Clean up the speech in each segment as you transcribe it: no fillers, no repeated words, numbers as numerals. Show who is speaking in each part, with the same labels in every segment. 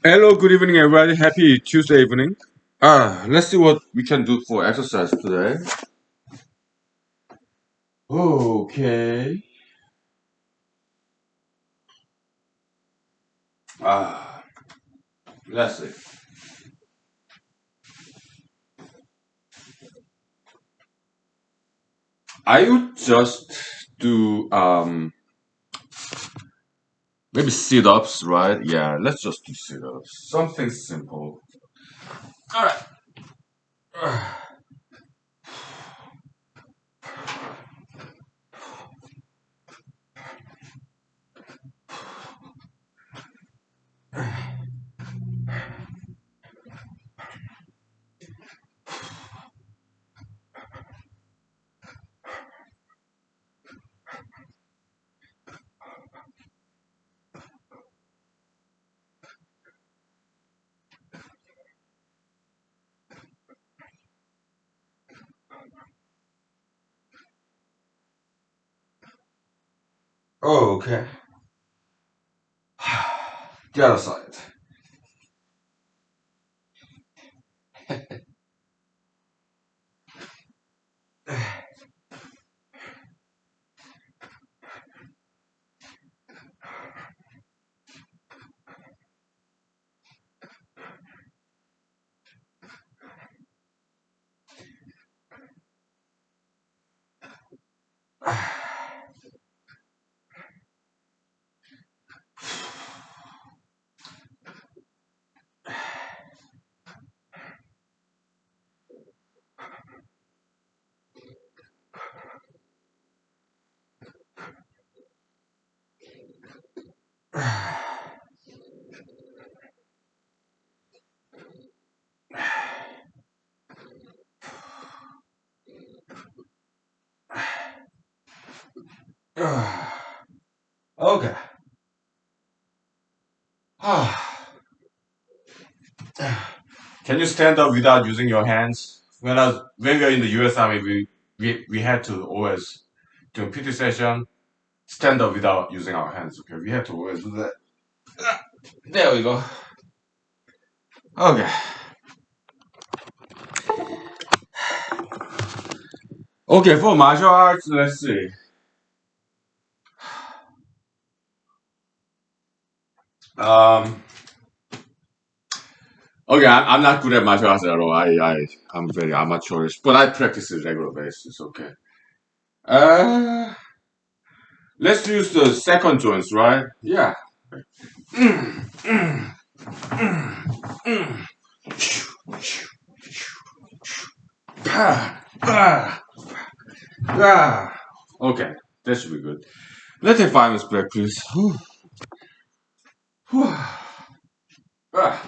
Speaker 1: Hello, good evening, everybody. Happy Tuesday evening. Let's see what we can do for exercise today. Okay. Ah, let's see. I would just do maybe sit-ups, right? Yeah, let's just do sit-ups. Something simple. All right. Okay. The other side. Okay. Can you stand up without using your hands? When we were in the US Army, we had to always during PT session stand up without using our hands. Okay, we had to always do that. There we go. Okay. Okay, for martial arts, let's see. Um. Okay, I'm not good at martial arts at all. I'm very amateurish, but I practice it regular basis. Okay. Uh, let's use the second joints, right? Yeah. Ah, ah, ah. Okay, that should be good. Let's take 5 minutes break, please. Whew. Whew. Ah.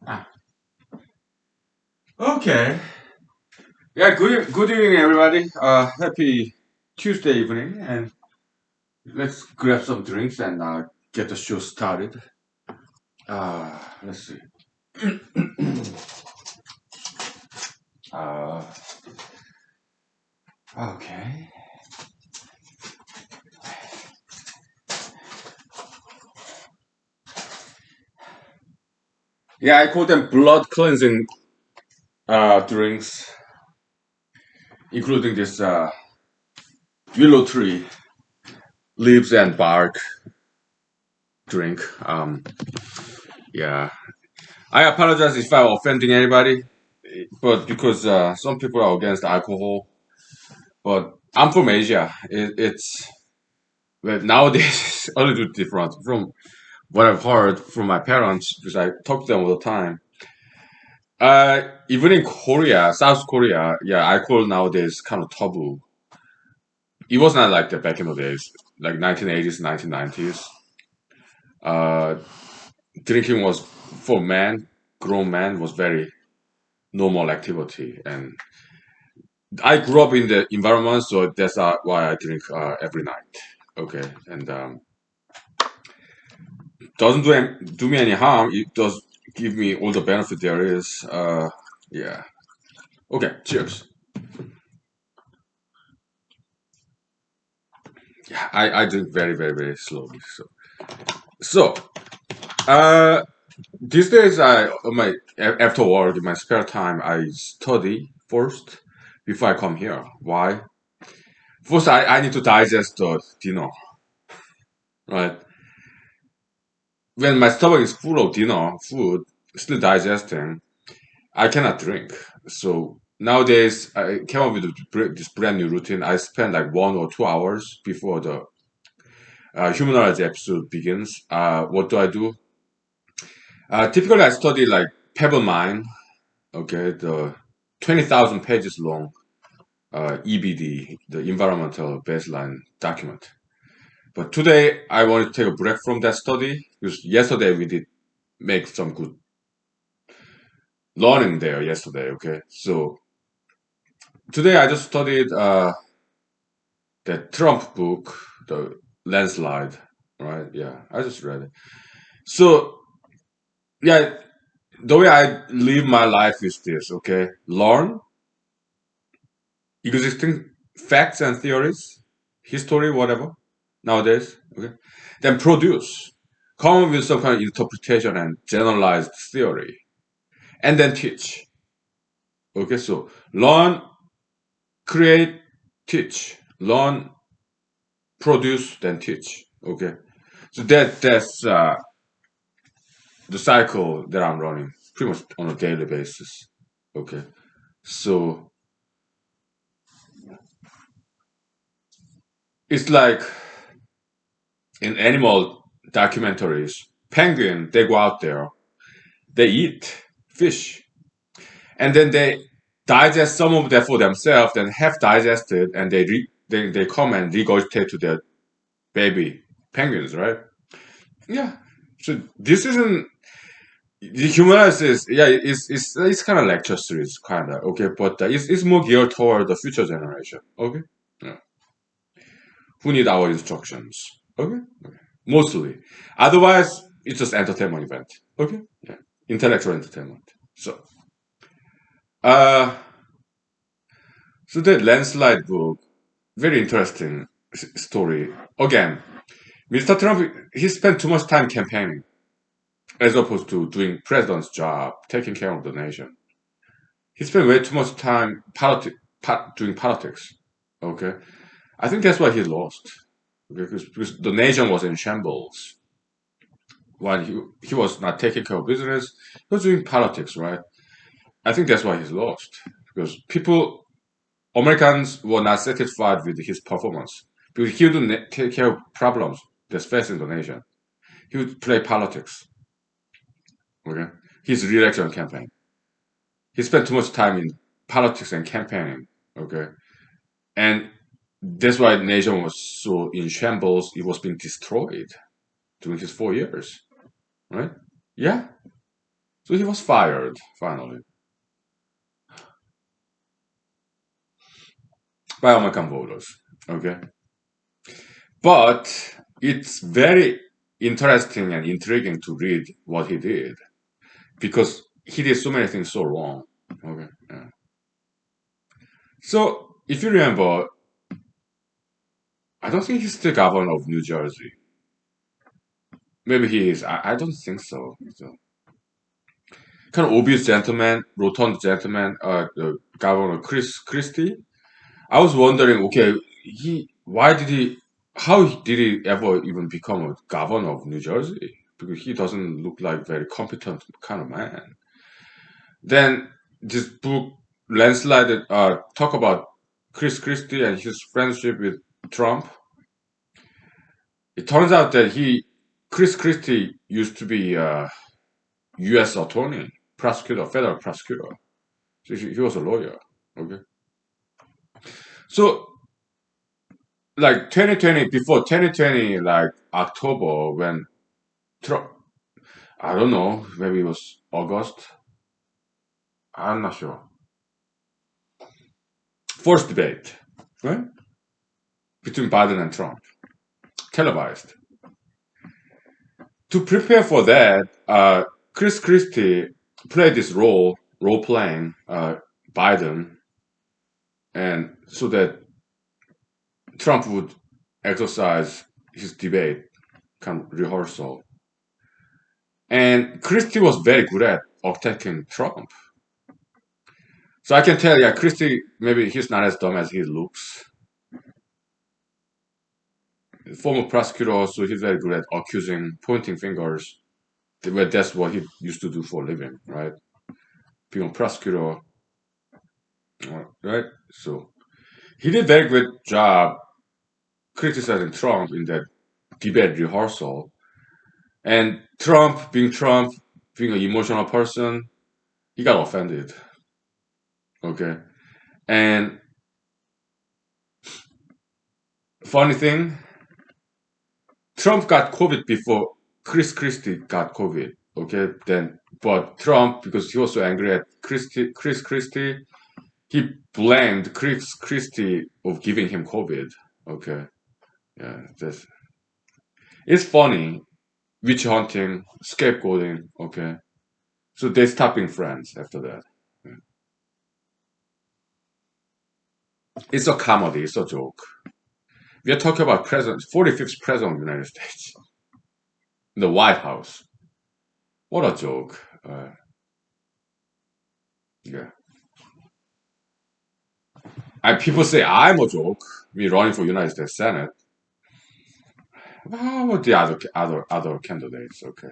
Speaker 1: Ah, okay. Yeah, good evening, everybody. Happy Tuesday evening, and let's grab some drinks and get the show started. Let's see. Uh, okay. Yeah, I call them blood cleansing drinks, including this willow tree leaves and bark drink. Yeah, I apologize if I'm offending anybody, but because some people are against alcohol, but I'm from Asia. It's well, nowadays it's a little different from what I've heard from my parents because I talk to them all the time. Even in Korea, South Korea, yeah, alcohol nowadays kind of taboo. It was not like that back in the days, like 1980s, 1990s. Uh, Drinking was for men, grown men, was very normal activity, and I grew up in the environment, so that's why I drink every night. Okay, and doesn't do me any harm. It does give me all the benefit there is. Yeah. Okay. Cheers. Yeah, I drink very slowly. So uh, these days after work in my spare time I study first before I come here. Why? First, I need to digest the dinner, right? When my stomach is full of dinner food, still digesting, I cannot drink. So nowadays, I came up with this brand new routine. I spend like 1 or 2 hours before the humanology episode begins. What do I do? Typically, I study like Pebble Mine, okay, the 20,000 pages long EBD, the Environmental Baseline Document. But today, I want to take a break from that study because yesterday we did make some good learning there yesterday, okay? So today I just studied the Trump book, the landslide, right? Yeah, I just read it. So yeah, the way I live my life is this, okay? Learn existing facts and theories, history, whatever, nowadays, okay? Then produce, come up with some kind of interpretation and generalized theory, and then teach. Okay, so learn, create, teach. Learn, produce, then teach. Okay, so that's the cycle that I'm running pretty much on a daily basis. Okay, so it's like in animal documentaries, penguin they go out there, they eat fish, and then they digest some of that for themselves, then half digested, and they come and regurgitate to their baby penguins, right? Yeah. So this isn't the humanities is yeah it's kind of lecture series kind of okay, but it's more geared toward the future generation. Okay, yeah. Who need our instructions? Okay, mostly. Otherwise, it's just entertainment event. Okay, yeah, intellectual entertainment. Uh, so the landslide book, very interesting story. Again, Mr. Trump, he spent too much time campaigning as opposed to doing president's job, taking care of the nation. He spent way too much time doing politics. Okay, I think that's why he lost because the nation was in shambles while he was not taking care of business. He was doing politics, right? I think that's why he's lost because people, Americans, were not satisfied with his performance because he wouldn't take care of problems that's facing the nation. He would play politics. Okay, his re-election campaign. He spent too much time in politics and campaigning. Okay, and that's why the nation was so in shambles. It was being destroyed during his 4 years, right? Yeah. So he was fired finally by American voters. Okay, but it's very interesting and intriguing to read what he did because he did so many things so wrong. Okay, yeah. So if you remember, I don't think he's the governor of New Jersey. Maybe he is. I don't think so. So kind of obvious gentleman, rotund gentleman, Governor Christie. I was wondering, okay, how did he ever even become a governor of New Jersey? Because he doesn't look like very competent kind of man. Then this book, Landslide, talk about Chris Christie and his friendship with Trump. It turns out that Chris Christie used to be a U.S. attorney, prosecutor, federal prosecutor. So he was a lawyer. Okay. So like 2020, before 2020, like October, when Trump, I don't know, maybe it was August, I'm not sure. First debate, right? Between Biden and Trump, televised. To prepare for that, Chris Christie played this role playing Biden, and so that Trump would exercise his debate kind of rehearsal. And Christie was very good at attacking Trump. So I can tell, yeah, Christie, maybe he's not as dumb as he looks. Former prosecutor, so he's very good at accusing, pointing fingers. Well, that's what he used to do for a living, right? Being a prosecutor, right? So he did a very great job criticizing Trump in that debate rehearsal. And Trump, being an emotional person, he got offended. Okay. And funny thing, Trump got COVID before Chris Christie got COVID. Okay, then but Trump, because he was so angry at Chris Christie, he blamed Chris Christie of giving him COVID. Okay, yeah, that's it's funny. Witch hunting, scapegoating. Okay, so they stopped being friends after that. Yeah. It's a comedy. It's a joke. We are talking about president, 45th president of the United States, the White House. What a joke. Yeah. And people say I'm a joke. Me running for United States Senate. How about the other candidates? Okay,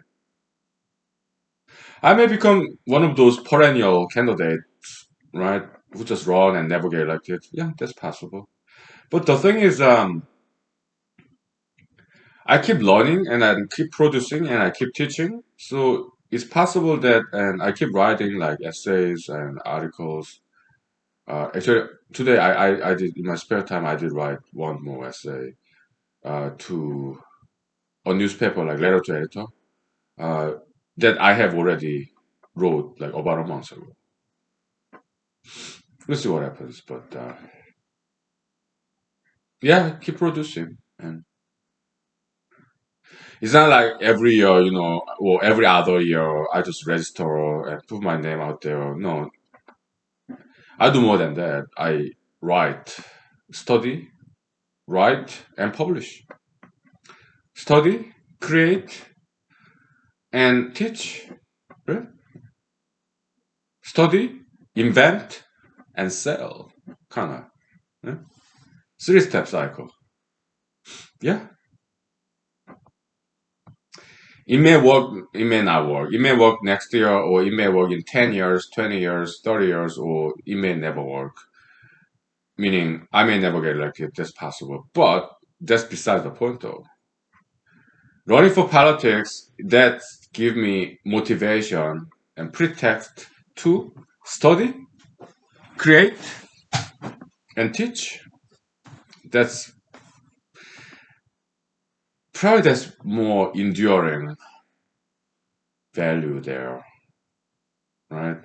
Speaker 1: I may become one of those perennial candidates, right? Who just run and never get elected. Yeah, that's possible. But the thing is, I keep learning and I keep producing and I keep teaching. So it's possible that, and I keep writing like essays and articles. Actually, today I did in my spare time I did write one more essay to a newspaper like Letter to Editor uh, that I have already wrote like about a month ago. We'll see what happens, but yeah, keep producing. And it's not like every year, or every other year I just register and put my name out there. No, I do more than that. I write, study, write, and publish. Study, create, and teach. Right? Study, invent, and sell. Kinda. Yeah? Three-step cycle. Yeah. It may work, it may not work. It may work next year, or it may work in 10 years, 20 years, 30 years, or it may never work. Meaning, I may never get elected. That's possible. But that's besides the point, though. Running for politics, that give me motivation and pretext to study, create, and teach. That's probably that's more enduring value there, right?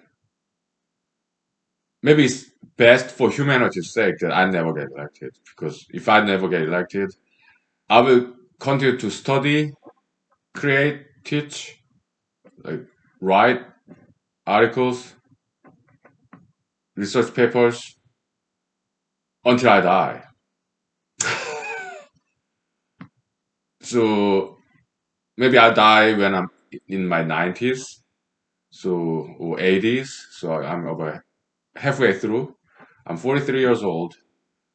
Speaker 1: Maybe it's best for humanity's sake that I never get elected, because if I never get elected, I will continue to study, create, teach, like write articles, research papers until I die. So maybe I die when I'm in my 90s, so or 80s. So I'm over halfway through. I'm 43 years old.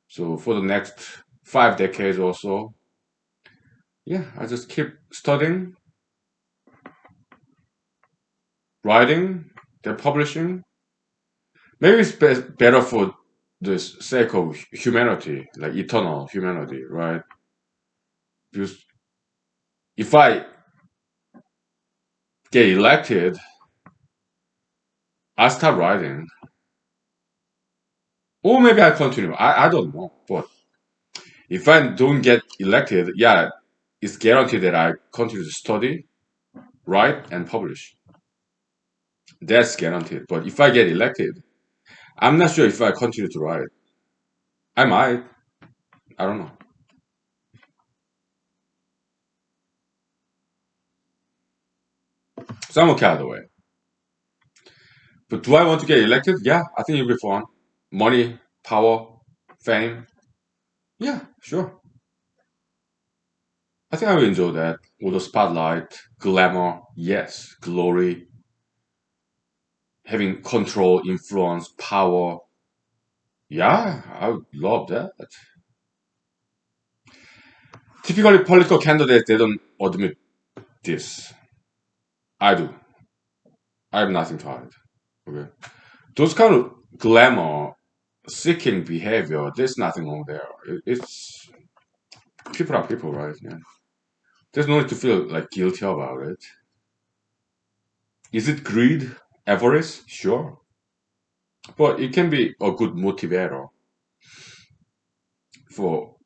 Speaker 1: So for the next 5 decades or so, yeah, I just keep studying, writing, then publishing. Maybe it's better for the sake of humanity, like eternal humanity, right? Because if I get elected, I stop writing, or maybe I continue. I don't know. But if I don't get elected, yeah, it's guaranteed that I continue to study, write, and publish. That's guaranteed. But if I get elected, I'm not sure if I continue to write. I might. I don't know. So I'm okay either way. But do I want to get elected? Yeah, I think it'll be fun. Money, power, fame. Yeah, sure. I think I will enjoy that. All the spotlight, glamour, yes, glory, having control, influence, power. Yeah, I would love that. Typically, political candidates, they don't admit this. I do. I have nothing to hide. Okay. Those kind of glamour seeking behavior, there's nothing wrong there. It's people are people, right? Yeah. There's no need to feel like guilty about it. Is it greed, avarice? Sure. But it can be a good motivator for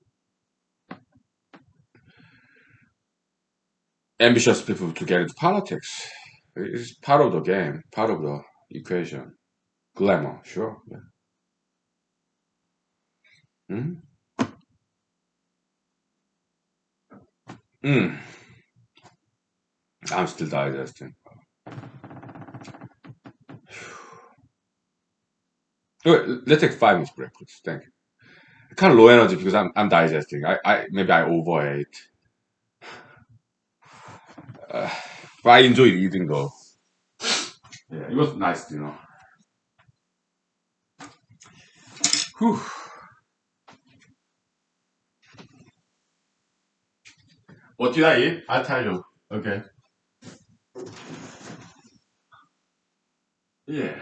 Speaker 1: ambitious people to get into politics. It's part of the game, part of the equation. Glamour, sure. Yeah. Mm? Mm. I'm still digesting. Wait, let's take 5 minutes break, please. Thank you. Kind of low energy because I'm digesting. I maybe I overate. Uh, but I enjoyed eating though. Yeah, it was nice, Whew. What did I eat? I'll tell you. Okay. Yeah.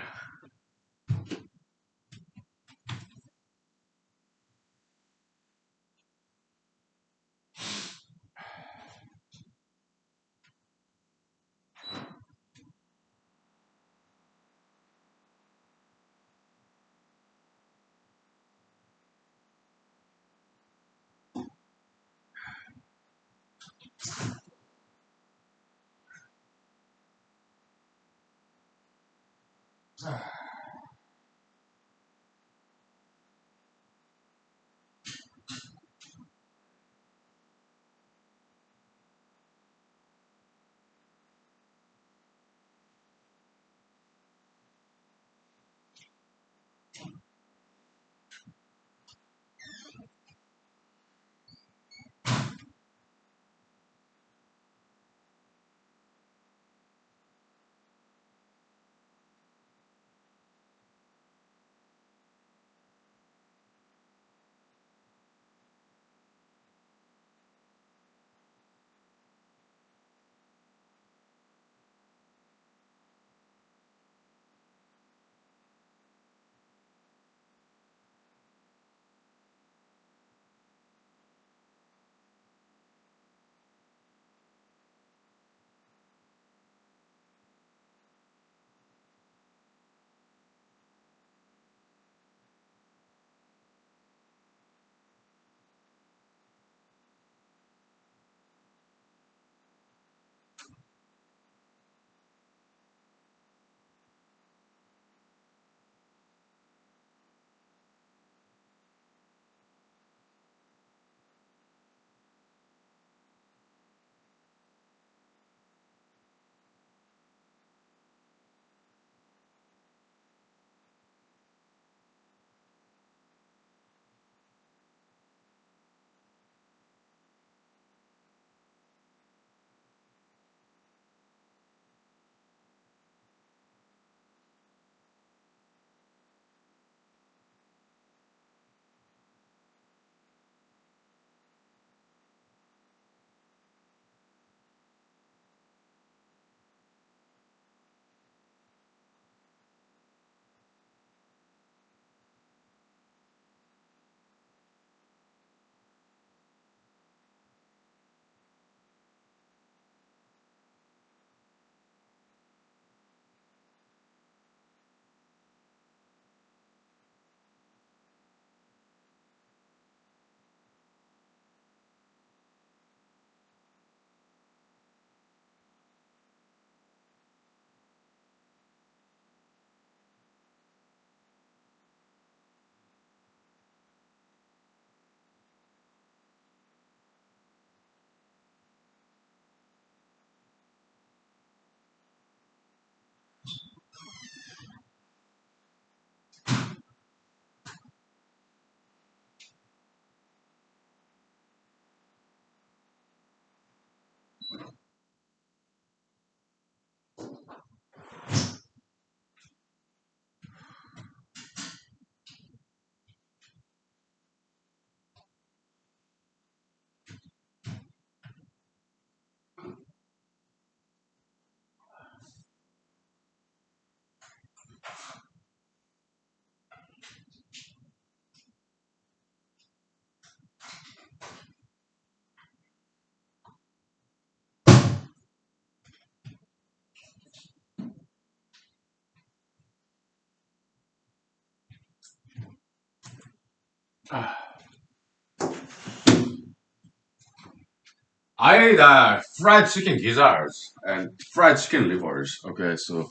Speaker 1: I ate fried chicken gizzards and fried chicken livers. Okay, so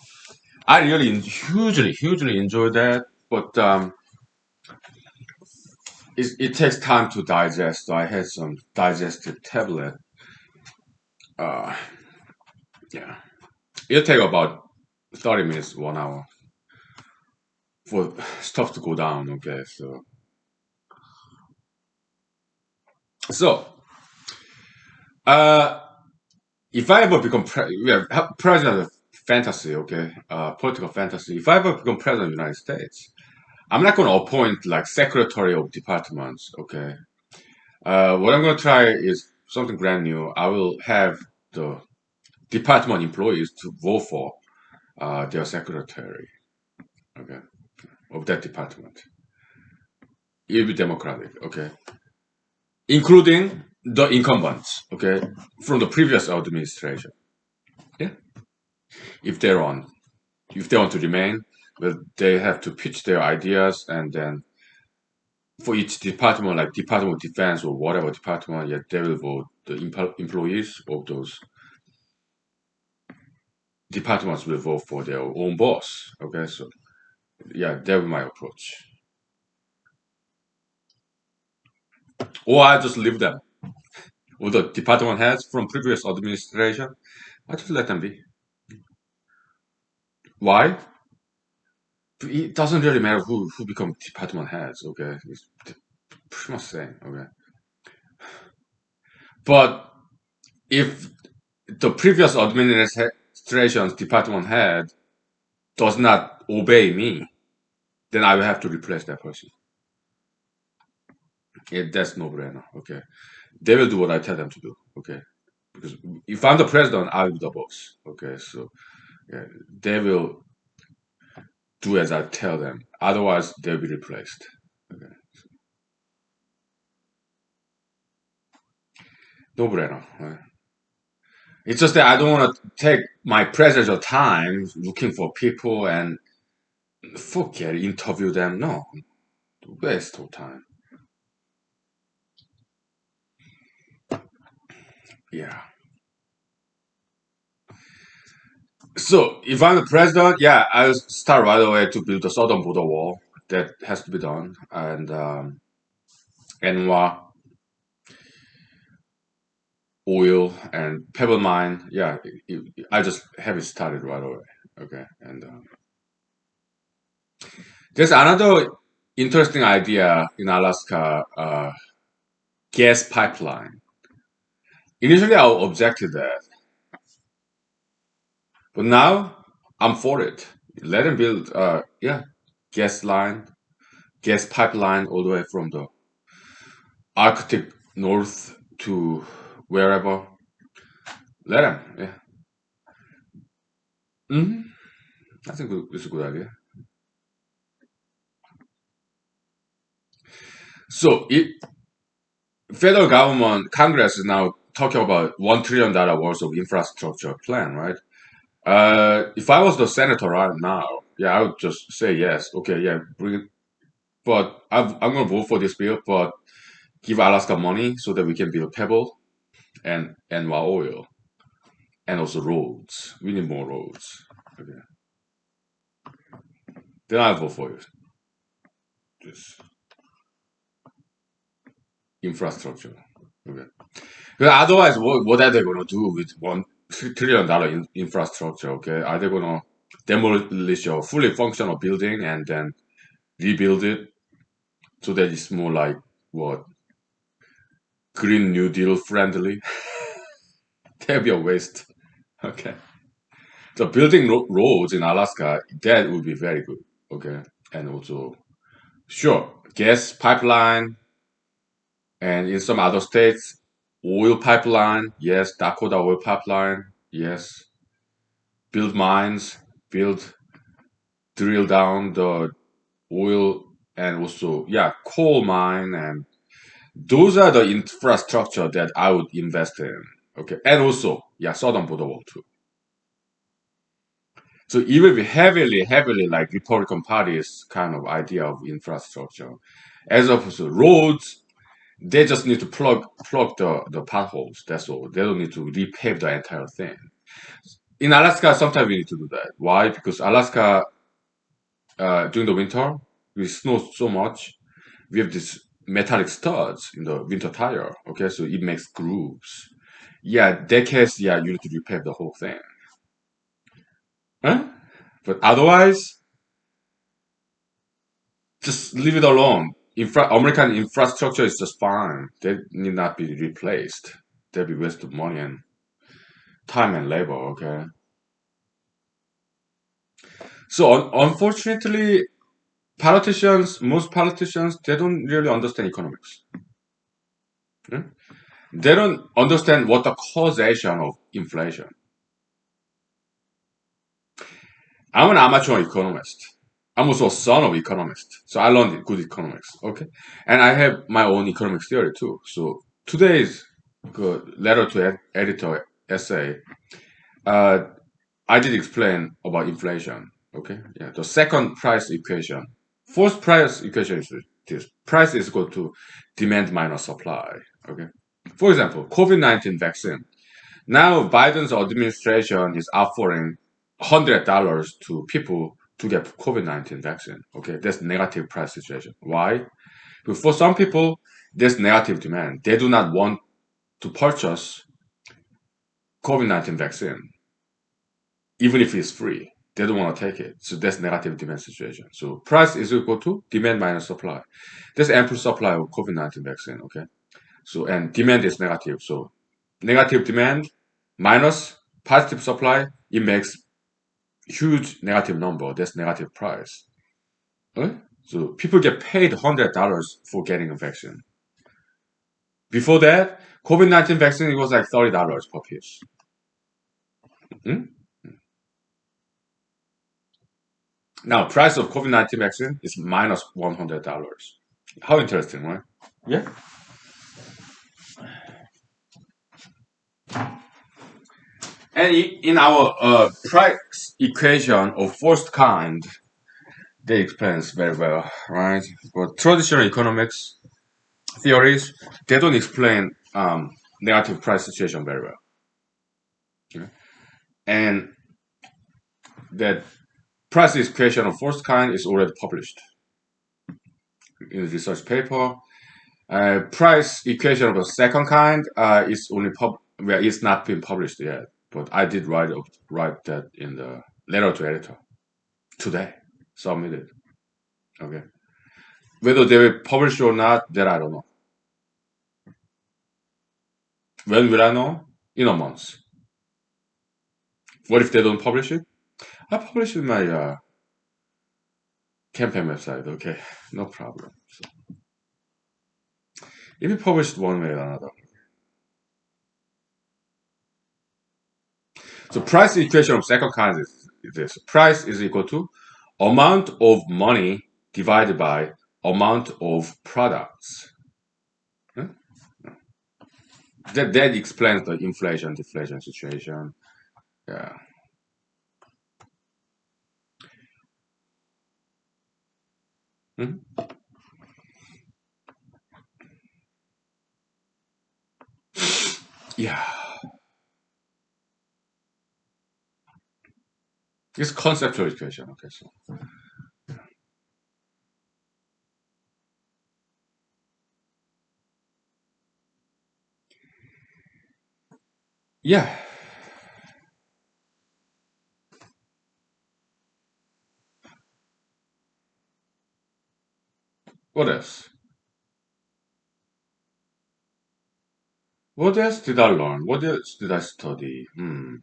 Speaker 1: I really hugely enjoy that, but it takes time to digest. So I had some digestive tablet. Uh, yeah, it'll take about 30 minutes, 1 hour for stuff to go down. Okay, so uh, if I ever become president of fantasy, okay, political fantasy. If I ever become president of the United States, I'm not going to appoint like secretary of departments. Okay, what I'm going to try is
Speaker 2: something brand new, I will have the department employees to vote for their secretary, okay, of that department. It will be democratic, okay, including the incumbents, okay, from the previous administration. Yeah, if they're on, if they want to remain, well, they have to pitch their ideas, and then for each department, like Department of Defense or whatever department, yeah, they will vote. The employees of those departments will vote for their own boss. Okay, so yeah, that was my approach. Or I just leave them. Or the department heads from previous administration, I just let them be. Why? It doesn't really matter who become department heads. Okay, it's pretty much the same. Okay, but if the previous administration's department head does not obey me, then I will have to replace that person. Yeah, that's no brainer. Okay, they will do what I tell them to do. Okay, because if I'm the president, I will be the boss. Okay, so yeah, they will do as I tell them. Otherwise, they'll be replaced. Okay, no brainer. Right? It's just that I don't want to take my presidential time looking for people and forget interview them. No, waste of time. Yeah. So if I'm the president, yeah, I'll start right away to build the southern border wall. That has to be done, and oil and pebble mine. Yeah, I just have it started right away. Okay, and there's another interesting idea in Alaska, gas pipeline. Initially, I objected that, but now I'm for it. Let them build, yeah, gas line, gas pipeline all the way from the Arctic North to wherever. Let them, yeah. hmm I think it's a good idea. So it federal government, Congress is now talking about $1 trillion worth of infrastructure plan, right? If I was the senator right now, yeah, I would just say yes. Okay, yeah, bring it. But I'm going to vote for this bill, but give Alaska money so that we can build Pebble and oil and also roads. We need more roads. Okay, then I'll vote for it. Just infrastructure. Okay. But otherwise, what are they going to do with $1 trillion infrastructure? Okay, are they going to demolish a fully functional building and then rebuild it so that it's more like what Green New Deal friendly? That'd be a waste. Okay, so building roads in Alaska that would be very good. Okay, and also sure gas pipeline and in some other states oil pipeline. Yes, Dakota oil pipeline. Yes, build mines, build drill down the oil and also yeah coal mine and those are the infrastructure that I would invest in. Okay, and also yeah southern border wall too. So it will be heavily like Republican Party's kind of idea of infrastructure, as opposed to roads. They just need to plug the potholes. That's all. They don't need to repave the entire thing. In Alaska, sometimes we need to do that. Why? Because Alaska during the winter, we snow so much. We have these metallic studs in the winter tire. Okay, so it makes grooves. Yeah, that case, yeah, you need to repair the whole thing. Huh? But otherwise, just leave it alone. American infrastructure is just fine. They need not be replaced. They'll be waste of money and time and labor. Okay. So unfortunately, most politicians, they don't really understand economics. Yeah? They don't understand what the causation of inflation. I'm an amateur economist. I'm also a son of economist, so I learned good economics. Okay, and I have my own economics theory too. So today's letter to editor essay, uh, I did explain about inflation. Okay, yeah, the second price equation. First price equation is this: price is equal to demand minus supply. Okay, for example, COVID-19 vaccine. Now Biden's administration is offering $100 to people to get COVID-19 vaccine. Okay, that's negative price situation. Why? Because for some people, there's negative demand. They do not want to purchase COVID-19 vaccine, even if it's free. They don't want to take it. So that's negative demand situation. So price is equal to demand minus supply. There's ample supply of COVID-19 vaccine. Okay. So and demand is negative. So negative demand minus positive supply, it makes huge negative number. That's negative price. Right? So people get paid $100 for getting a vaccine. Before that, COVID-19 vaccine it was like $30 per piece. Hmm? Now price of COVID-19 vaccine is minus $100. How interesting, right? Yeah. And in our price equation of first kind, they explain very well, right? But traditional economics theories, they don't explain negative price situation very well. Okay? And that price equation of first kind is already published in the research paper. Price equation of the second kind is only well, it's not been published yet. But I did write that in the letter to editor today, submitted. Okay, whether they will publish or not, that I don't know. When will I know? In a month. What if they don't publish it? I publish it in my campaign website. Okay, no problem. So, if you publish it one way or another. So price equation of second kind is this. Price is equal to amount of money divided by amount of products. Huh? That explains the inflation deflation situation. Yeah. Hmm? Yeah. It's conceptual equation. Okay, so yeah. What else? What else did I learn? What else did I study? Mm.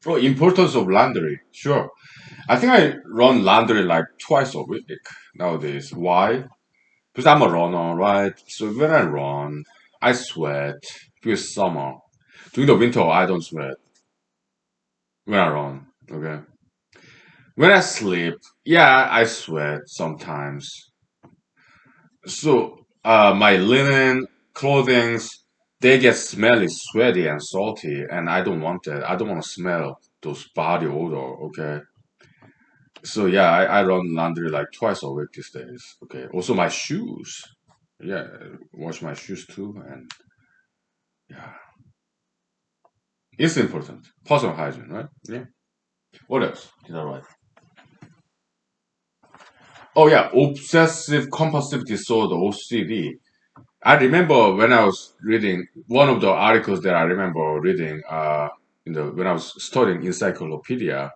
Speaker 2: Oh, importance of laundry. Sure. I think I run laundry like twice a week nowadays. Why? Because I'm a runner, right? So when I run, I sweat because summer. During the winter, I don't sweat when I run. Okay. When I sleep, yeah, I sweat sometimes. So my linen clothings, they get smelly, sweaty, and salty, and I don't want that. I don't want to smell those body odor. Okay. So yeah, I run laundry like twice a week these days. Okay. Also my shoes. Yeah, wash my shoes too, and yeah, it's important. Personal hygiene, right? Yeah. What else did I write? Oh yeah, obsessive compulsive disorder (OCD). I remember when I was reading one of the articles that I remember reading in the when I was studying encyclopedia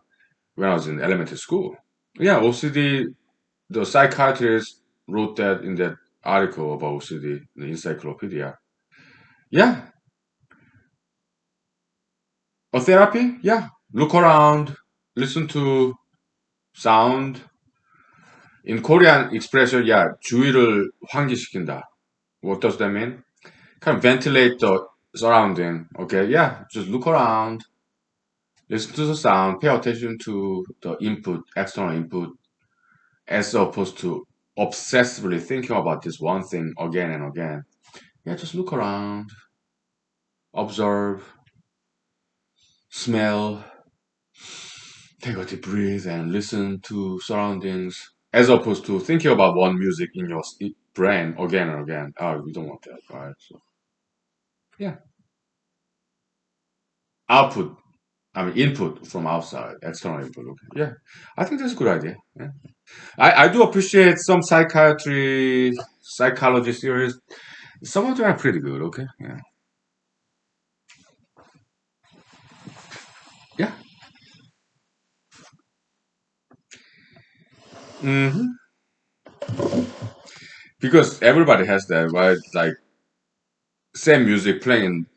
Speaker 2: when I was in elementary school. Yeah, OCD. The psychiatrist wrote that in that article about OCD in the encyclopedia. Yeah, a therapy. Yeah, look around. listen to sound. In Korean expression, yeah, 주의를 환기시킨다. What does that mean? Kind of ventilate the surrounding. Okay, yeah, just look around, listen to the sound, pay attention to the input, external input, as opposed to obsessively thinking about this one thing again and again. Yeah, just look around, observe, smell, take a deep breath, and listen to surroundings, as opposed to thinking about one music in your brain again and again. Oh, we don't want that, right? So, yeah, output. I mean, input from outside, external input. Okay. Yeah, I think that's a good idea. Yeah. I do appreciate some psychology series. Some of them are pretty good. Okay. Yeah. Yeah. hmm Because everybody has that, right? Like same music playing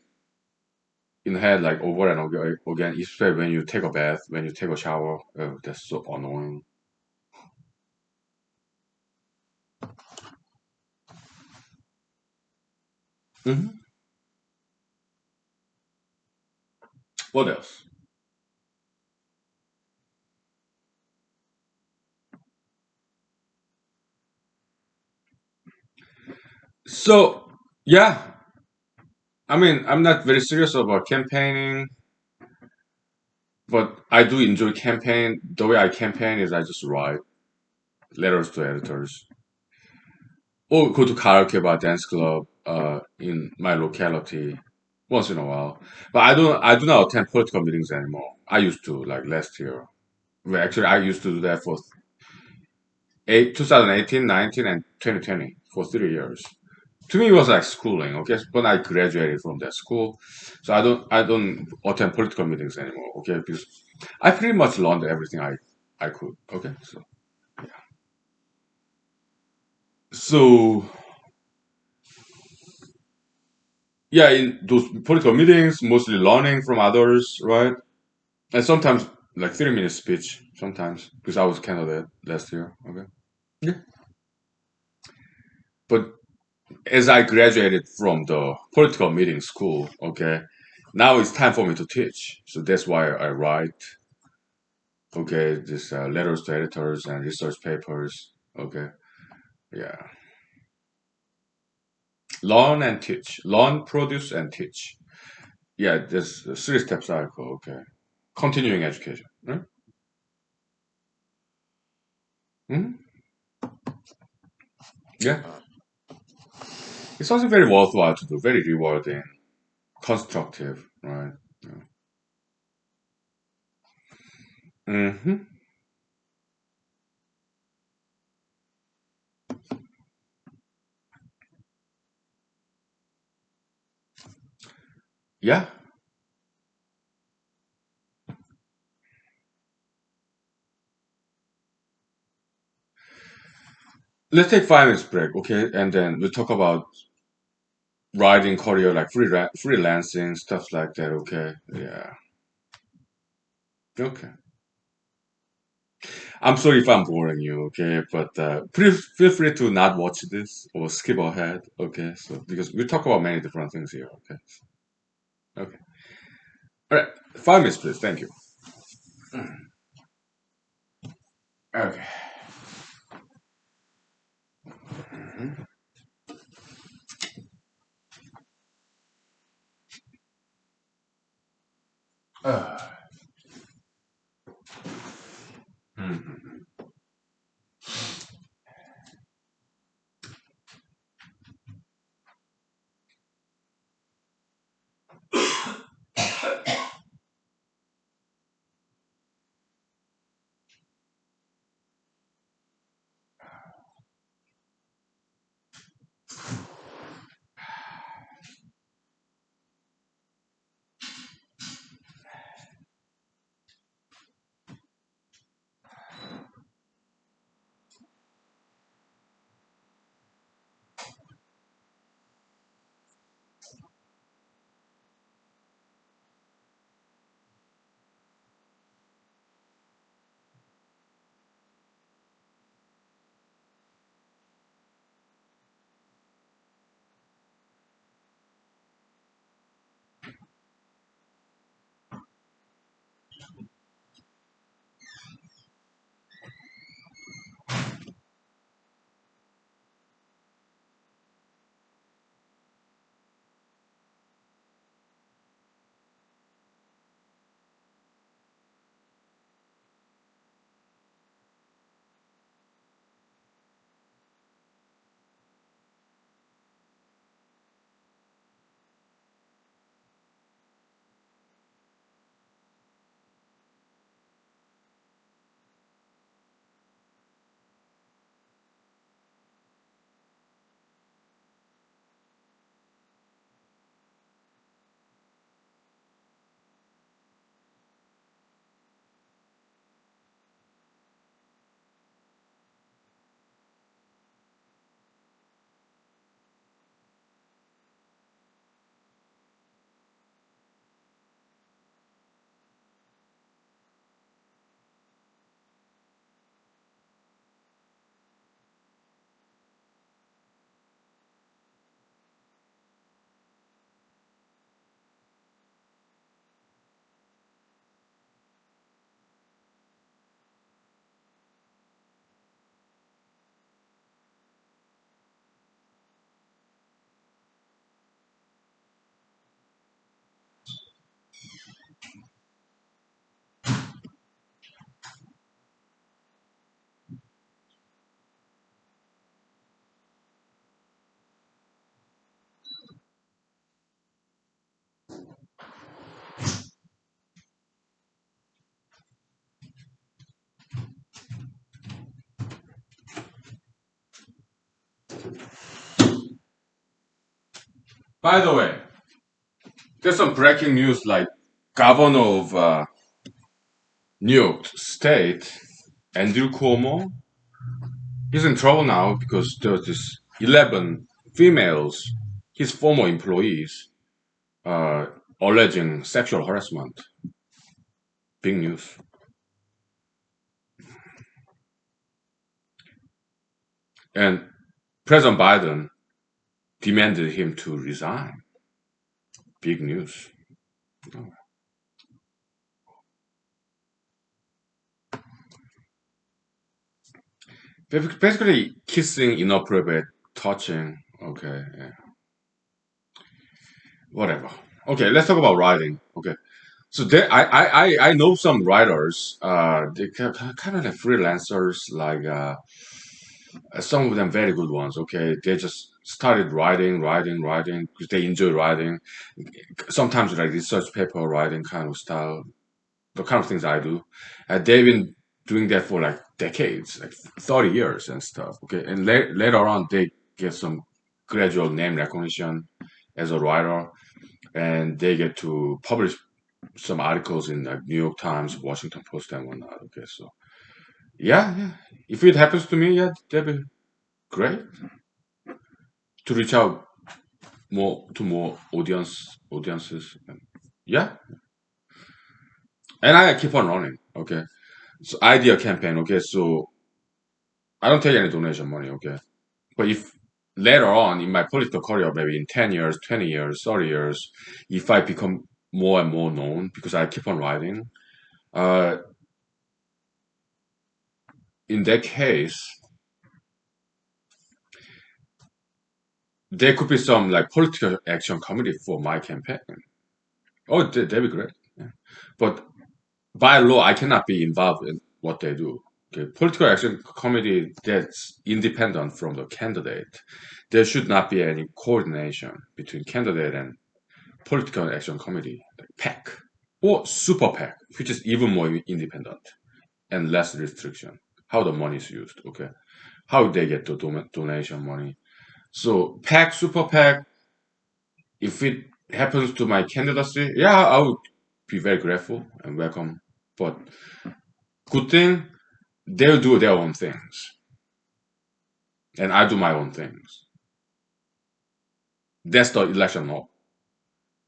Speaker 2: in the head like over and over again, especially when you take a bath, when you take a shower. Oh, that's so annoying. hmm What else? So yeah, I mean, I'm not very serious about campaigning, but I do enjoy campaign. The way I campaign is I just write letters to editors or go to karaoke bar, dance club in my locality once in a while. But I do not attend political meetings anymore. I used to like last year. Well, actually, I used to do that for 2018, 19, and 2020 for 3 years. To me, it was like schooling. Okay, but I graduated from that school, so I don't attend political meetings anymore. Okay, because I pretty much learned everything I could. Okay, so yeah, in those political meetings, mostly learning from others, right? And sometimes like 3 minute speech, sometimes because I was candidate last year. Okay, yeah, but as I graduated from the political meeting school, okay, now it's time for me to teach. So that's why I write, okay, this letters to editors and research papers. Okay, yeah, learn and teach, learn, produce, and teach. Yeah, this 3 step cycle. Okay, continuing education. Right? hmm Yeah, it's also very worthwhile to do, very rewarding, constructive, right? hmm Yeah, let's take 5 minutes break, okay, and then we'll talk about writing career like freelancing stuff like that. Okay, yeah, okay. I'm sorry if I'm boring you, okay, but feel free to not watch this or skip ahead, okay. So because we talk about many different things here, okay. Okay, all right. 5 minutes, please. Thank you. Okay. Mhm. By the way, there's some breaking news like governor of New York State, Andrew Cuomo, he's in trouble now because there's this 11 females, his former employees, uh, alleging sexual harassment. Big news. And President Biden demanded him to resign. Big news. Basically, kissing, inappropriate, touching. Okay, yeah. Whatever. Okay, let's talk about writing. Okay, so there, I know some writers. They kind of like freelancers, like some of them very good ones. Okay, they just started writing because they enjoy writing. Sometimes like research paper writing kind of style, the kind of things I do. They've been doing that for like decades, like 30 years and stuff. Okay, and later on they get some gradual name recognition as a writer, and they get to publish some articles in like New York Times, Washington Post, and whatnot. Okay, so yeah, yeah. If it happens to me, yeah, that'd be great to reach out more to more audiences. Yeah, and I keep on running. Okay, so idea campaign. Okay, so I don't take any donation money. Okay, but if later on in my political career, maybe in 10 years, 20 years, 30 years, if I become more and more known because I keep on writing, uh, in that case, there could be some like political action committee for my campaign. Oh, that'd be great. Yeah. But by law, I cannot be involved in what they do. Okay, political action committee that's independent from the candidate. There should not be any coordination between candidate and political action committee, like PAC or super PAC, which is even more independent and less restriction. How the money is used, okay? How they get the donation money. So PAC, super PAC, if it happens to my candidacy, yeah, I would be very grateful and welcome. But good thing they'll do their own things, and I do my own things. That's the election law.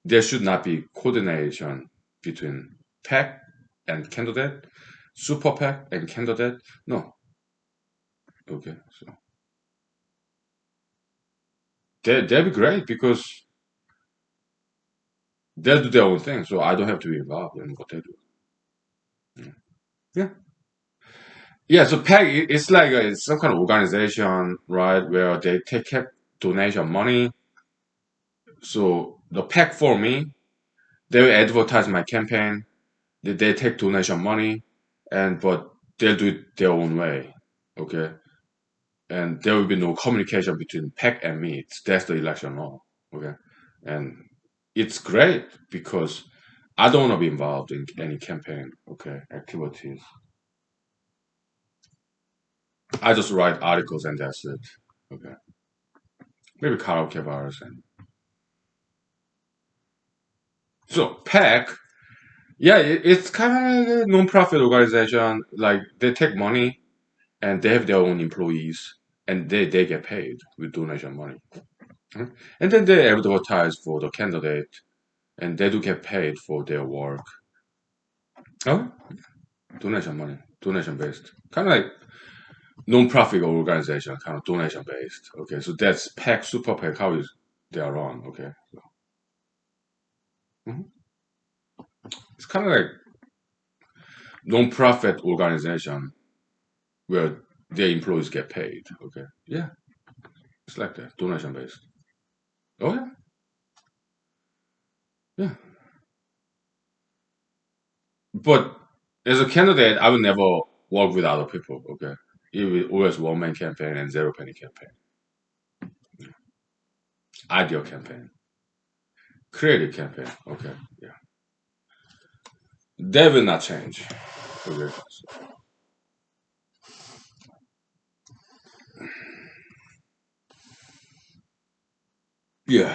Speaker 2: There should not be coordination between PAC and candidate, super PAC and candidate. No, okay, so that'd be great because they'll do their own thing, so I don't have to be involved in what they do. Yeah. Yeah, so PAC it's like it's some kind of organization, right, where they take donation money. So the PAC for me, they will advertise my campaign. They take donation money, and but they'll do it their own way. Okay, and there will be no communication between PAC and me. That's the election law. Okay, and it's great because I don't want to be involved in any campaign. Okay, activities. I just write articles and that's it. Okay. Maybe karaoke bars and so PAC. Yeah, it's kind of a non-profit organization. Like they take money and they have their own employees and they get paid with donation money. Mhm. And then they advertise for the candidate and they do get paid for their work. Oh, donation money, donation based, kind of like non-profit organization, kind of donation based. Okay, so that's PAC, super PAC, how is they are run. Okay, so, mhm. It's kind of like non-profit organization where their employees get paid. Okay, yeah, it's like that, donation based. Oh yeah, yeah. But as a candidate, I would never work with other people. Okay, it will always one man campaign and zero penny campaign. Ideal campaign, creative campaign. Okay, yeah, that will not change. Okay, yeah.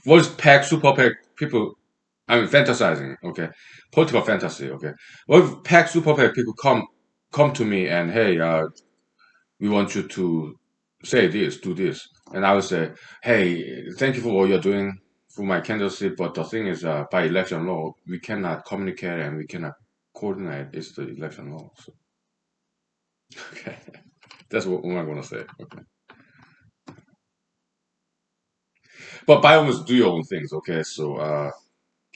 Speaker 2: What is PAC, super PAC? People, I mean, fantasizing. Okay, political fantasy. Okay, what if PAC, super PAC people come to me and hey, we want you to say this, do this, and I would say, hey, thank you for what you're doing for my candidacy, but the thing is, by election law, we cannot communicate and we cannot coordinate. It's the election law. So, okay, that's what I'm gonna say. Okay, but by all means, do your own things. Okay, so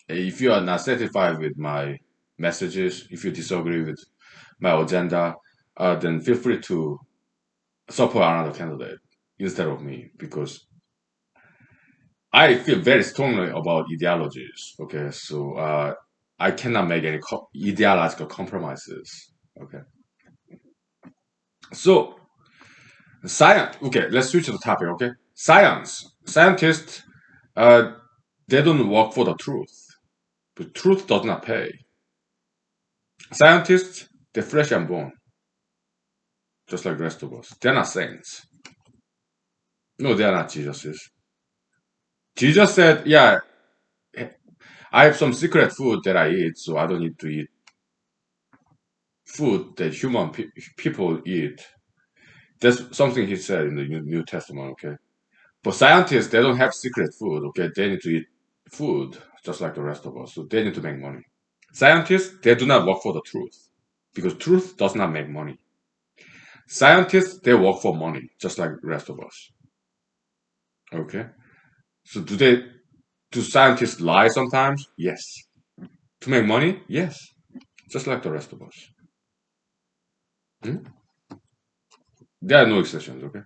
Speaker 2: if you are not satisfied with my messages, if you disagree with my agenda, then feel free to support another candidate instead of me because I feel very strongly about ideologies. Okay, so I cannot make any ideological compromises. Okay, so science. Okay, let's switch to the topic. Okay, scientists, uh, they don't work for the truth, but truth does not pay. Scientists, they're flesh and bone, just like the rest of us. They're not saints. No, they're not Jesuses. Jesus said, "Yeah, I have some secret food that I eat, so I don't need to eat food that people eat." That's something he said in the New Testament, okay? But scientists, they don't have secret food, okay? They need to eat food just like the rest of us, so they need to make money. Scientists, they do not work for the truth because truth does not make money. Scientists, they work for money just like the rest of us, okay? So do scientists lie sometimes? Yes. To make money? Yes. Just like the rest of us. Hmm? There are no exceptions, okay?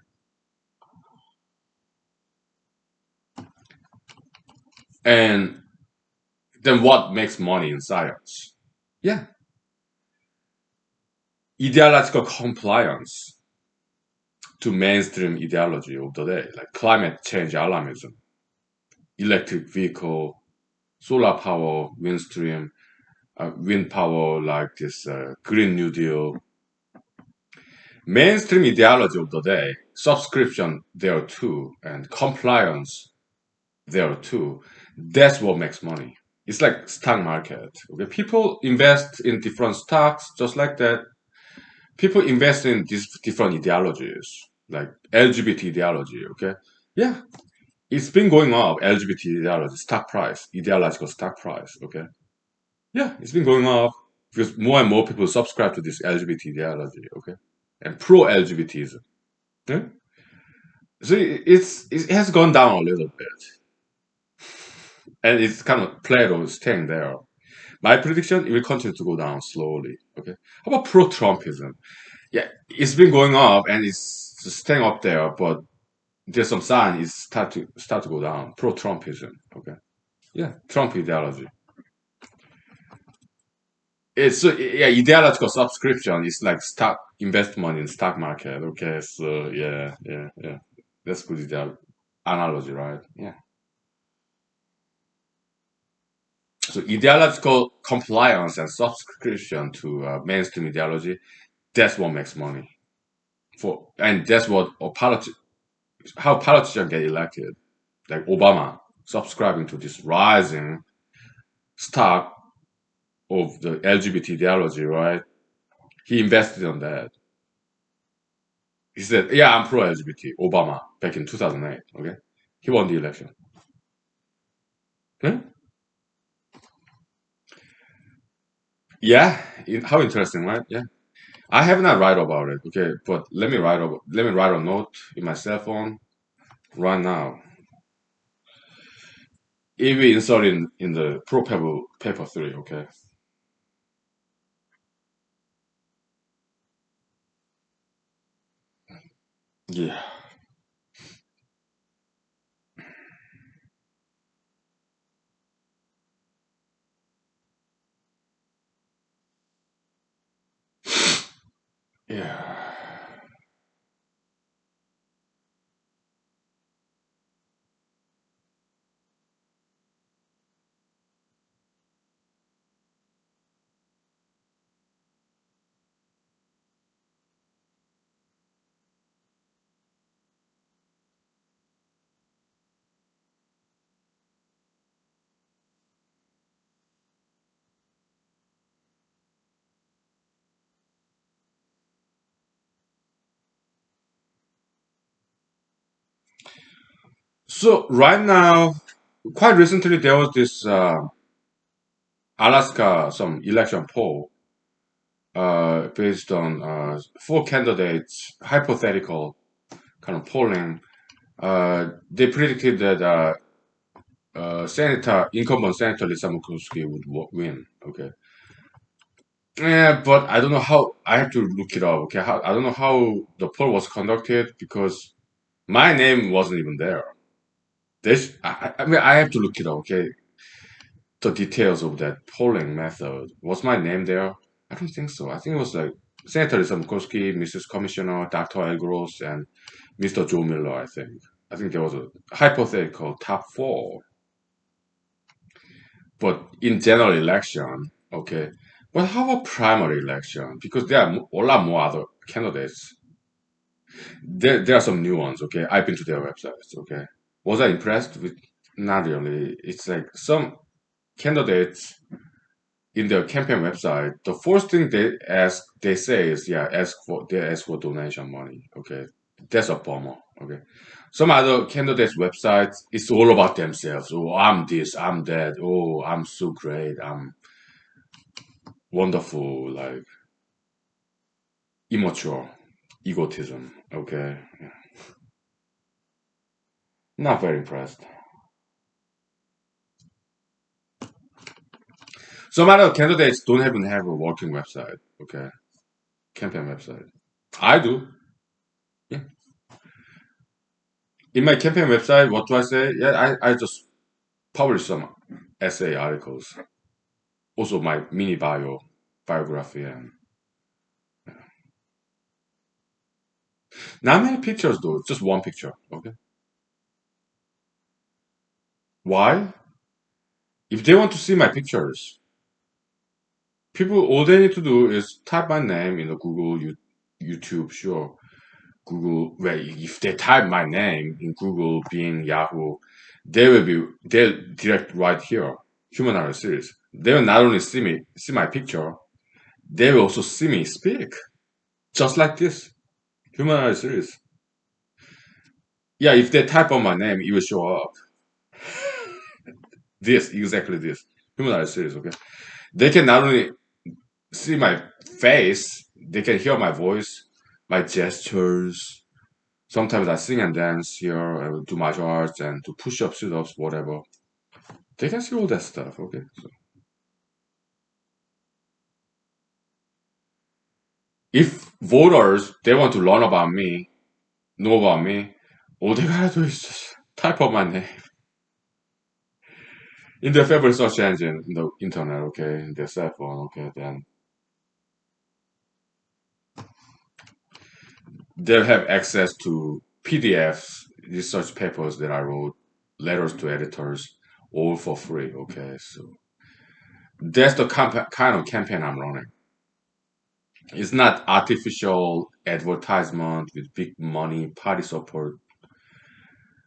Speaker 2: And then what makes money in science? Yeah, ideological compliance to mainstream ideology of the day, like climate change alarmism, electric vehicle, solar power, wind power, like this Green New Deal. Mainstream ideology of the day, subscription there too, and compliance there too. That's what makes money. It's like stock market. Okay, people invest in different stocks just like that. People invest in these different ideologies, like LGBT ideology. Okay, yeah, it's been going up. LGBT ideology, stock price, ideological stock price. Okay, yeah, it's been going up because more and more people subscribe to this LGBT ideology. Okay, and pro LGBTism. Yeah? So it has gone down a little bit, and it's kind of played or staying there. My prediction, it will continue to go down slowly. Okay. How about pro-Trumpism? Yeah, it's been going up and it's staying up there, but there's some sign it's start to go down. Pro-Trumpism. Okay. Yeah, Trump ideology. It's so yeah, ideological subscription is like stock investment in stock market. Okay, so yeah. That's good analogy, right? Yeah. So ideological compliance and subscription to mainstream ideology, that's what makes money. And that's what how politicians get elected, like Obama, subscribing to this rising stock of the LGBT ideology, right? He invested on that. He said, "Yeah, I'm pro-LGBT." Obama back in 2008. Okay, he won the election. Hmm? Yeah, how interesting, right? Yeah, I have not write about it. Okay, but let me write a note in my cell phone right now. It will insert in the pro paper 3. Okay. Yeah. Yeah. So right now, quite recently, there was this Alaska some election poll based on four candidates hypothetical kind of polling. They predicted that Senator incumbent Senator Lisa Murkowski would win. Okay. Yeah, but I don't know how. I have to look it up. Okay, I don't know how the poll was conducted because my name wasn't even there. I mean, I have to look it up. Okay, the details of that polling method. Was my name there? I don't think so. I think it was like Senator Lisa Murkowski, Mrs. Commissioner, Dr. Al Gross, and Mr. Joe Miller. I think there was a hypothetical top four. But in general election, okay. But how about primary election? Because there are a lot more other candidates. There are some new ones, okay. I've been to their websites, okay. Was I impressed with? Not really. It's like some candidates in their campaign website. The first thing they say is, yeah, they ask for donation money, okay. That's a bummer, okay. Some other candidates' websites, it's all about themselves. Oh, I'm this, I'm that. Oh, I'm so great. I'm wonderful, like immature egotism. Okay, yeah. Not very impressed. Some other candidates don't even have a working website. Okay, campaign website. I do. Yeah. In my campaign website, what do I say? Yeah, I just publish some essay articles. Also, my mini biography, and not many pictures though. Just one picture. Okay. Why? If they want to see my pictures, people all they need to do is type my name in the Google, YouTube, sure. Google, well, if they type my name in Google, Bing, Yahoo, they'll direct right here, humanology series. They will not only see my picture, they will also see me speak, just like this, humanology series. Yeah, if they type on my name, it will show up. This, exactly this, humanology series, okay? They can not only see my face, they can hear my voice, my gestures. Sometimes I sing and dance here, I will do martial arts and do push-ups, sit-ups, whatever. They can see all that stuff, okay? So if voters they want to learn about me, know about me, all they gotta do is just type up my name in their favorite search engine in the internet, okay, in their cell phone, okay, then they'll have access to PDFs, research papers that I wrote, letters to editors, all for free, okay? So that's the kind of campaign I'm running. It's not artificial advertisement with big money, party support.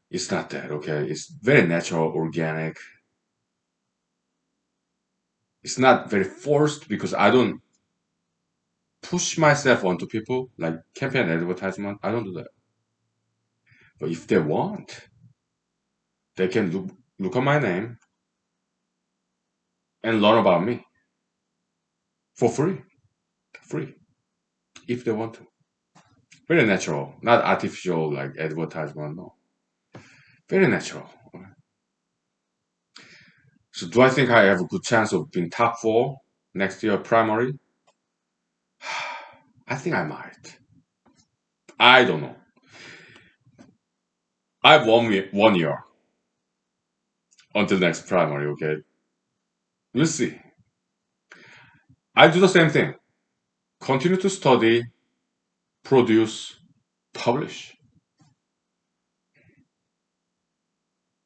Speaker 2: It's not that, okay? It's very natural, organic. It's not very forced because I don't push myself onto people like campaign advertisement. I don't do that. But if they want, they can look at my name and learn about me for free. Free. If they want to. Very natural, not artificial like advertisement, no. Very natural. So do I think I have a good chance of being top four next year primary? I think I might. I don't know. I have 1 year until next primary, okay? We'll see. I do the same thing. Continue to study, produce, publish.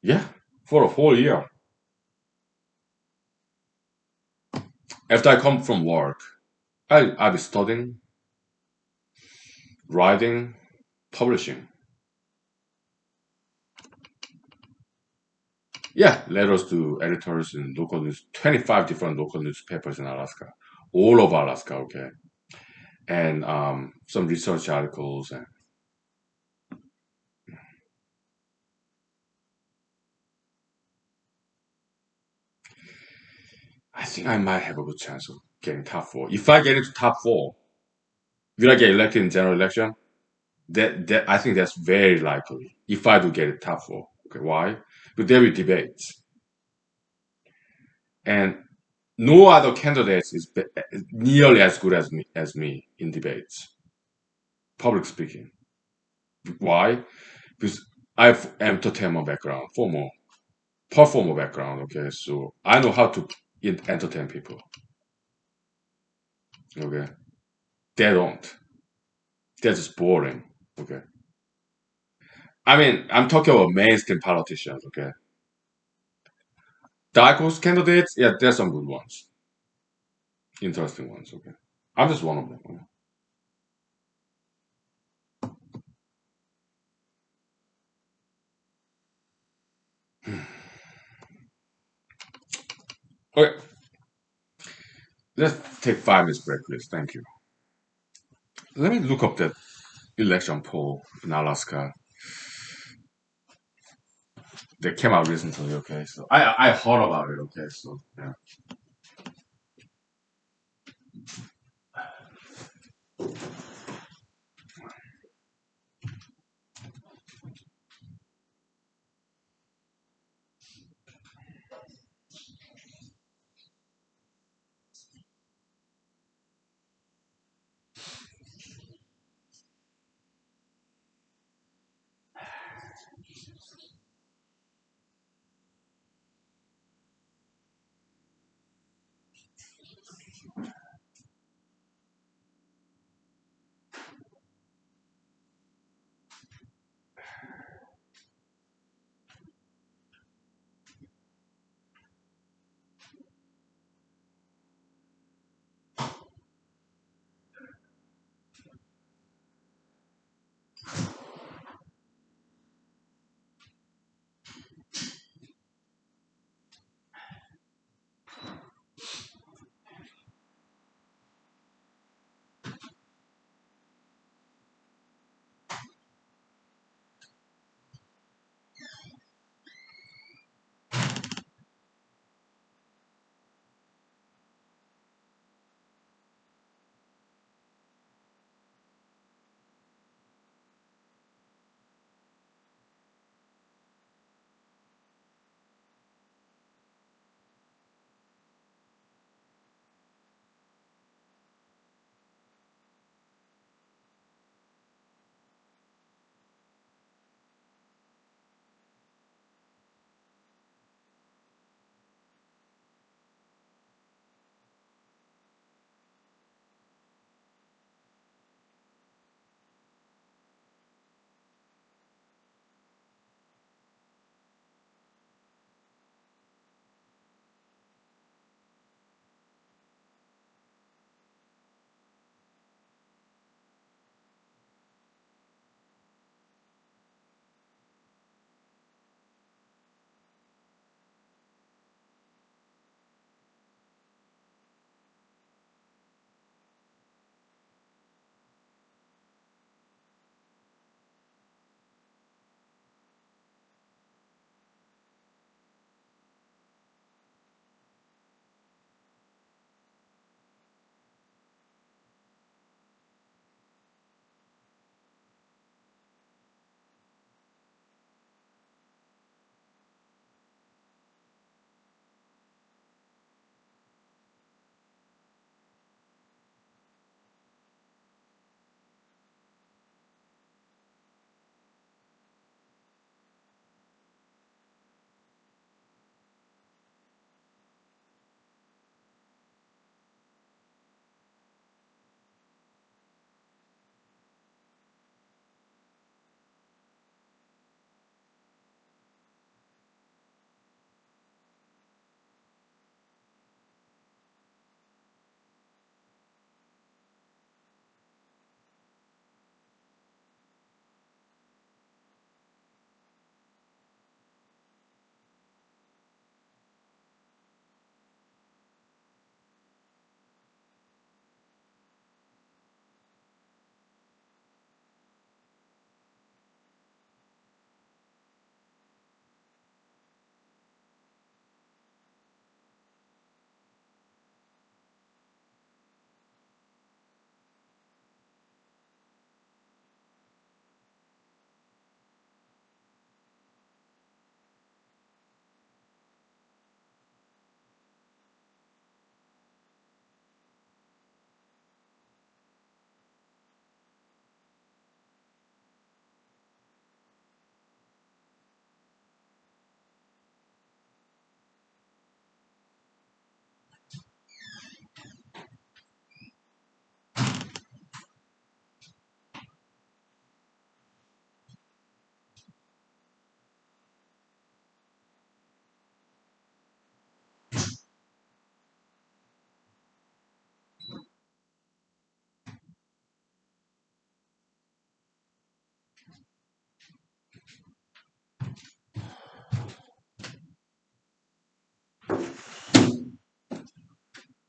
Speaker 2: Yeah, for a whole year. After I come from work, I'll be studying, writing, publishing. Yeah, letters to editors in local news, 25 different local newspapers in Alaska, all over Alaska, okay? And some research articles. And I think I might have a good chance of getting top four. If I get into top four, will I get elected in general election? That I think that's very likely. If I do get it top four, okay, why? But there will be debates, and no other candidates is nearly as good as me in debates. Public speaking. Why? Because I have entertainment background, former performer background. Okay, so I know how to entertain people. Okay, they don't. They're just boring. Okay. I mean, I'm talking about mainstream politicians. Okay, dark horse candidates. Yeah, there's some good ones, interesting ones. Okay, I'm just one of them. Okay, let's take 5 minutes break, please. Thank you. Let me look up that election poll in Alaska that came out recently. Okay, so I heard about it. Okay, so yeah.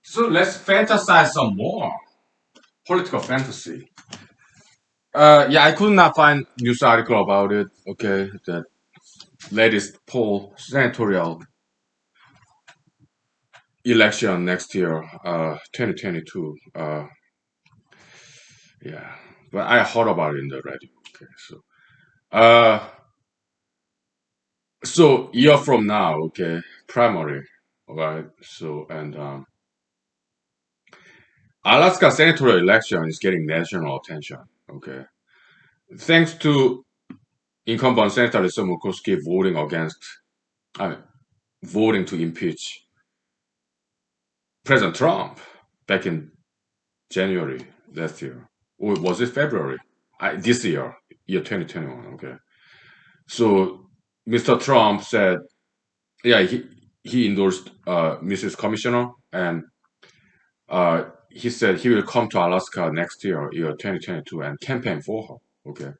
Speaker 2: So let's fantasize some more. Political fantasy. Yeah, I could not find news article about it. Okay, the latest poll, senatorial election next year, 2022. Yeah, but I heard about it in the radio. Okay, uh, so year from now, okay, primary, right? So and Alaska senatorial election is getting national attention. Okay, thanks to incumbent Senator Lisa Murkowski voting against, I mean, voting to impeach President Trump back in January last year, or was it February? This year 2021. Okay, so Mr. Trump said, yeah, he endorsed Mrs. Commissioner, and he said he will come to Alaska next year 2022, and campaign for her. Okay,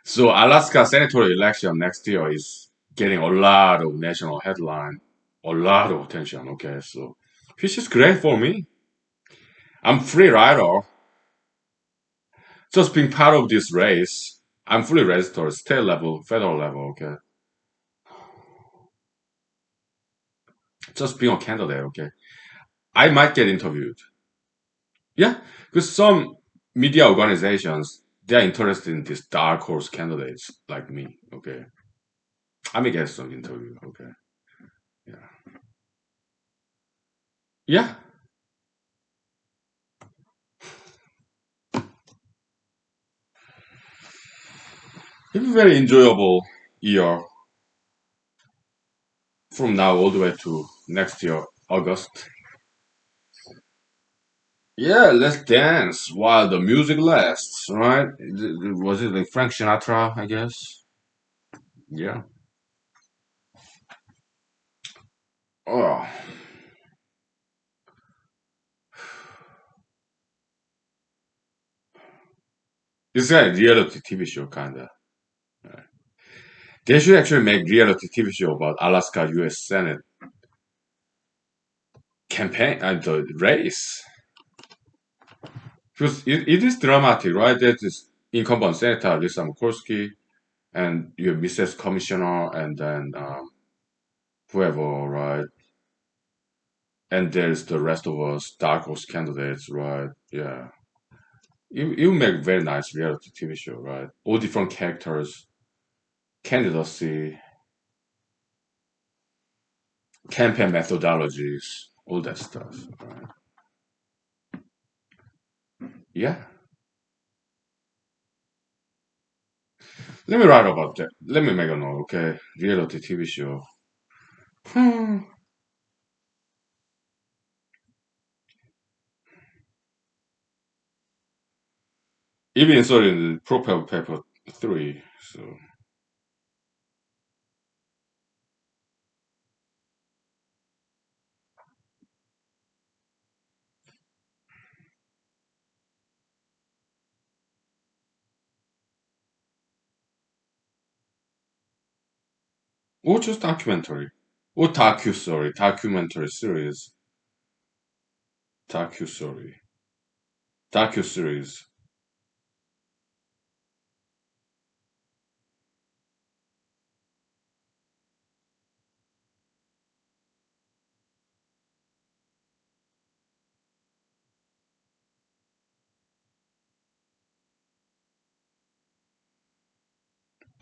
Speaker 2: so Alaska senatorial election next year is getting a lot of national headline, a lot of attention. Okay, so which is great for me. I'm free rider, just being part of this race. I'm fully registered, state level, federal level. Okay, just being a candidate. Okay, I might get interviewed. Yeah, because some media organizations they're interested in these dark horse candidates like me. Okay, I may get some interview. Okay, yeah, yeah, it's a very enjoyable year from now all the way to next year, August. Yeah, let's dance while the music lasts, right? Was it like Frank Sinatra, I guess? Yeah. Oh, it's like a reality TV show, kinda. Right. They should actually make reality TV show about Alaska U.S. Senate campaign and the race. Because it is dramatic, right? That is incumbent Senator Lisa Murkowski and your Mrs. Commissioner and then whoever, right? And there's the rest of us, dark horse candidates, right? Yeah. You make very nice reality TV show, right? All different characters, candidacy, campaign methodologies, all that stuff, right? Yeah. Let me write about that. Let me make a note, okay? Reality TV show. Hmm. Even inserted in the profile paper 3, so. Or just documentary. Or sorry, documentary series. Sorry. Docu-series.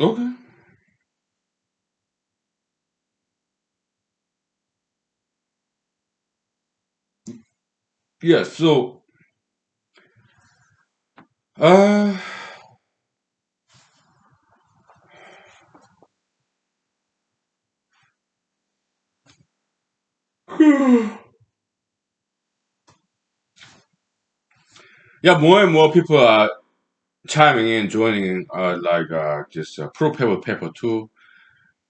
Speaker 2: Okay. Yeah, so uh yeah, more and more people are chiming in, joining in, this pro paper 2.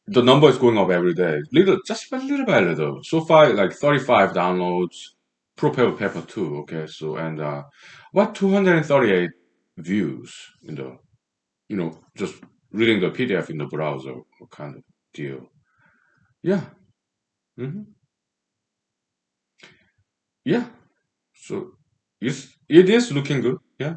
Speaker 2: The number is going up every day. Just by little by little. So far, like 35 downloads. Pro paper 2. Okay, so and what 238 views in the just reading the PDF in the browser kind of deal. Yeah. Hmm. Yeah. So it is looking good. Yeah.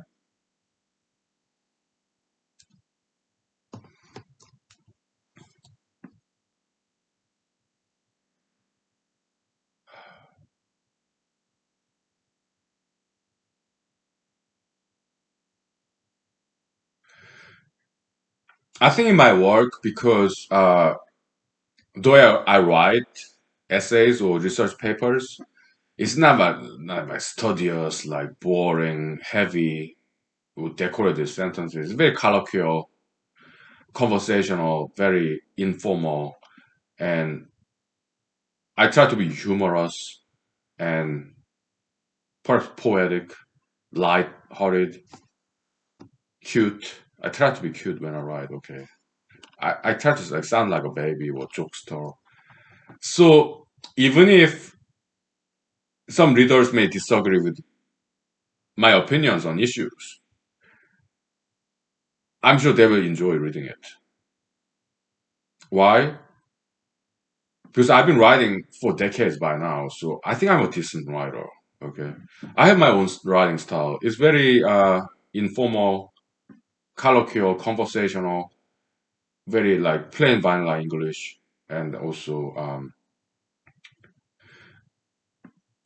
Speaker 2: I think it might work because though I write essays or research papers, it's not like studious, like boring, heavy, with decorated sentences. It's very colloquial, conversational, very informal, and I try to be humorous and poetic, light-hearted, cute. I try to be cute when I write. Okay, I try to like sound like a baby or jokester. So even if some readers may disagree with my opinions on issues, I'm sure they will enjoy reading it. Why? Because I've been writing for decades by now, so I think I'm a decent writer. Okay, I have my own writing style. It's very informal, colloquial, conversational, very like plain vanilla English, and also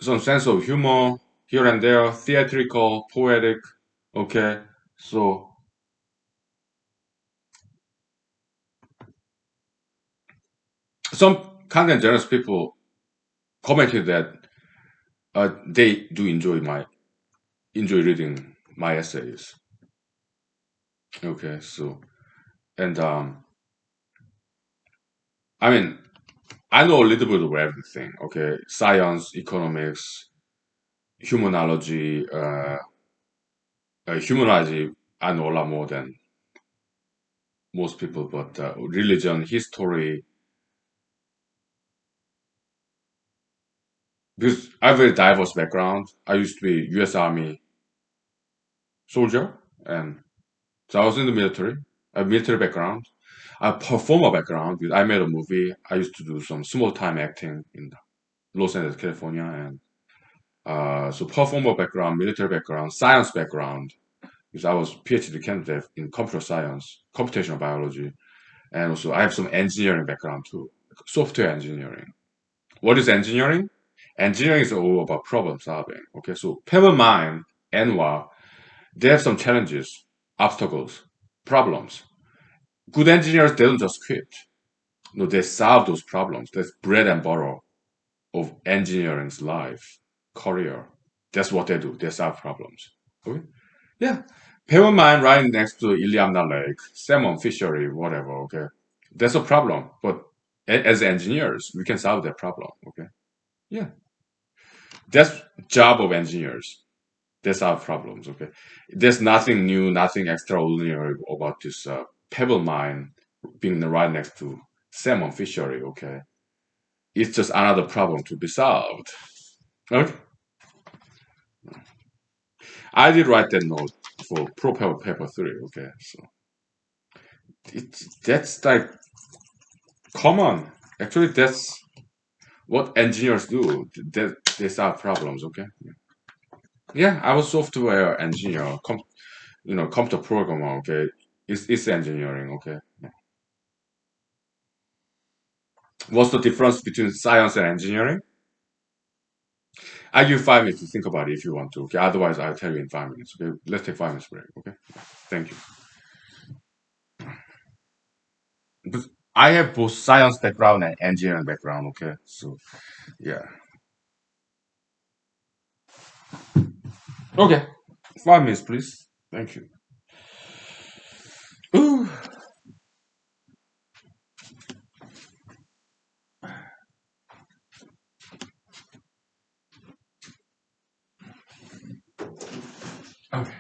Speaker 2: some sense of humor here and there, theatrical, poetic. Okay, so some content generous people commented that they do enjoy reading my essays. Okay, so and I mean I know a little bit of everything. Okay, science, economics, humanology, humanology. I know a lot more than most people, but religion, history, because I have a very diverse background. I used to be U.S. Army soldier, and so I was in the military. I have military background. I have performer background because I made a movie. I used to do some small time acting in Los Angeles, California, and so performer background, military background, science background. Because I was PhD candidate in computer science, computational biology, and also I have some engineering background too, software engineering. What is engineering? Engineering is all about problem solving. Okay, so Pebble Mine, NWA, they have some challenges, obstacles, problems. Good engineers, they don't just quit. No, they solve those problems. That's bread and butter of engineering's life, career. That's what they do. They solve problems. Okay? Yeah. Pebble Mine right next to Iliamna Lake, salmon fishery, whatever. Okay. That's a problem. But as engineers, we can solve that problem. Okay. Yeah. That's job of engineers. That's our problems. Okay, there's nothing new, nothing extraordinary about this pebble mine being right next to salmon fishery. Okay, it's just another problem to be solved. Okay, I did write that note for Propel Paper 3. Okay, so that's like common. Actually, that's what engineers do. They solve problems. Okay. Yeah, I was software engineer, computer programmer. Okay, it's engineering. Okay. What's the difference between science and engineering? I give 5 minutes to think about it if you want to. Okay. Otherwise, I'll tell you in 5 minutes. Okay. Let's take 5 minutes break. Okay. Thank you. But I have both science background and engineering background. Okay. So yeah. Okay. 5 minutes, please. Thank you. Ooh. Okay.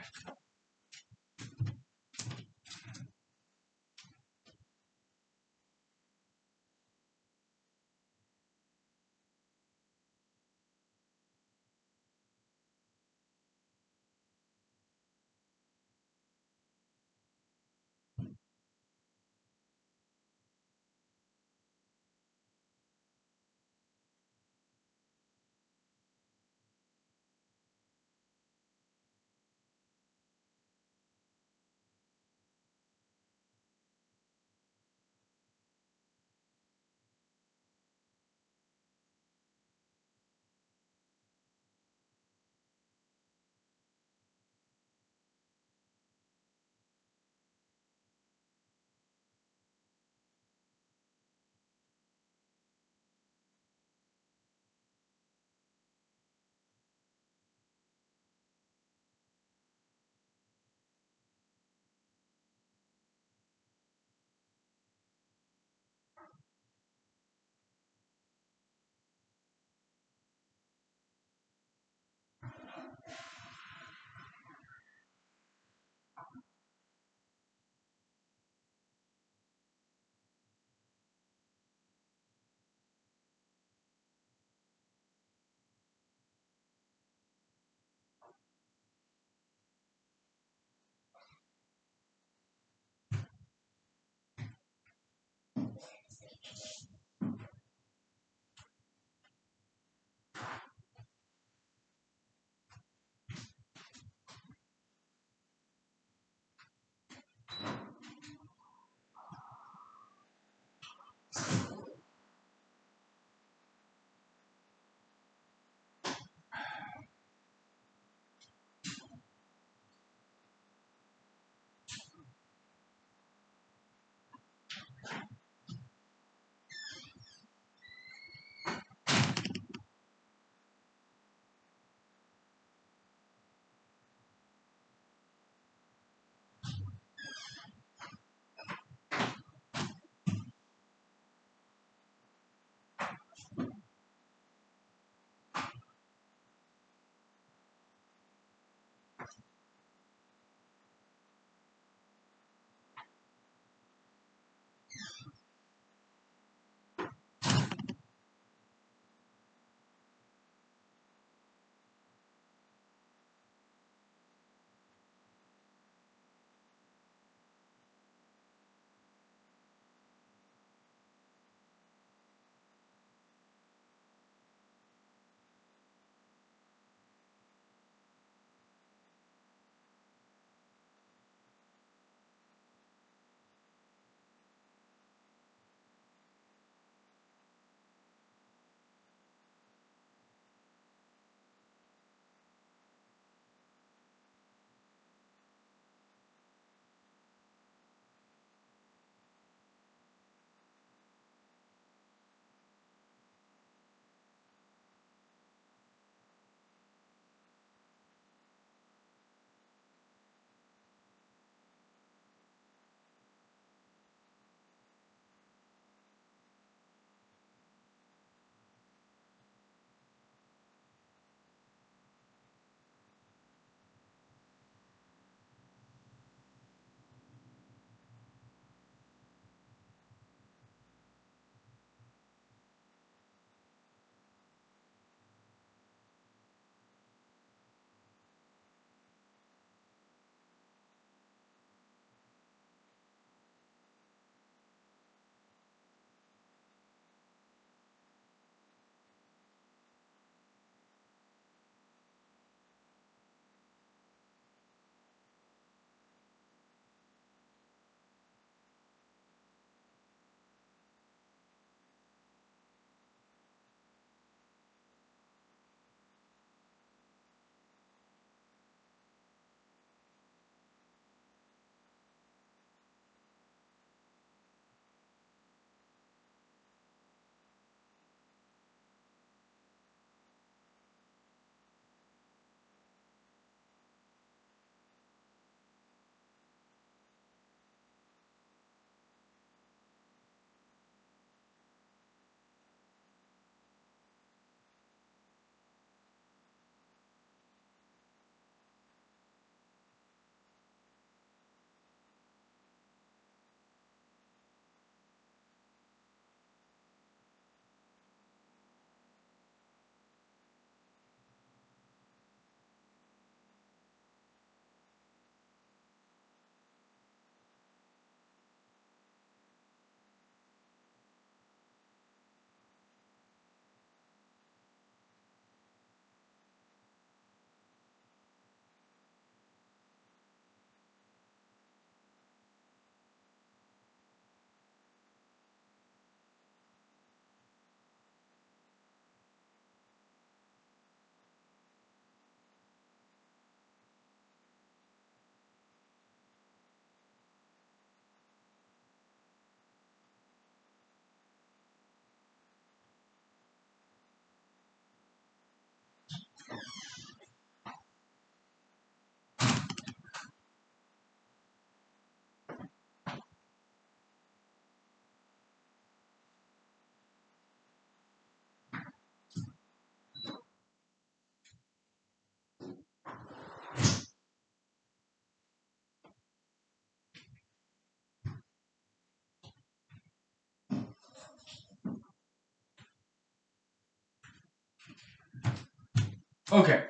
Speaker 2: Okay.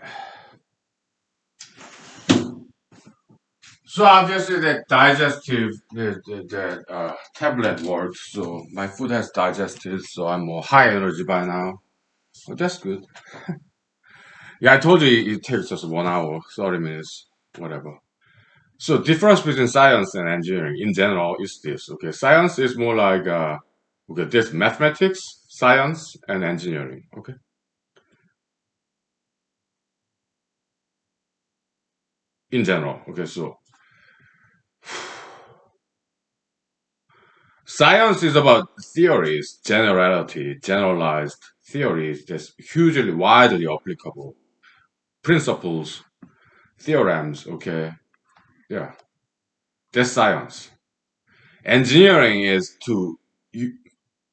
Speaker 2: So obviously the digestive, the tablet works. So my food has digested, so I'm more high energy by now. Oh, that's good. Yeah, I told you it takes just 1 hour, 30 minutes, whatever. So difference between science and engineering in general is this. Okay, science is more like okay, this mathematics, science, and engineering. Okay, in general. Okay, so science is about theories, generality, generalized theories that's hugely widely applicable. Principles, theorems, okay? Yeah, that's science. Engineering is to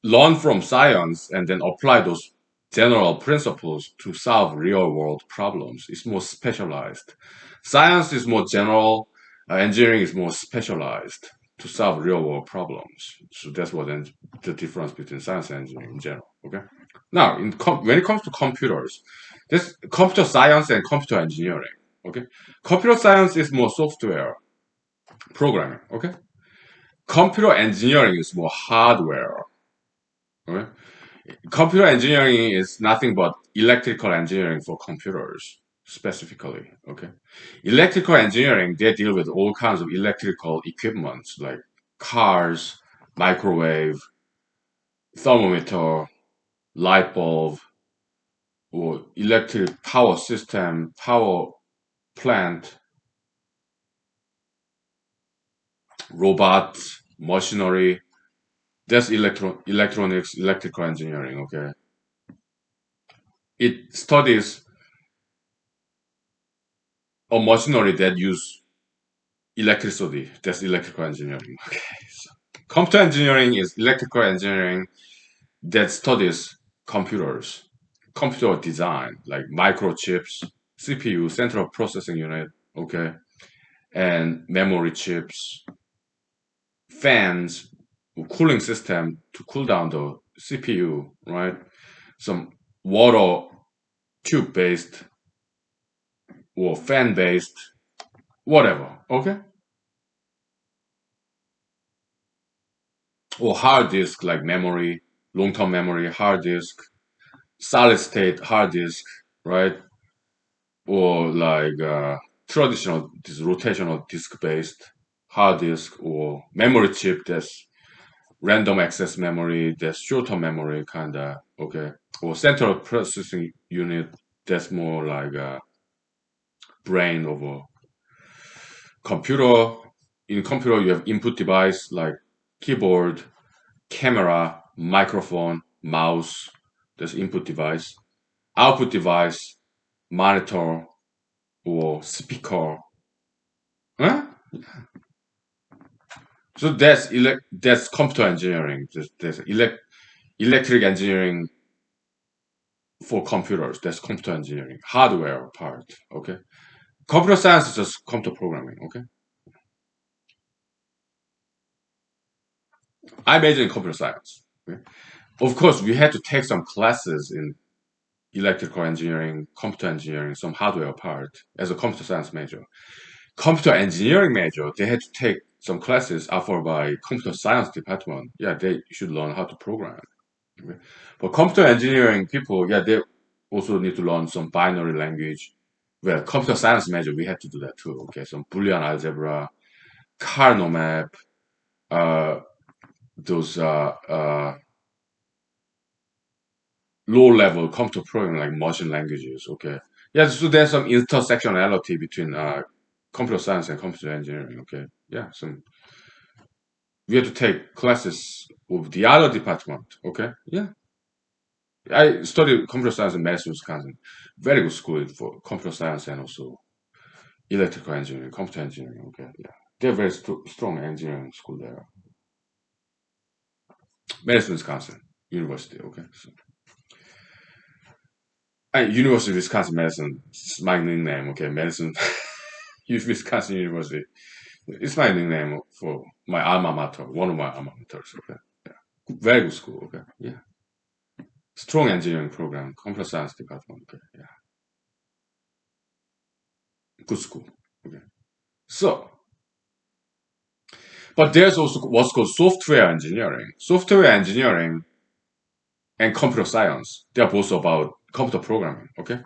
Speaker 2: learn from science and then apply those general principles to solve real world problems. It's more specialized. Science is more general, engineering is more specialized to solve real world problems. So that's what the difference between science and engineering in general. Okay. Now, when it comes to computers, this computer science and computer engineering. Okay. Computer science is more software programming. Okay. Computer engineering is more hardware. Okay. Computer engineering is nothing but electrical engineering for computers specifically. Okay. Electrical engineering, they deal with all kinds of electrical equipment like cars, microwave, thermometer, light bulb, or electric power system, power plant, robots, machinery. That's electronics, electrical engineering. Okay. It studies a machinery that use electricity. That's electrical engineering. Okay. So computer engineering is electrical engineering that studies computers, computer design, like microchips, CPU, central processing unit, okay, and memory chips, fans, cooling system to cool down the CPU, right? Some water tube based or fan based, whatever, okay? Or hard disk like memory, long term memory, hard disk, solid state hard disk, right? Or like traditional this rotational disk based hard disk or memory chip that's random access memory, that's short term memory kind of, okay? Or central processing unit that's more like a brain of a computer. In computer, you have input device like keyboard, camera, microphone, mouse. That's input device. Output device, monitor or speaker. Huh? So that's computer engineering. There's electric engineering for computers. That's computer engineering, hardware part. Okay. Computer science is just computer programming. Okay. I major in computer science. Okay? Of course, we had to take some classes in electrical engineering, computer engineering, some hardware part as a computer science major. Computer engineering major, they had to take some classes offered by computer science department. Yeah, they should learn how to program. Okay? But computer engineering people, yeah, they also need to learn some binary language. Well, computer science major, we had to do that too. Okay, some Boolean algebra, Carnot map, uh, those low-level computer programming like machine languages. Okay, yeah, so there's some intersectionality between computer science and computer engineering. Okay, yeah, some we had to take classes with the other department. Okay, yeah, I studied computer science in Madison, Wisconsin. Very good school for computer science and also electrical engineering, computer engineering. Okay, yeah, they're very strong engineering school there. Madison, Wisconsin University. Okay, so University of Wisconsin Madison. It's my nickname. Okay, Madison, Wisconsin University. It's my nickname for my alma mater, one of my alma maters. Okay, yeah, very good school. Okay, yeah, strong engineering program, computer science department. Okay, yeah. good school. Okay. So, but there's also what's called software engineering. Software engineering and computer science. They are both about computer programming. Okay.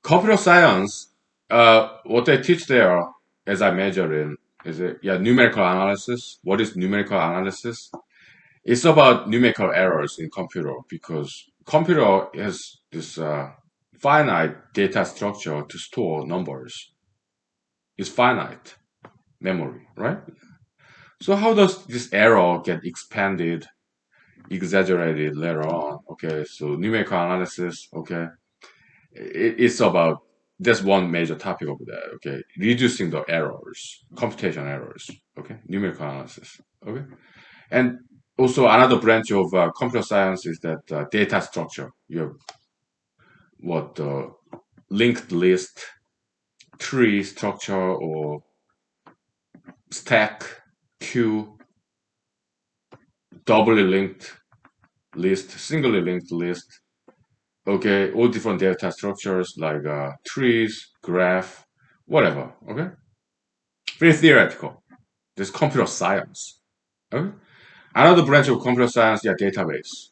Speaker 2: Computer science, what they teach there, as I major in, is numerical analysis. What is numerical analysis? It's about numerical errors in computer because computer has this finite data structure to store numbers. It's finite memory, right? So how does this error get expanded, exaggerated later on? Okay, so numerical analysis. Okay, it's about that's one major topic of that. Okay, reducing the errors, computation errors. Okay, numerical analysis. Okay, and also another branch of computer science is that data structure. You have what linked list, tree structure, or stack, queue, doubly linked list, singly linked list. Okay, all different data structures like trees, graph, whatever. Okay, very theoretical. This computer science. Okay, another branch of computer science, database.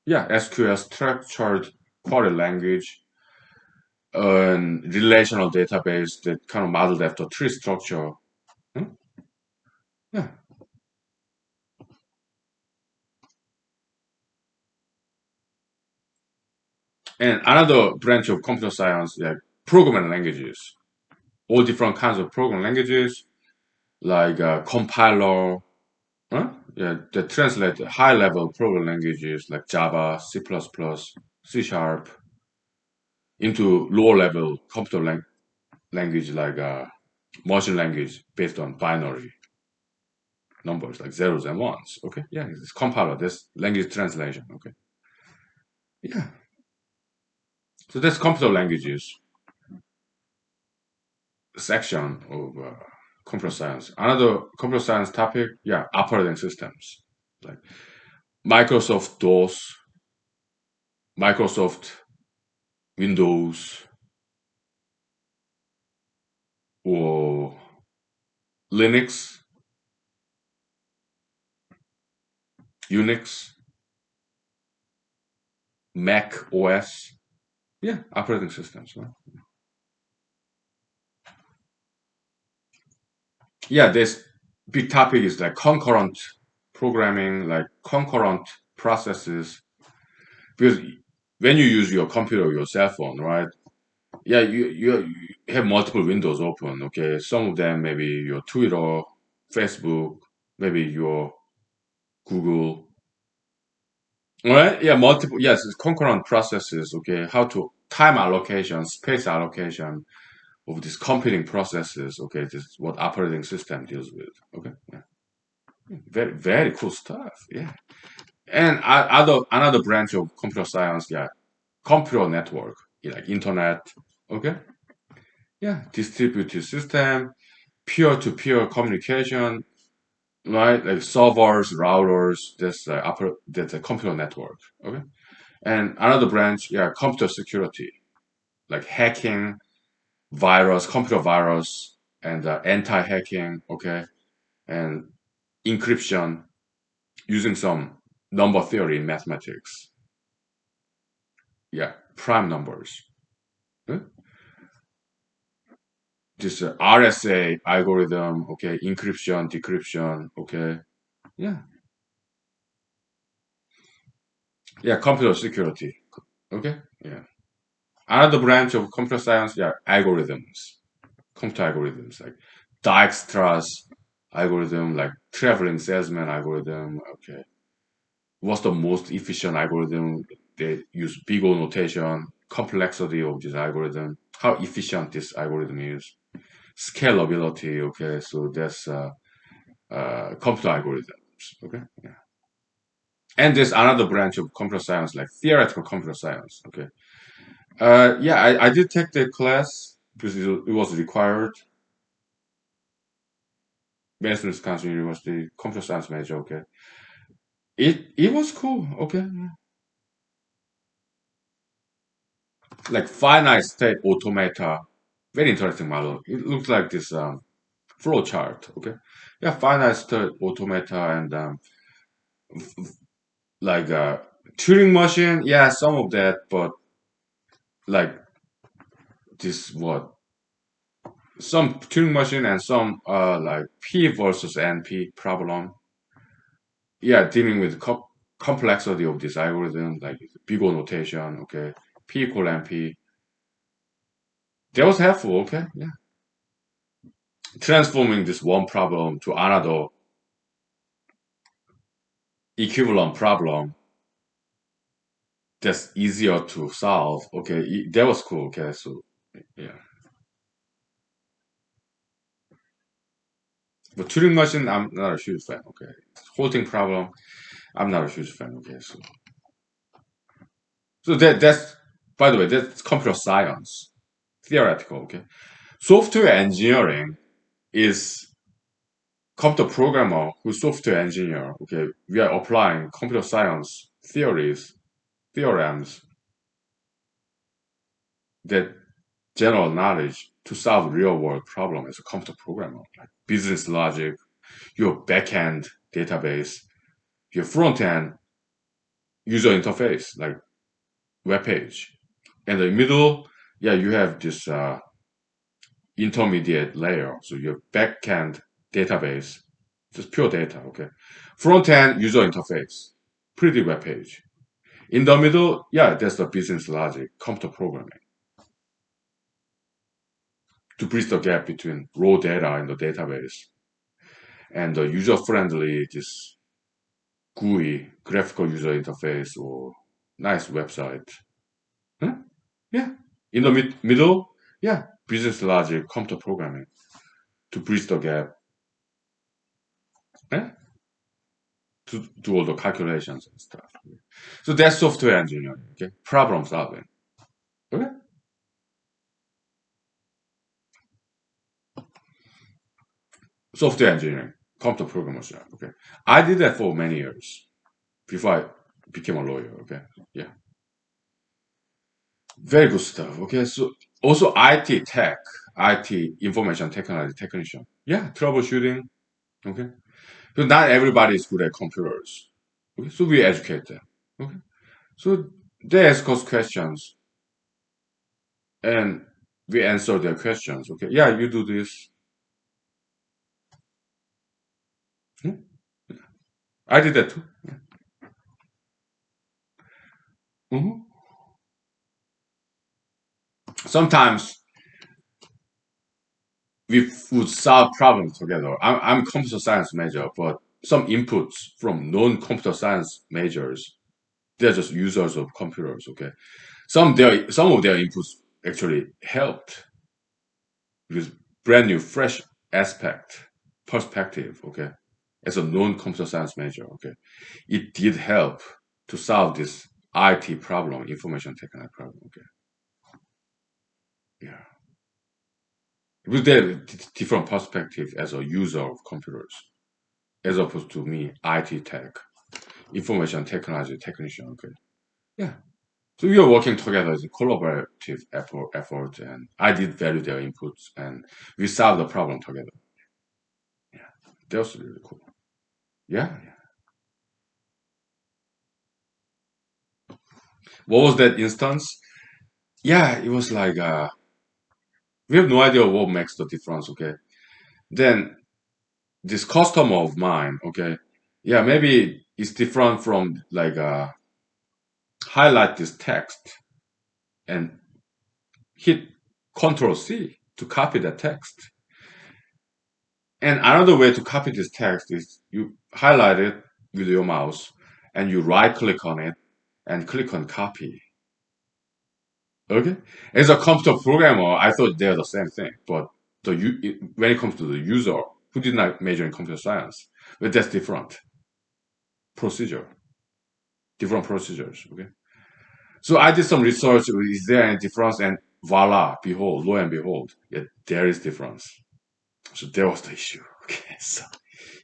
Speaker 2: Yeah, SQL, structured query language, and relational database that kind of modeled after tree structure. Hmm? Yeah, and another branch of computer science, like programming languages. All different kinds of programming languages, like compiler, huh? Yeah, that translate high-level programming languages like Java, C++, C Sharp into lower-level computer language like machine language based on binary numbers like zeros and ones. Okay, yeah, it's compiler. This language translation. Okay, yeah. So that's computer languages section of computer science. Another computer science topic, operating systems like Microsoft DOS, Microsoft Windows, or Linux, Unix, Mac OS. Yeah, operating systems. Right? Yeah, this big topic is like concurrent programming, like concurrent processes. Because when you use your computer or your cell phone, right? Yeah, you have multiple windows open. Okay, some of them maybe your Twitter, Facebook, maybe your Google. All right, yeah, multiple. Yes, it's concurrent processes. Okay, how to time allocation, space allocation of these computing processes. Okay, this is what operating system deals with. Okay, yeah. Very cool stuff. Yeah, and other another branch of computer science. Yeah, computer network, like internet. Okay, yeah, distributed system, peer-to-peer communication, right? Like servers, routers. That's a computer network. Okay, and another branch, computer security, like hacking, virus, computer virus, and anti-hacking. Okay, and encryption using some number theory in mathematics. Yeah, prime numbers. Huh? This RSA algorithm. Okay, encryption, decryption. Okay, yeah, yeah, computer security. Okay, yeah. Another branch of computer science, algorithms, computer algorithms like Dijkstra's algorithm, like traveling salesman algorithm. Okay, what's the most efficient algorithm? They use big O notation, complexity of this algorithm, how efficient this algorithm is, scalability. Okay, so that's computer algorithms. Okay, yeah. And there's another branch of computer science, like theoretical computer science. Okay, I did take the class because it was required. Madison, Wisconsin University, computer science major. Okay, it was cool. Okay, like finite state automata Very interesting model. It looks like this flow chart. Okay, yeah, finite state automata and like Turing machine. Yeah, some of that, but like this what some Turing machine and some like P versus NP problem. Yeah, dealing with complexity of this algorithm, like big O notation. Okay, P equal NP. That was helpful. Okay, yeah, transforming this one problem to another equivalent problem that's easier to solve. Okay, that was cool. Okay, so yeah, but Turing machine, I'm not a huge fan. Okay, halting problem, I'm not a huge fan. Okay, so that's by the way, that's computer science, theoretical. Okay, software engineering is computer programmer who's software engineer. Okay, we are applying computer science theories, theorems that general knowledge to solve real world problem as a computer programmer, like business logic, your backend database, your front end user interface, like web page. And the middle, yeah, you have this intermediate layer. So your backend database, just pure data, okay. Front end user interface, pretty web page. In the middle, yeah, that's the business logic, computer programming to bridge the gap between raw data in the database and the user-friendly, this GUI, graphical user interface, or nice website. Huh? Yeah. In the middle, yeah, business logic, computer programming to bridge the gap, eh? To do all the calculations and stuff. So that's software engineering, okay? Problem solving. Okay? Software engineering, computer programming. Okay. I did that for many years before I became a lawyer. Okay. Yeah. Very good stuff. Okay. So also IT tech, IT information technology technician. Yeah. Troubleshooting. Okay. So not everybody is good at computers. Okay. So we educate them. Okay. So they ask us questions and we answer their questions. Okay. Yeah. You do this. Hmm? I did that too. Mhm. Sometimes we would solve problems together. I'm a computer science major, but some inputs from non-computer science majors, they're just users of computers. Okay, some of their inputs actually helped with brand new, fresh aspect perspective. Okay, as a non-computer science major. Okay, it did help to solve this IT problem, information technology problem. Okay, yeah, with their different perspective as a user of computers, as opposed to me, IT tech, information technology technician. Okay, yeah. So we are working together as a collaborative effort, and I did value their inputs, and we solved the problem together. Yeah, that was really cool. Yeah, yeah. What was that instance? Yeah, it was like we have no idea what makes the difference. Okay, then this customer of mine. Okay, yeah, maybe it's different from like highlight this text and hit Control C to copy the text. And another way to copy this text is you highlight it with your mouse and you right click on it and click on copy. Okay? As a computer programmer, I thought they're the same thing, but when it comes to the user who did not major in computer science, but that's different procedure, different procedures. Okay? So I did some research. Is there any difference? And voila, behold, lo and behold, yeah, there is difference. So that was the issue. Okay, so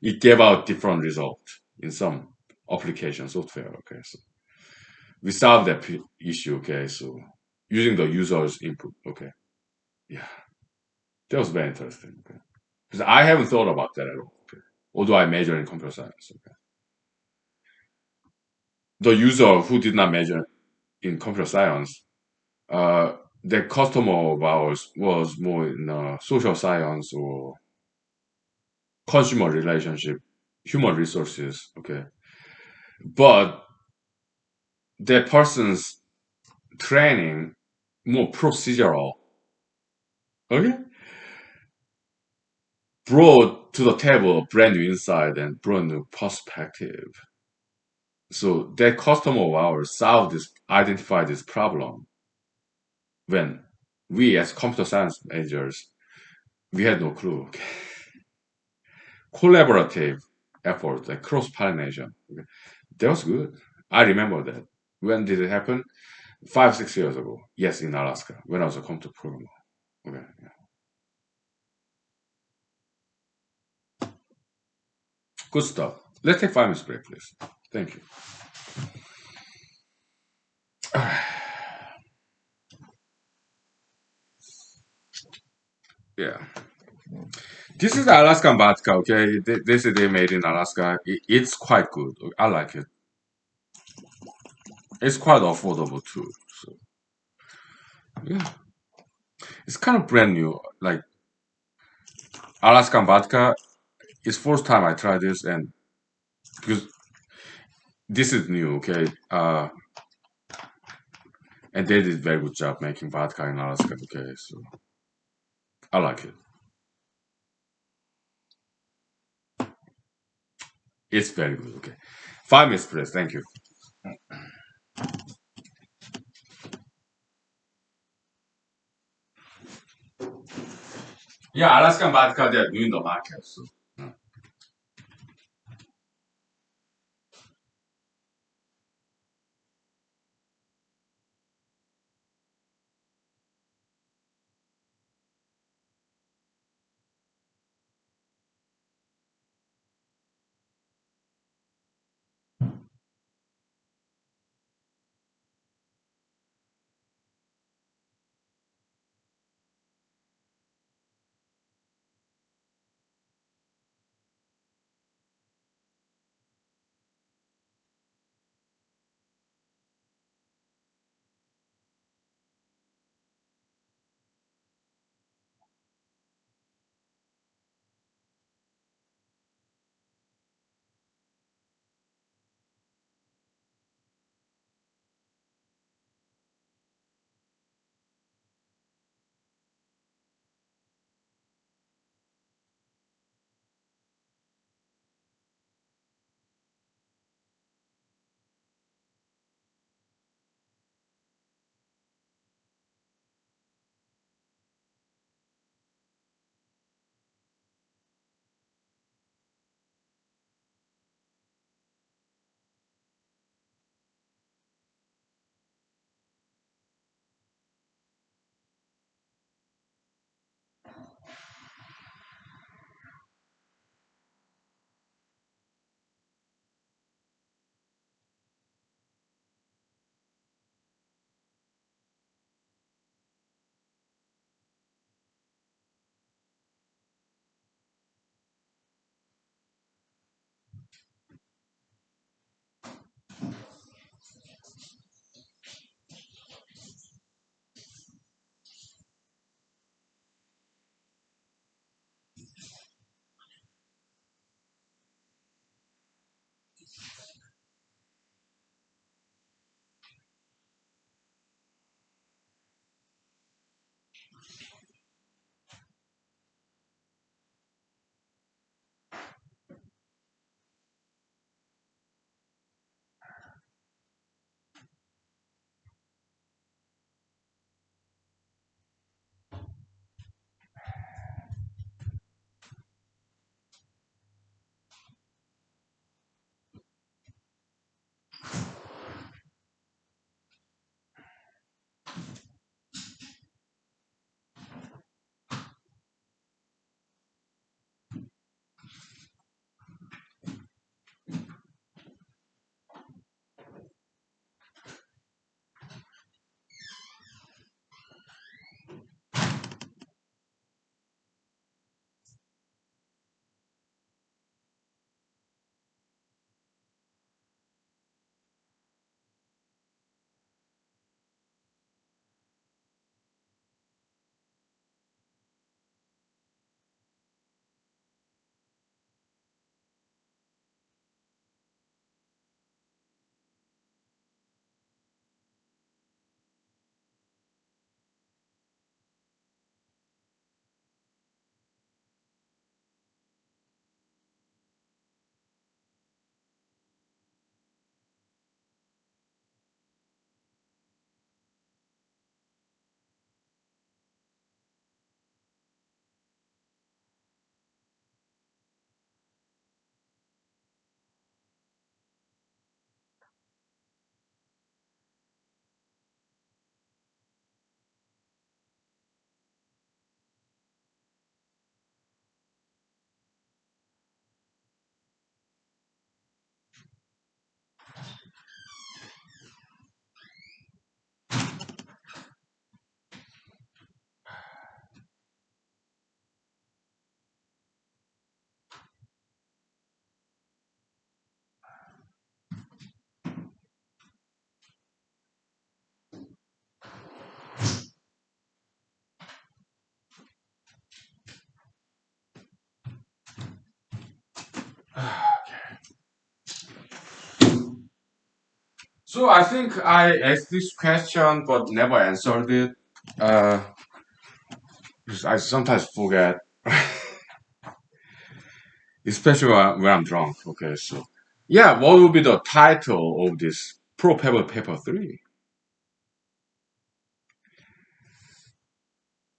Speaker 2: it gave out different result in some application software. Okay, so we solved that issue. Okay, so using the user's input. Okay, yeah. That was very interesting. Okay. Because I haven't thought about that at all. Okay. Although I major in computer science. Okay. The user who did not major in computer science, uh, the customer of ours was more in social science or consumer relationship, human resources. Okay. But that person's training more procedural. Okay. Brought to the table a brand new insight and brand new perspective. So that customer of ours solved this, identified this problem when we as computer science majors, we had no clue. Okay. Collaborative effort, like cross pollination. Okay. That was good. I remember that. When did it happen? 5, 6 years ago. Yes, in Alaska, when I was a computer programmer. Okay. Yeah. Good stuff. Let's take 5 minutes break, please. Thank you. Yeah. This is the Alaskan vodka, okay? This is they made in Alaska. It's quite good. I like it. It's quite affordable too. So yeah, it's kind of brand new. Like Alaskan vodka. It's first time I try this, and because this is new, okay? And they did very good job making vodka in Alaska, okay? So I like it. It's very good, okay? 5 minutes, please. Thank you. Yeah, Alaskan vodka. They're new in the market. So. Mm. So I think I asked this question but never answered it. Uh, because I sometimes forget, especially when I'm drunk. Okay, so yeah, what would be the title of this Pro Pebble Paper 3?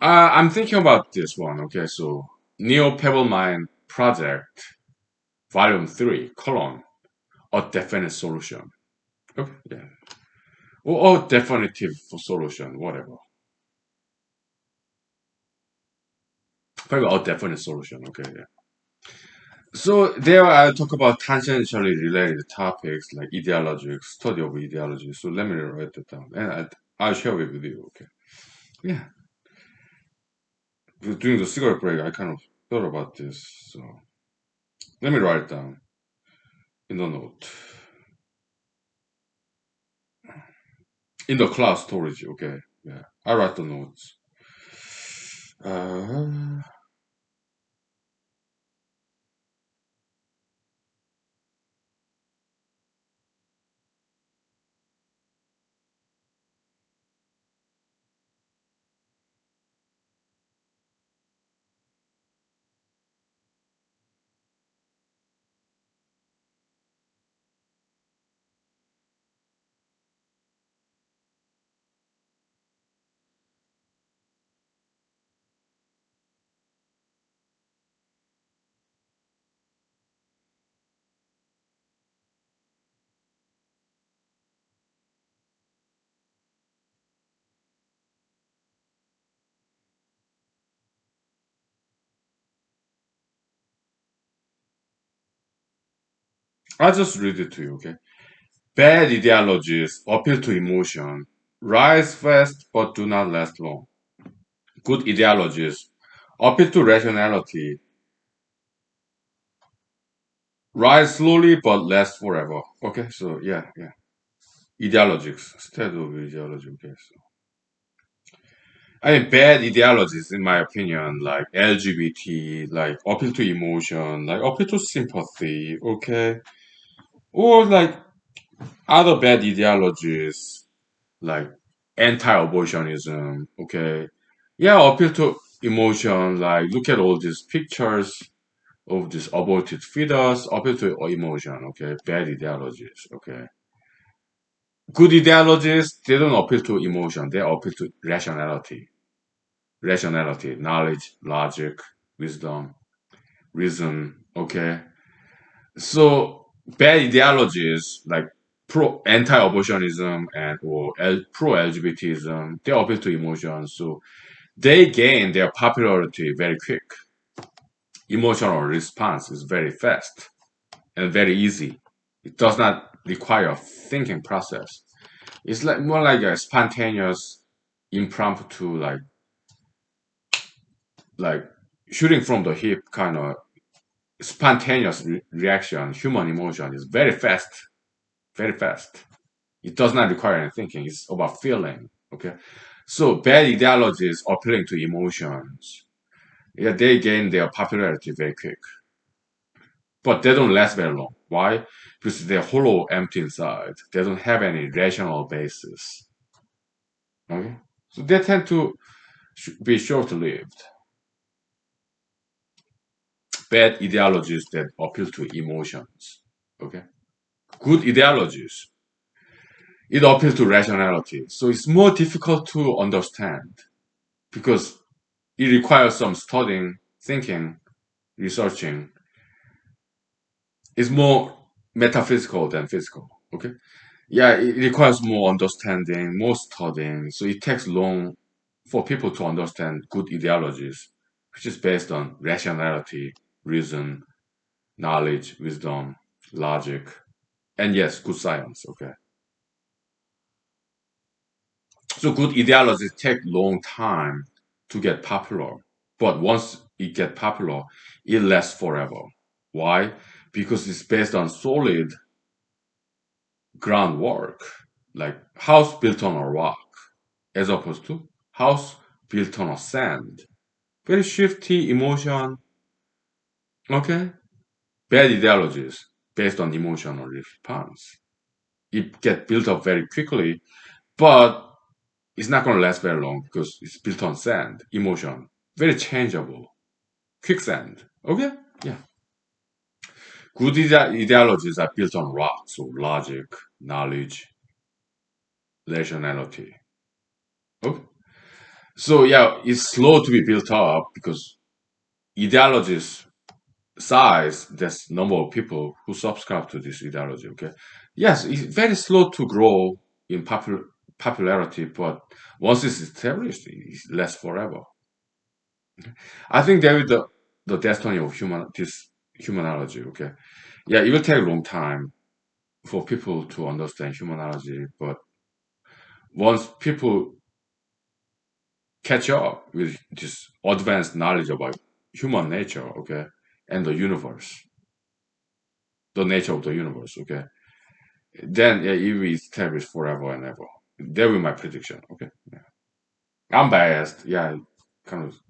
Speaker 2: I'm thinking about this one. Okay, so Neo Pebble Mine Project Volume 3, colon, a definite solution. Okay, yeah. Or definitive solution, whatever. Probably a definite solution. Okay, yeah. So there I talk about tangentially related topics like ideology, study of ideology. So let me write it down and I'll share it with you. Okay. Yeah. During the cigarette break, I kind of thought about this. So let me write it down in the note. In the cloud storage. Okay. Yeah. I write the notes. Uh, I'll just read it to you. Okay. Bad ideologies appeal to emotion, rise fast but do not last long. Good ideologies appeal to rationality, rise slowly but last forever. Okay, so yeah, yeah. Ideologies instead of ideology. Okay, so I mean bad ideologies, in my opinion, like LGBT, like appeal to emotion, like appeal to sympathy. Okay, or like other bad ideologies, like anti-abortionism. Okay, yeah, appeal to emotion. Like look at all these pictures of this aborted fetus, appeal to emotion. Okay, bad ideologies. Okay, good ideologies, they don't appeal to emotion, they appeal to rationality, knowledge, logic, wisdom, reason. Okay, so bad ideologies like pro anti-abortionism and or pro LGBTism, they appeal to emotion, so they gain their popularity very quick. Emotional response is very fast and very easy. It does not require a thinking process. It's like more like a spontaneous, impromptu, like shooting from the hip kind of spontaneous reaction. Human emotion is very fast, very fast. It does not require any thinking. It's about feeling. Okay, so bad ideologies appealing to emotions. Yeah, they gain their popularity very quick, but they don't last very long. Why? Because they're hollow, empty inside. They don't have any rational basis. Okay, so they tend to be short-lived. Bad ideologies that appeal to emotions. Okay, good ideologies, it appeals to rationality. So it's more difficult to understand because it requires some studying, thinking, researching. It's more metaphysical than physical. Okay, yeah, it requires more understanding, more studying. So it takes long for people to understand good ideologies, which is based on rationality, reason, knowledge, wisdom, logic, and yes, good science. Okay, so good ideologies take long time to get popular, but once it get popular, it lasts forever. Why? Because it's based on solid groundwork, like house built on a rock, as opposed to house built on a sand. Very shifty emotion. Okay, bad ideologies based on emotional response. It get built up very quickly, but it's not going to last very long because it's built on sand, emotion, very changeable, quicksand. Okay? Yeah. Good ideologies are built on rocks, so logic, knowledge, rationality. Okay? So yeah, it's slow to be built up because ideologies size that's number of people who subscribe to this ideology. Okay, yes, it's very slow to grow in popularity, but once it's established, it lasts forever. I think that is the destiny of humanology. Okay, yeah, it will take a long time for people to understand humanology, but once people catch up with this advanced knowledge about human nature, okay, and the universe, the nature of the universe, okay, then yeah, it will be established forever and ever. That will be my prediction. Okay, yeah. I'm biased. Yeah, kind of,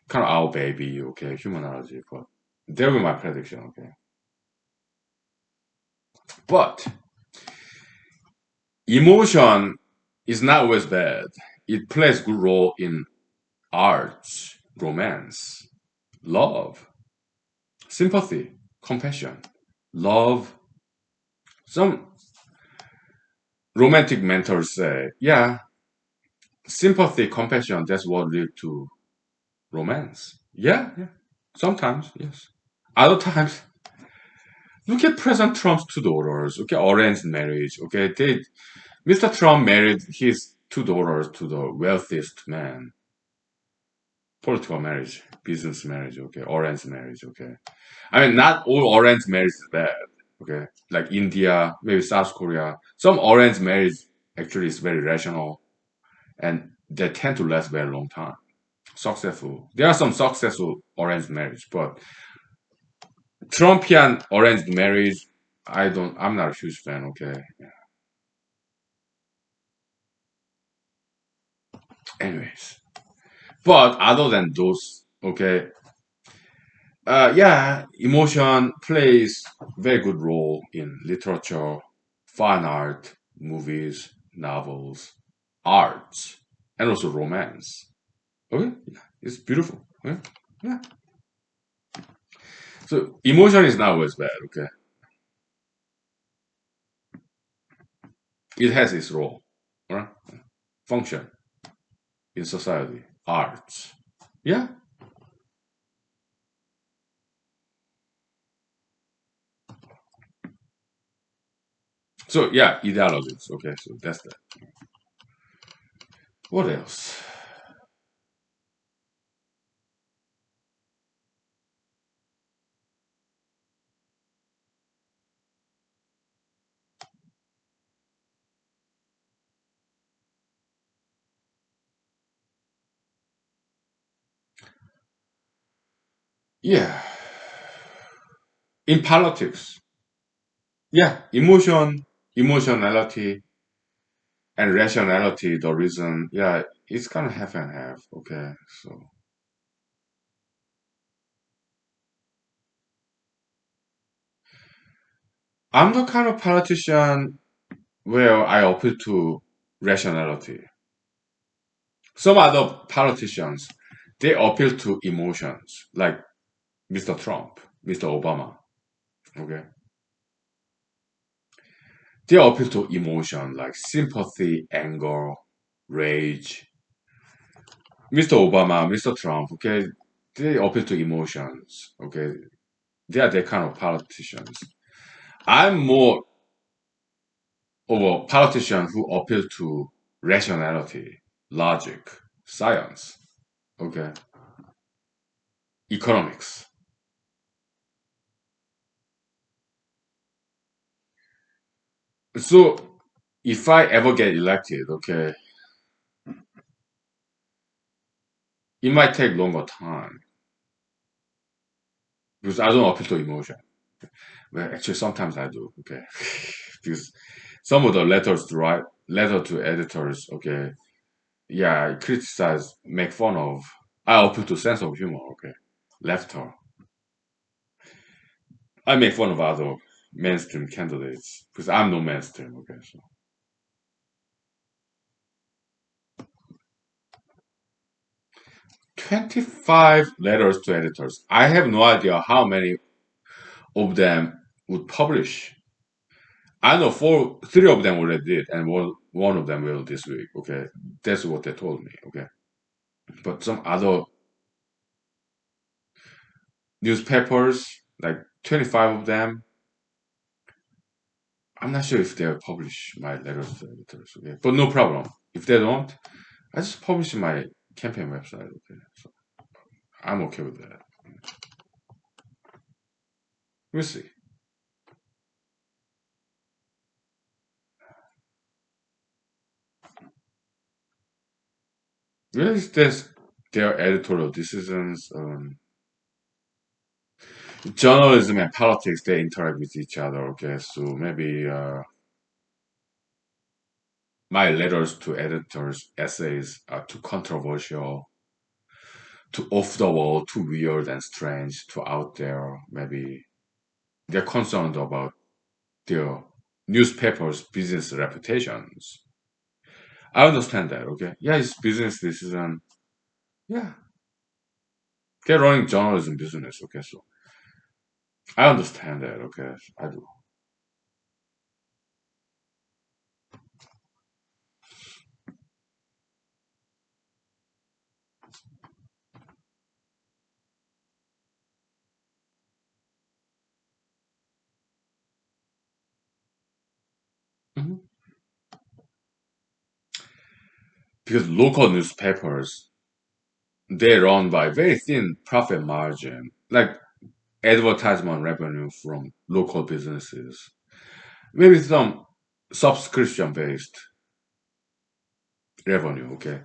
Speaker 2: kind of our baby. Okay, humanology, but that will be my prediction. Okay, but emotion is not always bad. It plays good role in arts, romance, love, sympathy, compassion, love. Some romantic mentors say, yeah, sympathy, compassion, that's what lead to romance. Yeah, yeah. Sometimes, yes. Other times, look at President Trump's two daughters. Okay, arranged marriage. Okay, Mr. Trump married his two daughters to the wealthiest man. Political marriage, business marriage. Okay, arranged marriage. Okay, I mean, not all arranged marriage is bad. Okay, like India, maybe South Korea. Some arranged marriage actually is very rational, and they tend to last very long time. Successful. There are some successful arranged marriage, but Trumpian arranged marriage, I'm not a huge fan, okay? Anyways. But other than those, okay, yeah, emotion plays very good role in literature, fine art, movies, novels, arts, and also romance. Okay? Yeah, it's beautiful. Okay? Yeah. So emotion is not always bad, okay? It has its role, right? Function in society, arts. Yeah. So yeah, ideologies. Okay, so that's that. What else? Yeah, in politics. Yeah, emotionality, and rationality. The reason, yeah, it's kind of half and half. Okay, so I'm the kind of politician where I appeal to rationality. Some other politicians, they appeal to emotions, like Mr. Trump, Mr. Obama. Okay, they appeal to emotion like sympathy, anger, rage. Mr. Obama, Mr. Trump, okay, they appeal to emotions. Okay, they are the kind of politicians. I'm more of a politician who appeal to rationality, logic, science. Okay, economics. So if I ever get elected, okay, it might take longer time because I don't appeal to emotion. Well, actually, sometimes I do. Okay, because some of the letters to write, letter to editors. Okay, yeah, I criticize, make fun of. I appeal to sense of humor. Okay, laughter. I make fun of other mainstream candidates because I'm no mainstream. Okay, so 25 letters to editors. I have no idea how many of them would publish. I know three of them already did, and one of them will this week. Okay, that's what they told me. Okay, but some other newspapers, like 25 of them, I'm not sure if they'll publish my letters to editors. Okay, but no problem. If they don't, I just publish in my campaign website. Okay, so I'm okay with that. We'll see. Where is this? Their editorial decisions. Journalism and politics, they interact with each other. Okay, so maybe my letters to editors, essays are too controversial, too off the wall, too weird and strange, too out there. Maybe they're concerned about their newspapers' business reputations. I understand that. Okay, yeah, it's business decision. Yeah, they're running journalism business. Okay, so I understand that. Okay, I do. Mhm. Because local newspapers, they run by very thin profit margin, like advertisement revenue from local businesses, maybe some subscription based revenue. Okay,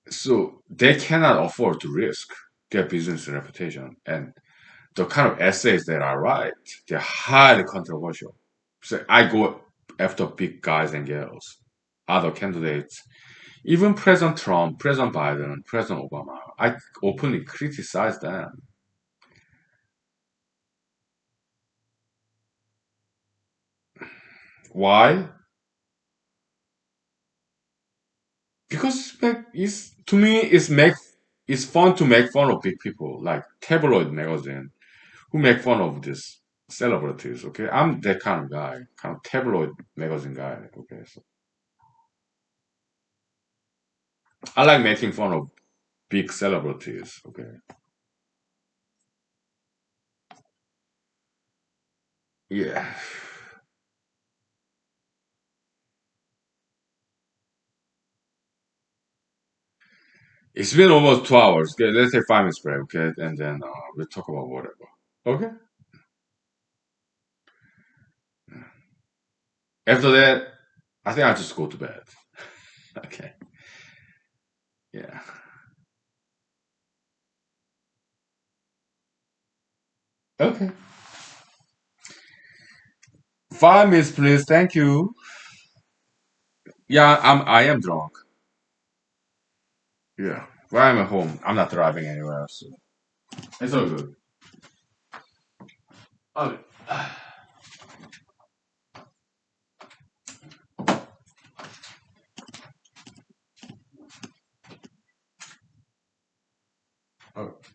Speaker 2: so they cannot afford to risk their business reputation, and the kind of essays that I write, they're highly controversial. So I go after big guys and girls, other candidates, even President Trump, President Biden, President Obama. I openly criticize them. Why? Because it's to me it's fun to make fun of big people like tabloid magazine who make fun of these celebrities. Okay, I'm that kind of guy, kind of tabloid magazine guy. Okay, so I like making fun of big celebrities. Okay, yeah, it's been almost 2 hours. Okay, let's take 5 minutes break. Okay, and then we'll talk about whatever. Okay, after that, I think I'll just go to bed. Okay, yeah. Okay, 5 minutes, please. Thank you. Yeah, I am drunk. Yeah. Well, I'm at home. I'm not driving anywhere, so it's all good. Okay. Okay.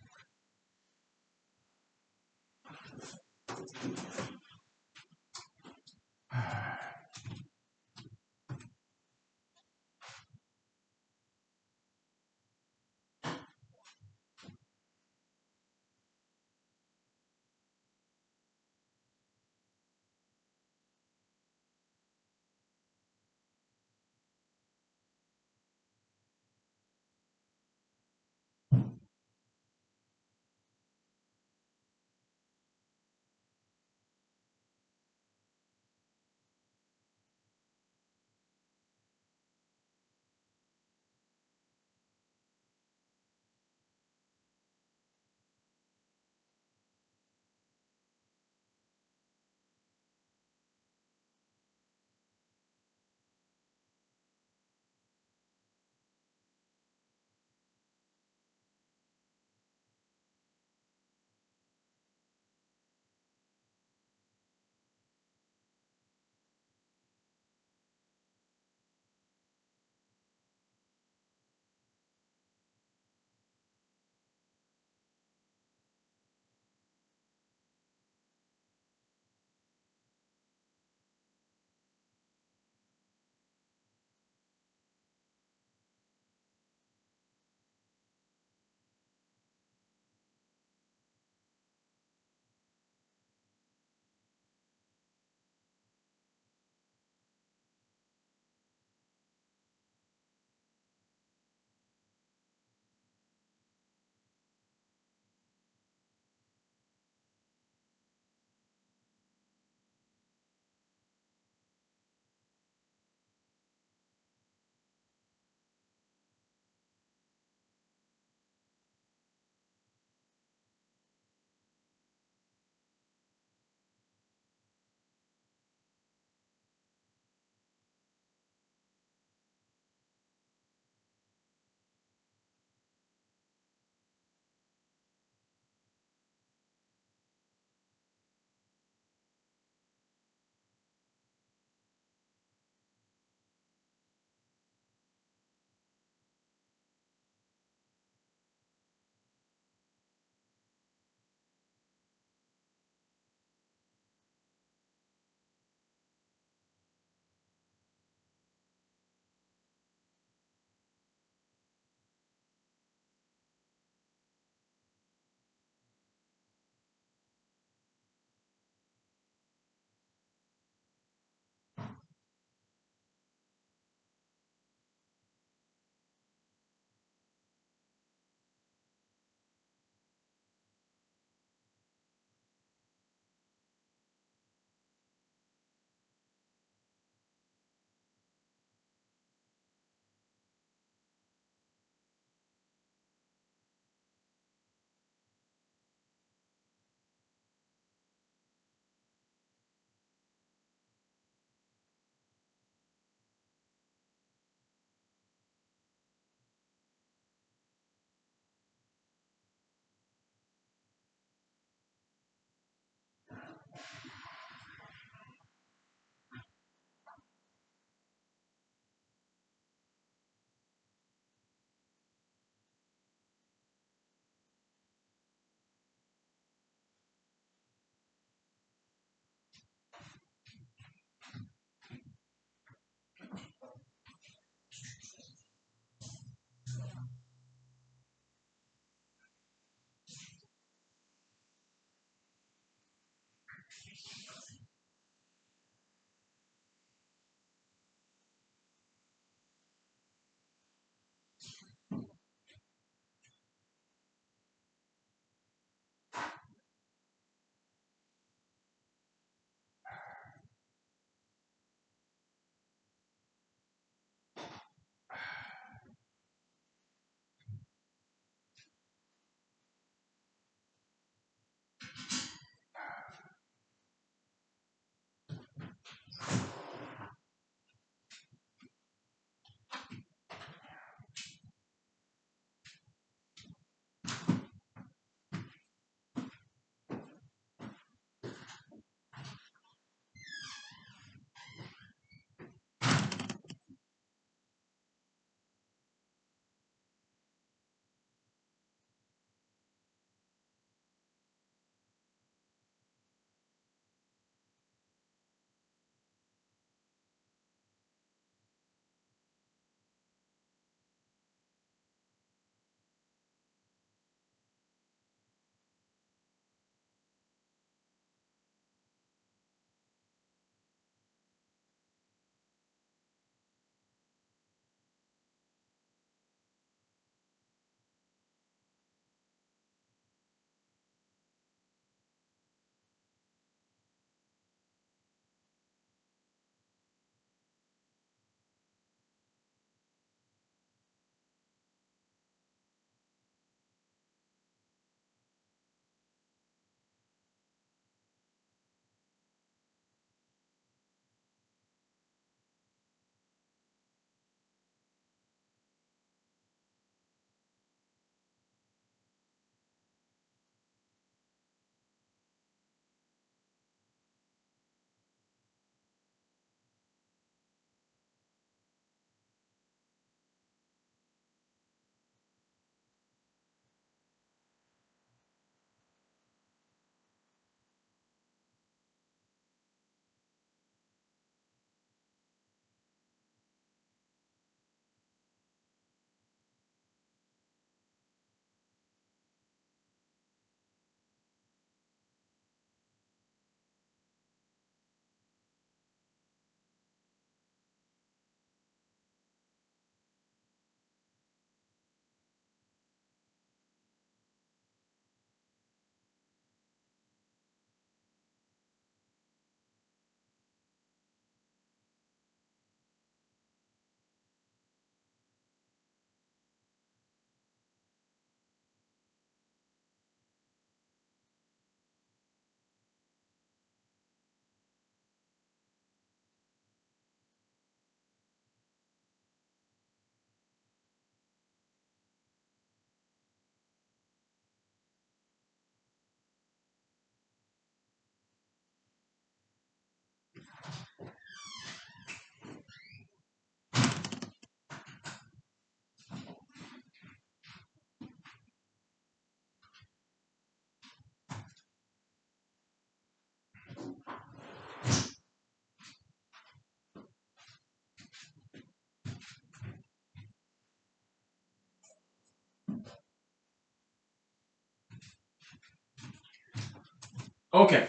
Speaker 2: Okay,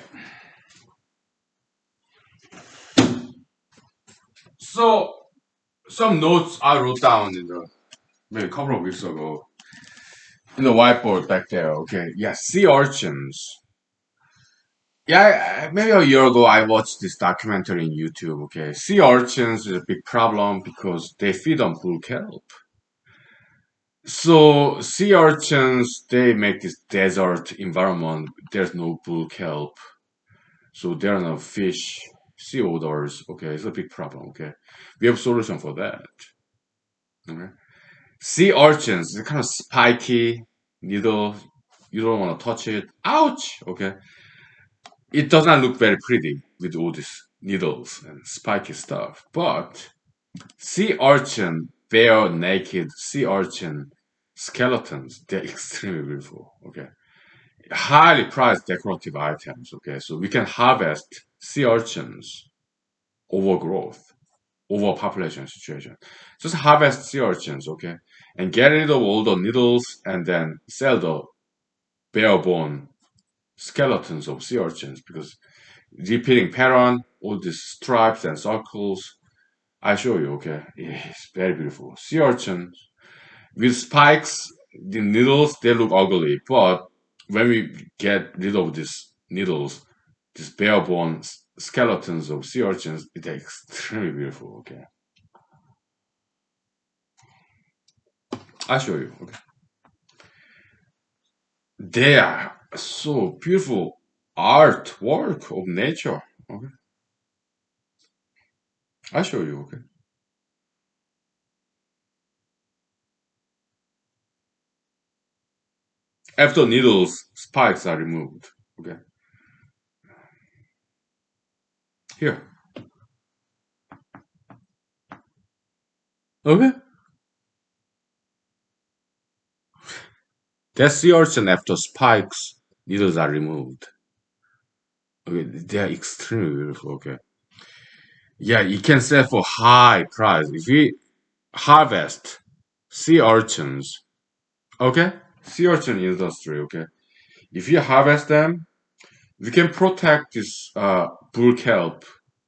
Speaker 2: so some notes I wrote down in the maybe a couple of weeks ago in the whiteboard back there. Okay, yeah, sea urchins. Yeah, maybe a year ago I watched this documentary in YouTube. Okay, sea urchins is a big problem because they feed on bull kelp. So sea urchins they make this desert environment. There's no bull kelp, so there are no fish, sea odors. Okay, it's a big problem. Okay, we have a solution for that. Okay, sea urchins, they're kind of spiky needle. You don't want to touch it. Ouch. Okay, it does not look very pretty with all these needles and spiky stuff. But sea urchin, bare naked sea urchin skeletons, they're extremely beautiful. Okay, highly prized decorative items. Okay, so we can harvest sea urchins overgrowth, overpopulation situation. Just harvest sea urchins, okay, and get rid of all the needles and then sell the bare bone skeletons of sea urchins because repeating pattern, all these stripes and circles. I show you, okay? It's very beautiful. Sea urchins with spikes, the needles they look ugly, but when we get rid of these needles, these bare bone skeletons of sea urchins, it's extremely beautiful. Okay, I show you. Okay, they are so beautiful artwork of nature. Okay, I show you. Okay, after needles, spikes are removed. Okay, here. Okay, that's sea urchin after spikes, needles are removed. Okay, they are extremely beautiful. Okay, yeah, you can sell for high price if we harvest sea urchins. Okay, sea urchin industry. Okay, if you harvest them, we can protect this bull kelp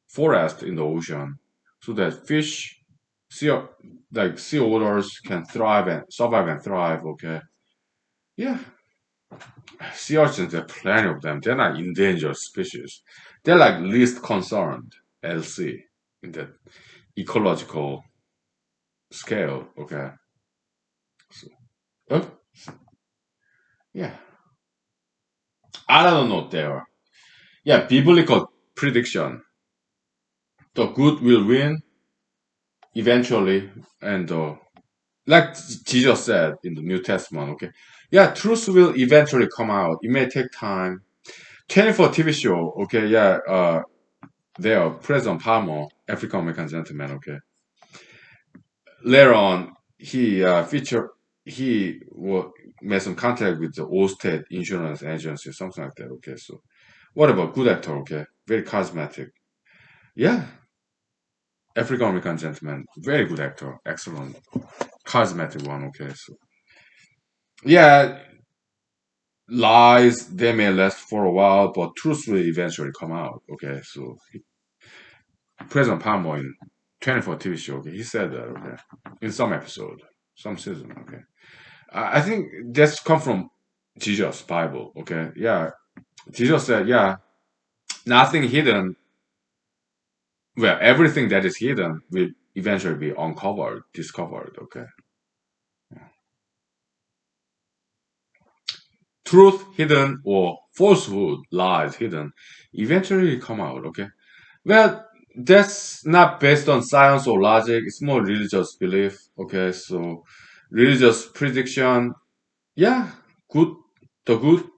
Speaker 2: forest in the ocean so that fish, sea like sea otters can thrive and survive and thrive. Okay, yeah, sea urchins there are plenty of them. They're not endangered species. They're like least concerned LC in the ecological scale. Okay, so, uh, yeah, I don't know there. Yeah, biblical prediction: the good will win eventually, and like Jesus said in the New Testament, okay? Yeah, truth will eventually come out. It may take time. 24 TV show, okay, yeah, there, President Palmer, African American gentleman, okay. Later on, he made some contact with the Allstate Insurance Agency, something like that, okay. So, what about good actor, okay? Very charismatic. Yeah, African American gentleman, very good actor, excellent, charismatic one, okay. So, yeah, lies they may last for a while, but truth will eventually come out. Okay, so President Palmer in 24 TV show, okay, he said that. Okay, in some episode, some season. Okay, I think that's come from Jesus Bible. Okay, yeah, Jesus said, yeah, nothing hidden. Well, everything that is hidden will eventually be uncovered, discovered. Okay, truth hidden or falsehood, lies hidden, eventually come out. Okay. Well, that's not based on science or logic. It's more religious belief. Okay, so religious prediction. Yeah, good. The good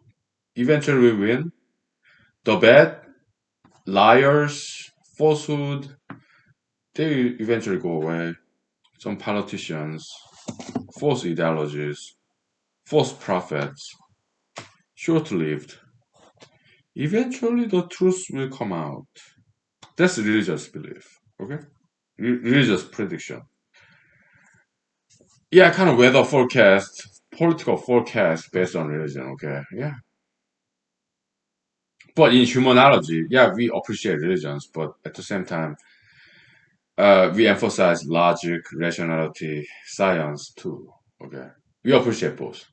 Speaker 2: eventually win. The bad, liars, falsehood, they eventually go away. Some politicians, false ideologies, false prophets, short-lived. Eventually, the truth will come out. That's religious belief. Okay, religious prediction. Yeah, kind of weather forecast, political forecast based on religion. Okay, yeah, But in humanology, yeah, we appreciate religions, but at the same time, we emphasize logic, rationality, science too. Okay, we appreciate both.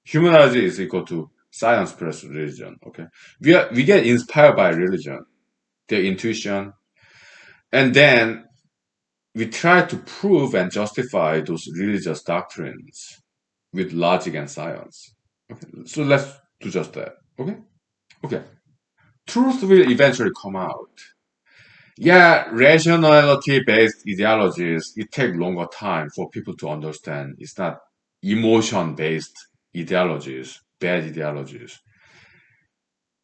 Speaker 2: Humanology is equal to science plus religion. Okay, we get inspired by religion, their intuition, and then we try to prove and justify those religious doctrines with logic and science. Okay, so let's do just that. Okay, okay. Truth will eventually come out. Yeah, rationality based ideologies, it take longer time for people to understand. It's not emotion based ideologies, bad ideologies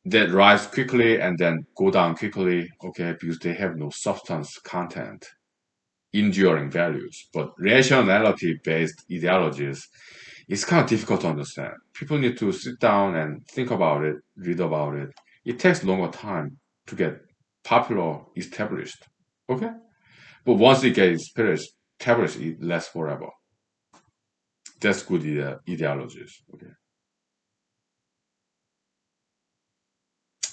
Speaker 2: that rise quickly and then go down quickly, okay, because they have no substance content, enduring values. But rationality based ideologies, it's kind of difficult to understand. People need to sit down and think about it, read about it. It takes longer time to get popular, established. Okay? But once it gets established, it lasts forever. That's good ideologies. Okay?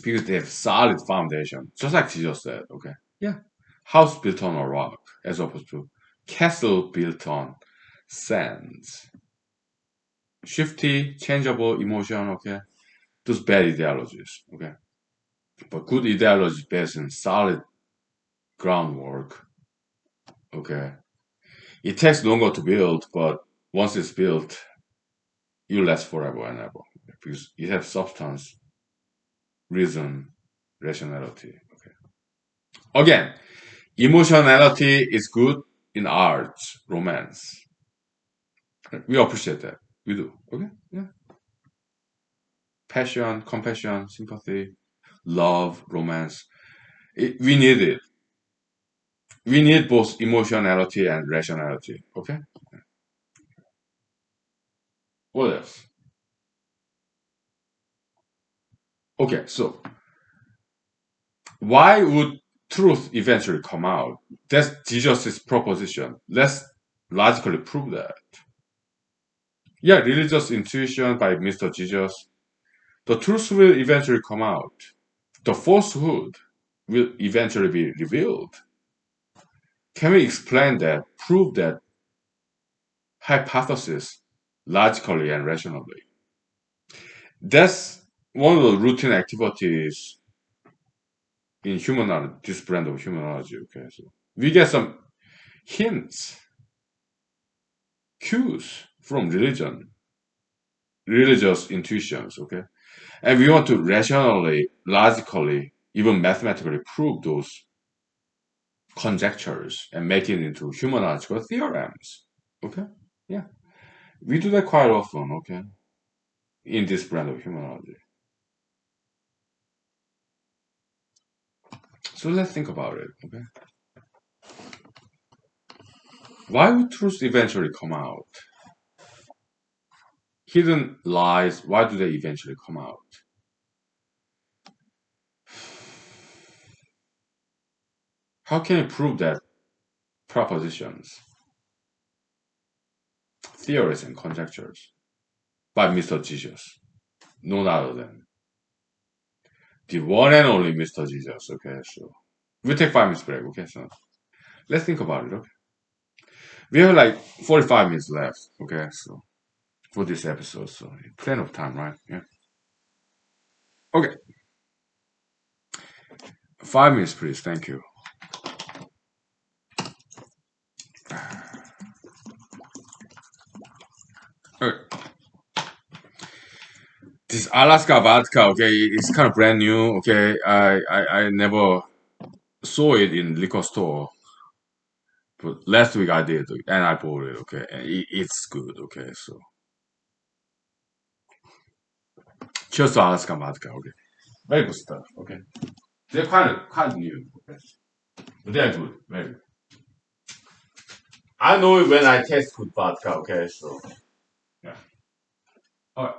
Speaker 2: Because they have solid foundation, just like Jesus said. Okay? Yeah. House built on a rock, as opposed to castle built on sands. Shifty, changeable emotion. Okay? Those bad ideologies. Okay? But good ideology based in solid groundwork. Okay? It takes longer to build, but once it's built, you last forever and ever because you have substance, reason, rationality. Okay. Again, emotionality is good in arts, romance. We appreciate that. We do. Okay. Yeah. Passion, compassion, sympathy, love, romance. We need it. We need both emotionality and rationality. Okay. What else? Okay. So why would truth eventually come out? That's Jesus' proposition. Let's logically prove that. Yeah, religious intuition by Mr. Jesus. The truth will eventually come out. The falsehood will eventually be revealed. Can we explain that, prove that hypothesis logically and rationally? That's one of the routine activities in humanology, this brand of humanology. Okay, so we get some hints, cues from religion, religious intuitions. Okay, and we want to rationally, logically, even mathematically prove those conjectures and make it into humanological theorems. Okay? Yeah. We do that quite often, okay? In this brand of humanology. So let's think about it, okay? Why would truth eventually come out? Hidden lies, why do they eventually come out? How can you prove that propositions, theories, and conjectures by Mr. Jesus? None other than the one and only Mr. Jesus, okay? So we'll take 5 minutes break, okay? So let's think about it, okay? We have like 45 minutes left, okay? So for this episode, so plenty of time, right? Yeah. Okay. 5 minutes, please. Thank you. Okay. This Alaska vodka, okay, it's kind of brand new. Okay, I never saw it in liquor store, but last week I did, and I bought it. Okay, and it's good. Okay, so cheers to Alaska vodka. Okay, very good stuff. Okay, they're kind of new. Okay, but they're good. Very good. I know it when I taste good vodka. Okay, so yeah. All right.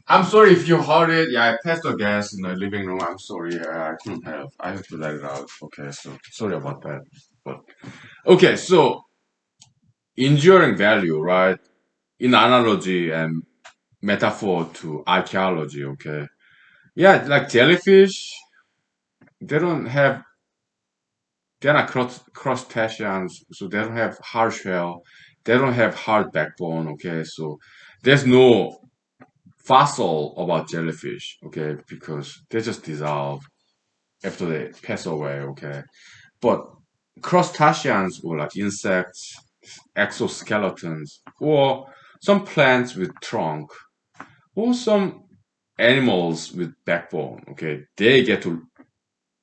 Speaker 2: I'm sorry if you heard it. Yeah, I passed the gas in the living room. I'm sorry. I couldn't help. I have to let it out. Okay, so sorry about that. But okay, so enduring value, right? In analogy and metaphor to archaeology. Okay, yeah, like jellyfish, they don't have. They're not crustaceans, so they don't have hard shell. They don't have hard backbone. Okay, so there's no fossil about jellyfish. Okay, because they just dissolve after they pass away, okay? But crustaceans or like insects, exoskeletons, or some plants with trunk, or some animals with backbone, okay? They get to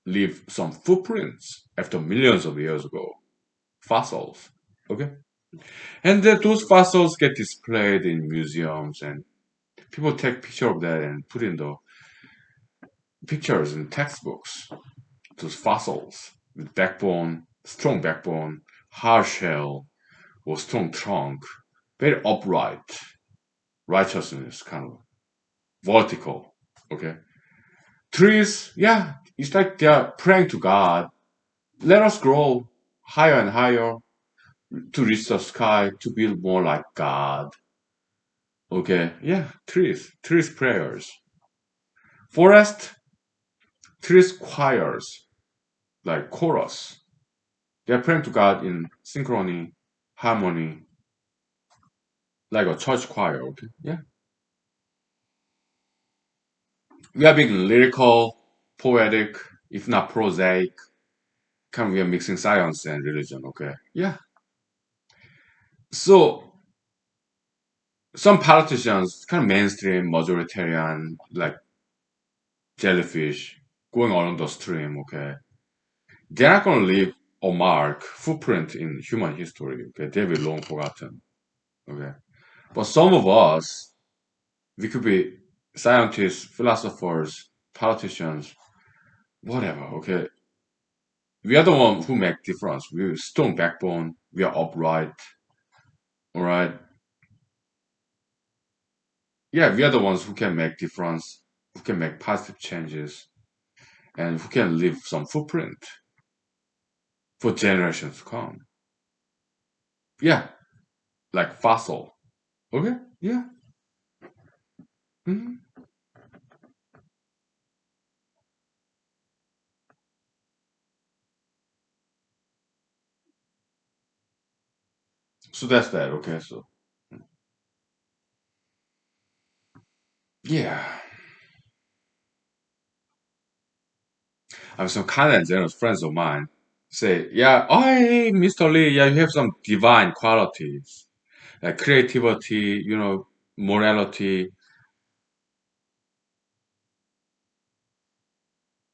Speaker 2: leave some footprints after millions of years ago, fossils, okay? And then those fossils get displayed in museums and people take picture of that and put in the pictures in textbooks. Those fossils with backbone, strong backbone, hard shell, or strong trunk, very upright, righteousness, kind of vertical. Okay. Trees, yeah, it's like they're praying to God. Let us grow higher and higher to reach the sky to build more like God. Okay, yeah, trees prayers. Forest, trees choirs, like chorus. They're praying to God in synchrony, harmony, like a church choir. Okay, yeah. We are being lyrical, poetic, if not prosaic. Kind of we are mixing science and religion. Okay, yeah. So some politicians, kind of mainstream, majoritarian, like jellyfish, going along the stream. Okay, they're not going to leave a mark, footprint in human history. Okay, they will be long forgotten. Okay, but some of us, we could be scientists, philosophers, politicians, whatever. Okay, we are the one who make difference. We strong backbone. We are upright. All right. Yeah, we are the ones who can make difference, who can make positive changes, and who can leave some footprint for generations to come. Yeah, like fossil. Okay. Yeah. hmm So that's that. Okay. So yeah, I have some kind and generous friends of mine say, yeah, oh, hey, Mr. Lee, yeah, you have some divine qualities like creativity, morality,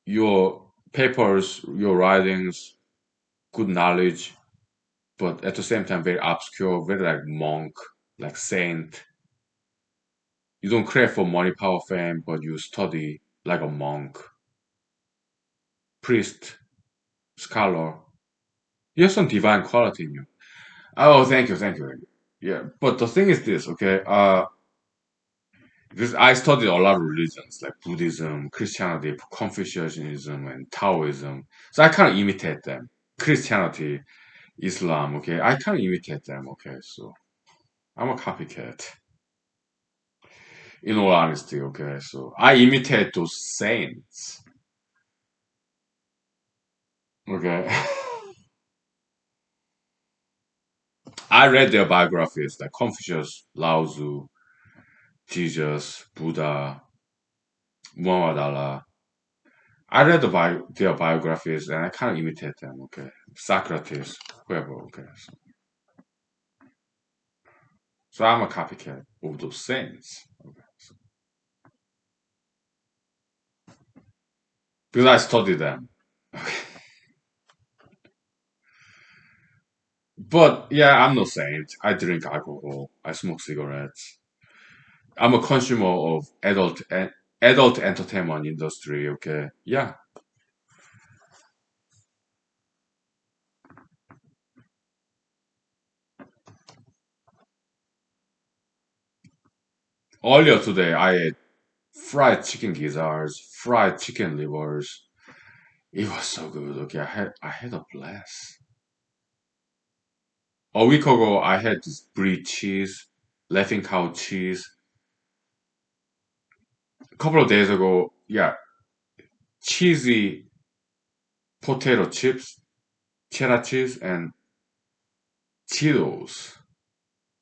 Speaker 2: your papers, your writings, good knowledge, but at the same time very obscure, very like monk, like saint. You don't crave for money, power, fame, but you study like a monk, priest, scholar. You have some divine quality in you. Oh, thank you, thank you, thank you. Yeah, but the thing is this, okay? Because I studied a lot of religions like Buddhism, Christianity, Confucianism, and Taoism. So I kind of imitate them. Christianity, Islam, okay? I kind of imitate them, okay? So I'm a copycat, in all honesty, okay? So I imitate those saints, okay? I read their biographies like Confucius, Lao Tzu, Jesus, Buddha, Muhammad Allah. I read their biographies and I kind of imitate them, okay? Socrates, whoever, okay? So I'm a copycat of those saints, okay? Because I studied them. But yeah, I'm no saint. I drink alcohol. I smoke cigarettes. I'm a consumer of adult entertainment industry. Okay, yeah. Earlier today, I ate fried chicken gizzards, fried chicken livers. It was so good. Okay, I had a blast. A week ago, I had this brie cheese, laughing cow cheese. A couple of days ago, yeah, cheesy potato chips, cheddar cheese, and Cheetos,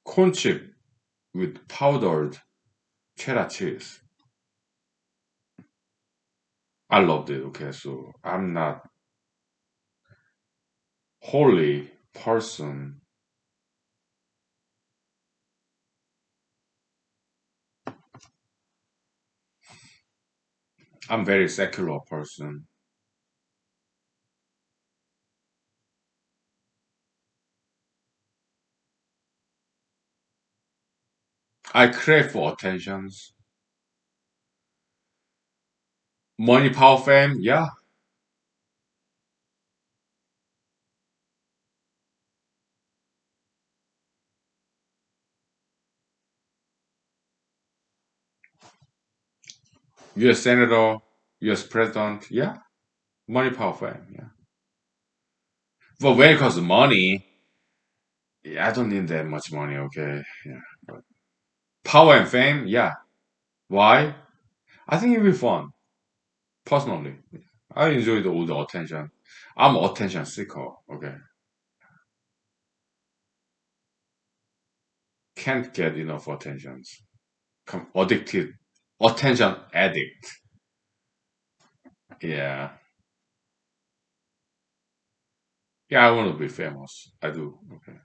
Speaker 2: corn chip with powdered cheddar cheese. I loved it. Okay, so I'm not holy person. I'm very secular person. I crave for attentions. Money, power, fame. Yeah, U.S. senator, U.S. president. Yeah, money, power, fame. Yeah. But when it comes to money, yeah, I don't need that much money. Okay. Yeah. But power and fame. Yeah. Why? I think it'll be fun. Personally, I enjoy all the attention. I'm an attention seeker. Okay. Can't get enough attentions. Addicted. Attention addict. Yeah. Yeah, I want to be famous. I do. Okay.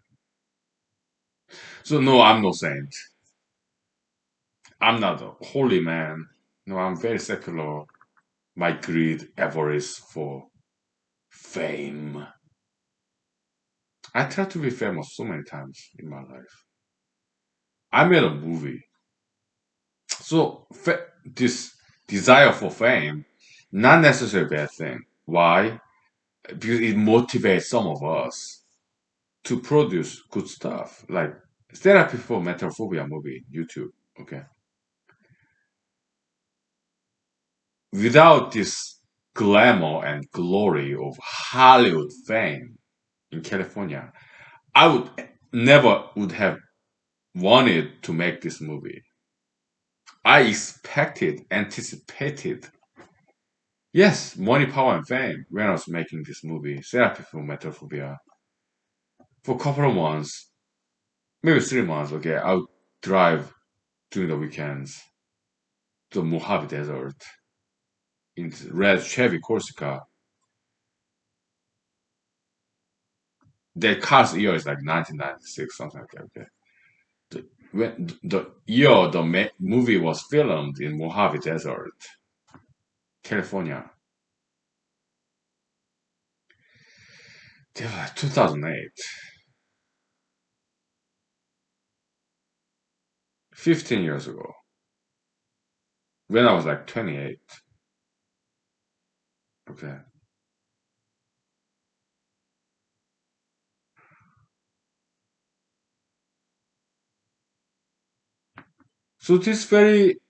Speaker 2: So no, I'm no saint. I'm not a holy man. No, I'm very secular. My greed, avarice for fame. I tried to be famous so many times in my life. I made a movie. So this desire for fame, not necessarily a bad thing. Why? Because it motivates some of us to produce good stuff. Like therapy for metaphobia movie, YouTube. Okay. Without this glamour and glory of Hollywood fame in California, I would never would have wanted to make this movie. I expected, anticipated, yes, money, power, and fame when I was making this movie, Therapy for Metaphobia. For a couple of months, maybe 3 months, okay, I would drive during the weekends to the Mojave Desert in red Chevy Corsica. That car's year is like 1996, something like that, okay. The year the movie was filmed in Mojave Desert, California, they were like 2008, 15 years ago, when I was like 28. Okay. So this very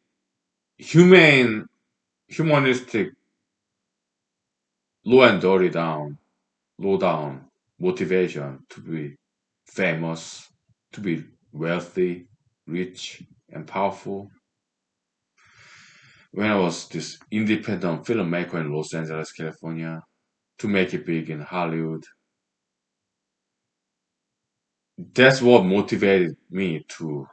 Speaker 2: humane, humanistic, low and dirty down, low down motivation to be famous, to be wealthy, rich, and powerful. When I was this independent filmmaker in Los Angeles, California, to make it big in Hollywood, that's what motivated me to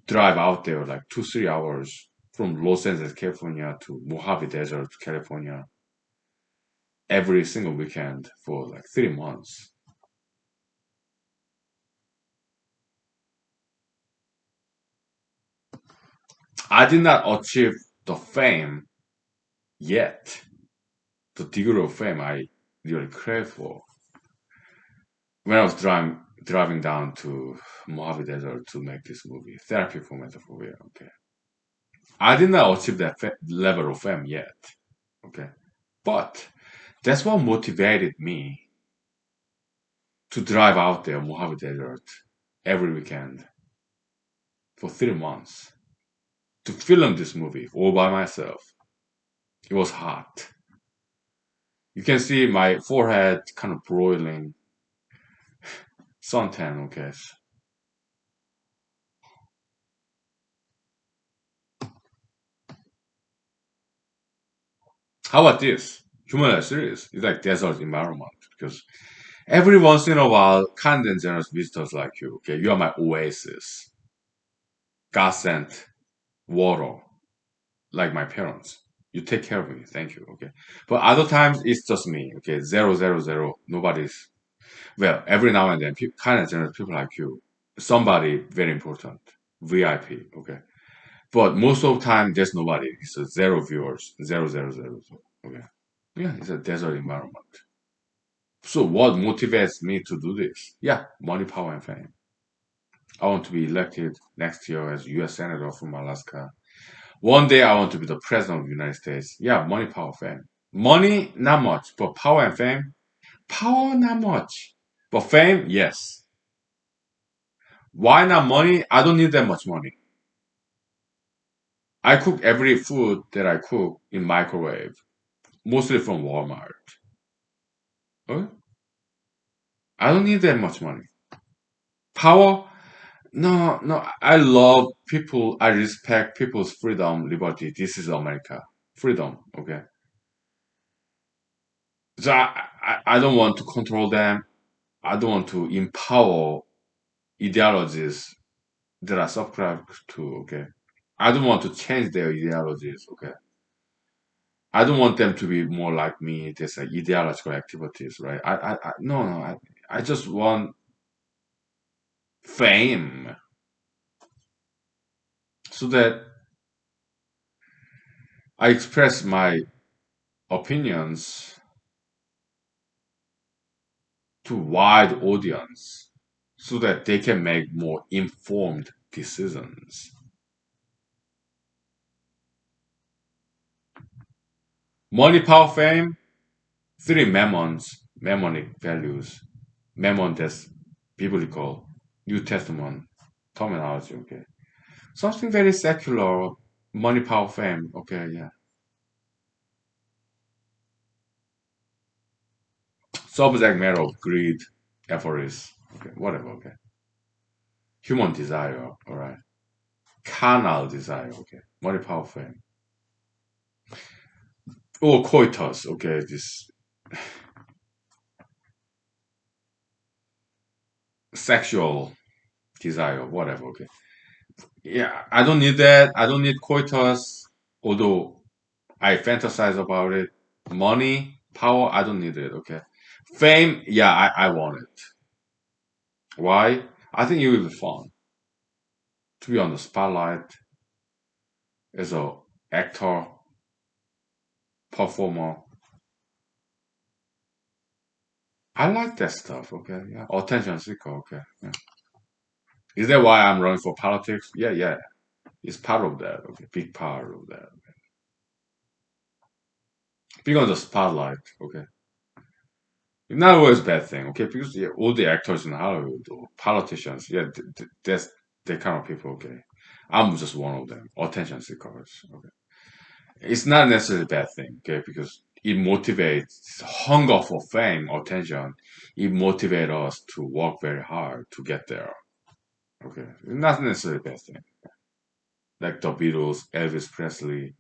Speaker 2: drive out there like 2, 3 hours from Los Angeles, California to Mojave Desert, California, every single weekend for like 3 months. I did not achieve the fame yet, the degree of fame I really crave for. When I was driving down to Mojave Desert to make this movie, Therapy for Metaphobia, okay. I did not achieve that level of fame yet, okay. But that's what motivated me to drive out there, Mojave Desert, every weekend for 3 months. to film this movie all by myself. It was hot. You can see my forehead kind of broiling. Suntan, okay. How about this? Human series is like desert environment because every once in a while, kind and generous visitors like you, okay, you are my oasis. God sent water, like my parents. You take care of me, thank you, okay. But other times it's just me, okay, zero, zero, zero. Nobody's. Well, every now and then, kind and generous people like you, somebody very important, VIP, okay. But most of the time, there's nobody. It's a zero viewers, zero, zero, zero. Okay. Yeah, it's a desert environment. So what motivates me to do this? Yeah, money, power, and fame. I want to be elected next year as U.S. Senator from Alaska. One day I want to be the President of the United States. Yeah, money, power, fame. Money, not much, but power and fame? Power, not much. But fame, yes. Why not money? I don't need that much money. I cook every food that I cook in microwave, mostly from Walmart. Okay? I don't need that much money. Power? No, no. I love people. I respect people's freedom, liberty. This is America. Freedom. Okay. So I don't want to control them. I don't want to empower ideologies that I subscribe to. Okay. I don't want to change their ideologies. Okay. I don't want them to be more like me. There's like ideological activities, right? No, no. I just want fame so that I express my opinions to wide audience so that they can make more informed decisions. Money, power, fame, three mammons, mammonic values. Mammon that's biblical, New Testament terminology, okay. Something very secular, money, power, fame, okay, yeah. Subject matter of greed, avarice, okay, whatever, okay. Human desire, alright. Carnal desire, okay. Money, power, fame. Or coitus, okay, this sexual desire, whatever, okay. Yeah, I don't need that. I don't need coitus, although I fantasize about it. Money, power, I don't need it, okay. Fame, yeah, I want it. Why? I think it will be fun to be on the spotlight as a actor, performer. I like that stuff, okay. Yeah. Attention seeker, okay. Yeah. Is that why I'm running for politics? Yeah, yeah. It's part of that, okay. Big part of that. Being on the spotlight, okay. Not always a bad thing, okay? Because yeah, all the actors in Hollywood or politicians, yeah, that's the kind of people, okay? I'm just one of them, attention seekers, okay? It's not necessarily a bad thing, okay? Because it motivates hunger for fame, attention. It motivates us to work very hard to get there, okay? Not necessarily a bad thing. Like the Beatles, Elvis Presley,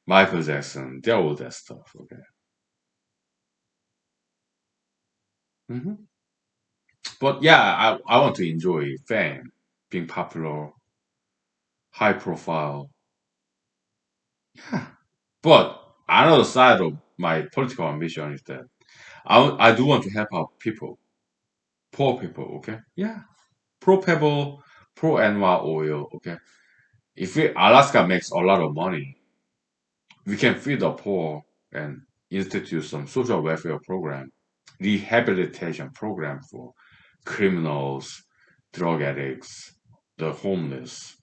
Speaker 2: Michael Jackson, they're all that stuff, okay? hmm But yeah, I want to enjoy fame, being popular, high profile. Yeah. But another side of my political ambition is that I do want to help out people, poor people, okay? Yeah. Pro Pebble, pro NY oil, okay? If Alaska makes a lot of money, we can feed the poor and institute some social welfare program, rehabilitation program for criminals, drug addicts, the homeless.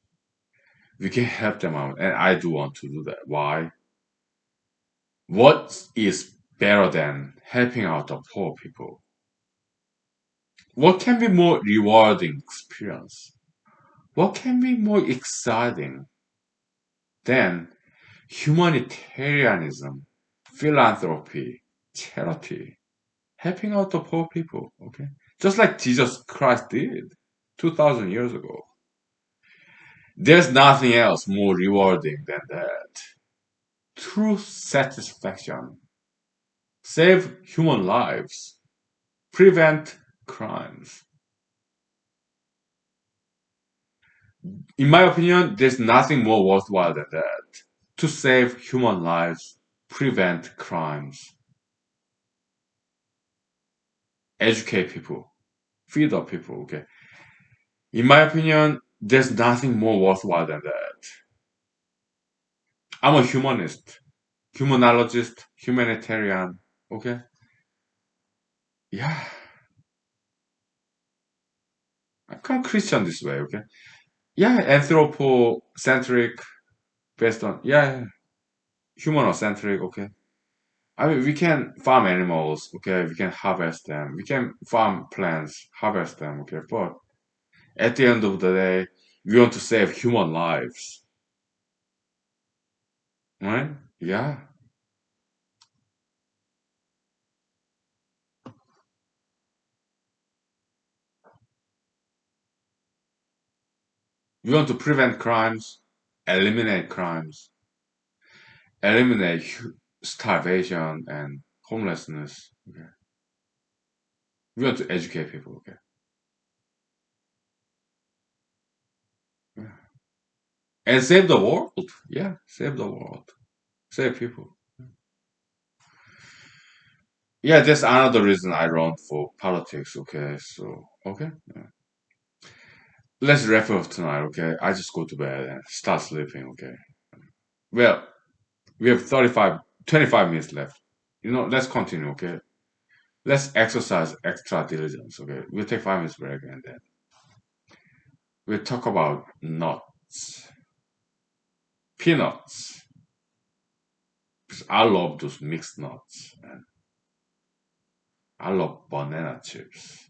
Speaker 2: We can help them out, and I do want to do that. Why? What is better than helping out the poor people? What can be more rewarding experience? What can be more exciting Then humanitarianism, philanthropy, charity, helping out the poor people, okay? Just like Jesus Christ did 2000 years ago. There's nothing else more rewarding than that. True satisfaction. Save human lives. Prevent crimes. In my opinion, there's nothing more worthwhile than that. To save human lives, prevent crimes, educate people, feed up people, okay? In my opinion, there's nothing more worthwhile than that. I'm a humanist, humanologist, humanitarian, okay? Yeah, I'm kind of Christian this way, okay? Yeah, anthropocentric, based on, yeah, humanocentric, okay? I mean, we can farm animals, okay? We can harvest them. We can farm plants, harvest them, okay? But at the end of the day, we want to save human lives, right? Yeah. We want to prevent crimes, eliminate crimes, eliminate starvation and homelessness. Okay. We want to educate people, okay? Yeah. And save the world. Yeah, save the world. Save people. Yeah, that's another reason I run for politics, okay? So, okay. Yeah. Let's wrap up tonight, okay? I just go to bed and start sleeping, okay? Well, we have 25 minutes left. Let's continue, okay? Let's exercise extra diligence, okay? We'll take 5 minutes break and then we'll talk about nuts, peanuts. Because I love those mixed nuts, and I love banana chips.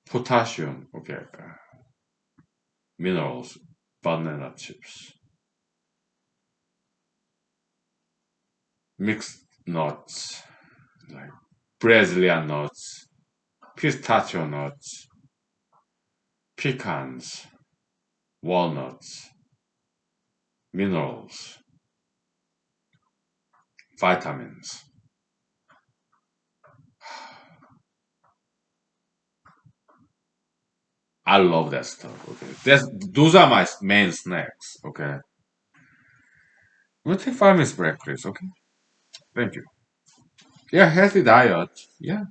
Speaker 2: Potassium, okay, minerals, banana chips. Mixed nuts, like Brazilian nuts, pistachio nuts, pecans, walnuts, minerals, vitamins. I love that stuff. Okay, those are my main snacks. Okay, we'll take 5 minutes break, please. Okay, thank you. Yeah, healthy diet. Yeah.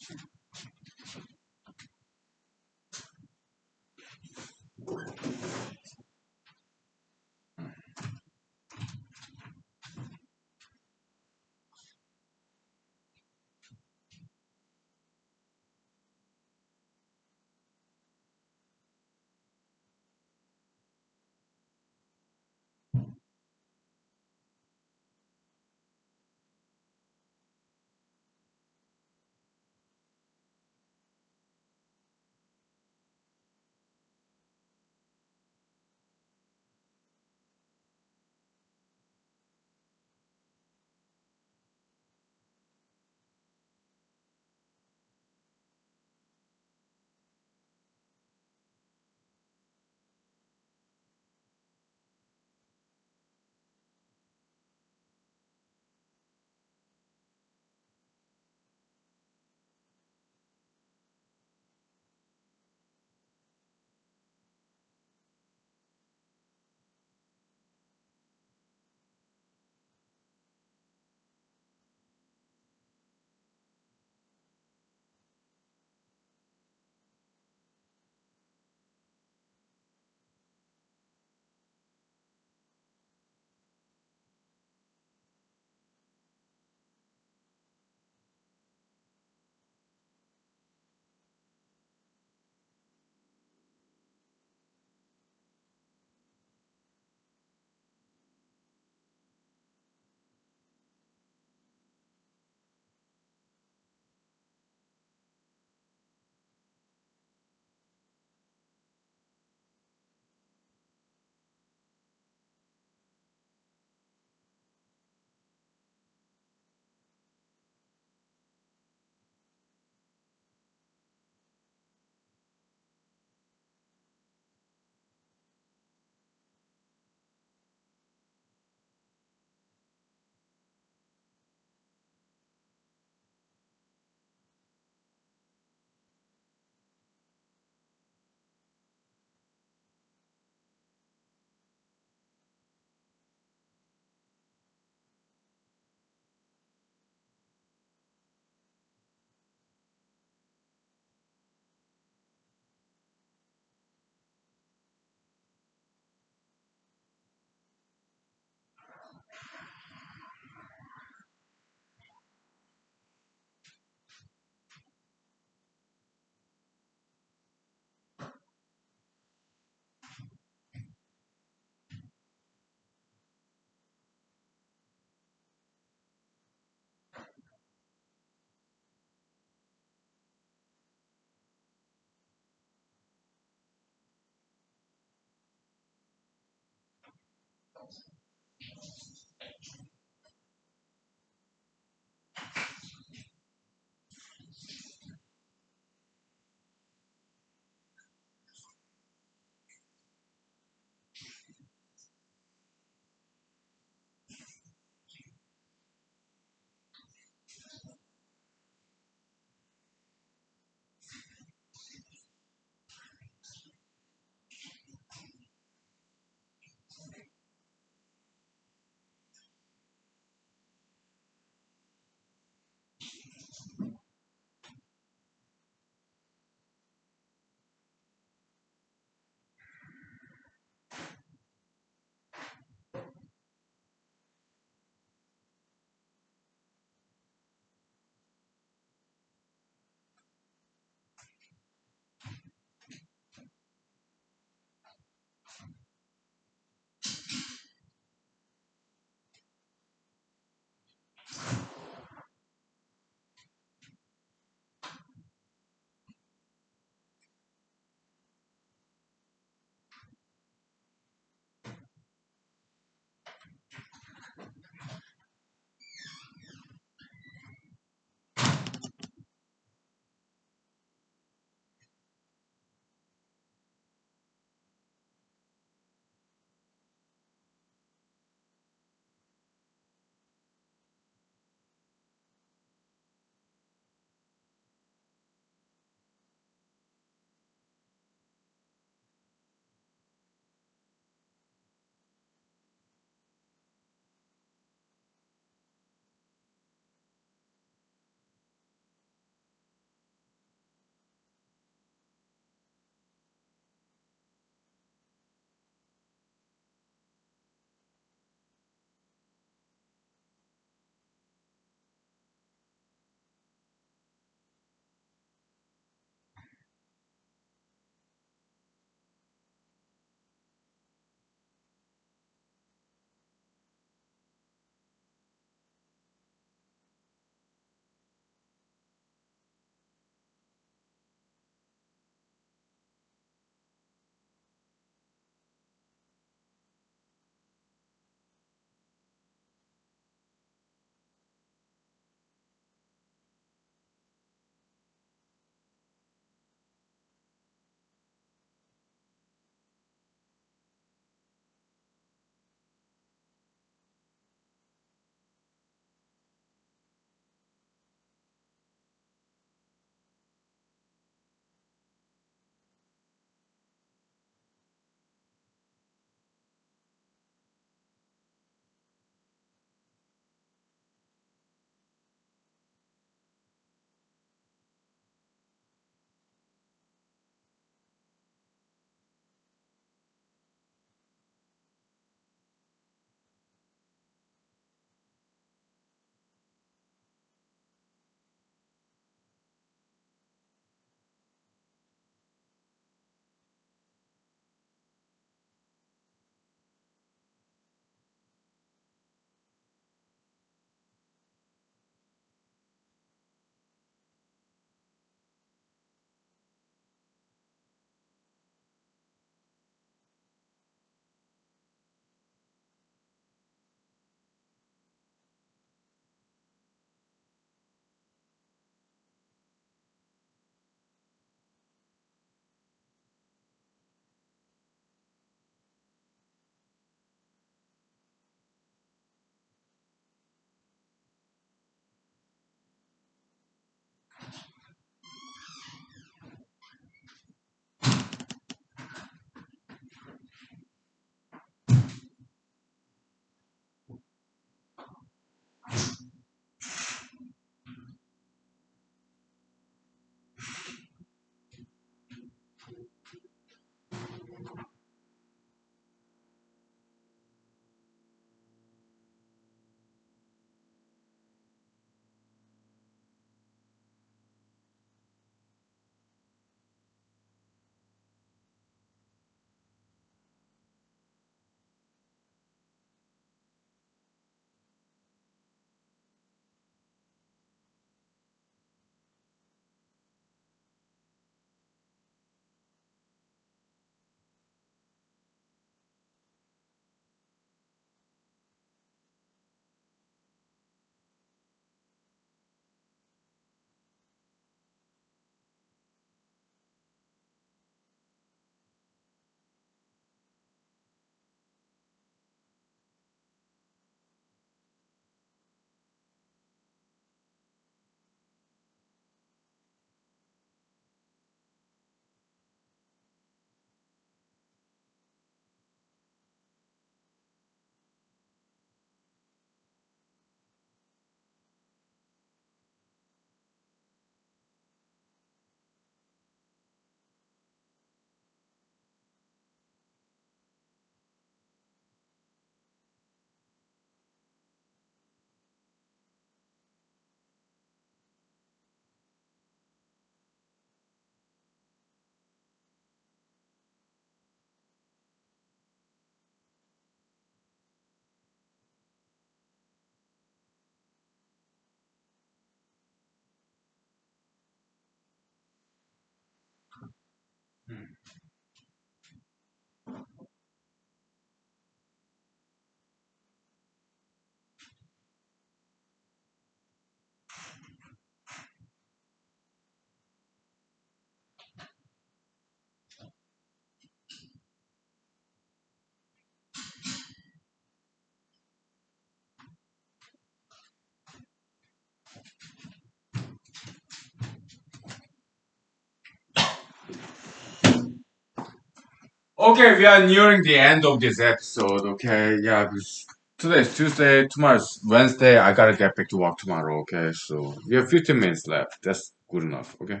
Speaker 2: Okay, we are nearing the end of this episode. Okay, yeah, because today's Tuesday, tomorrow's Wednesday. I gotta get back to work tomorrow. Okay, so we have 15 minutes left. That's good enough. Okay,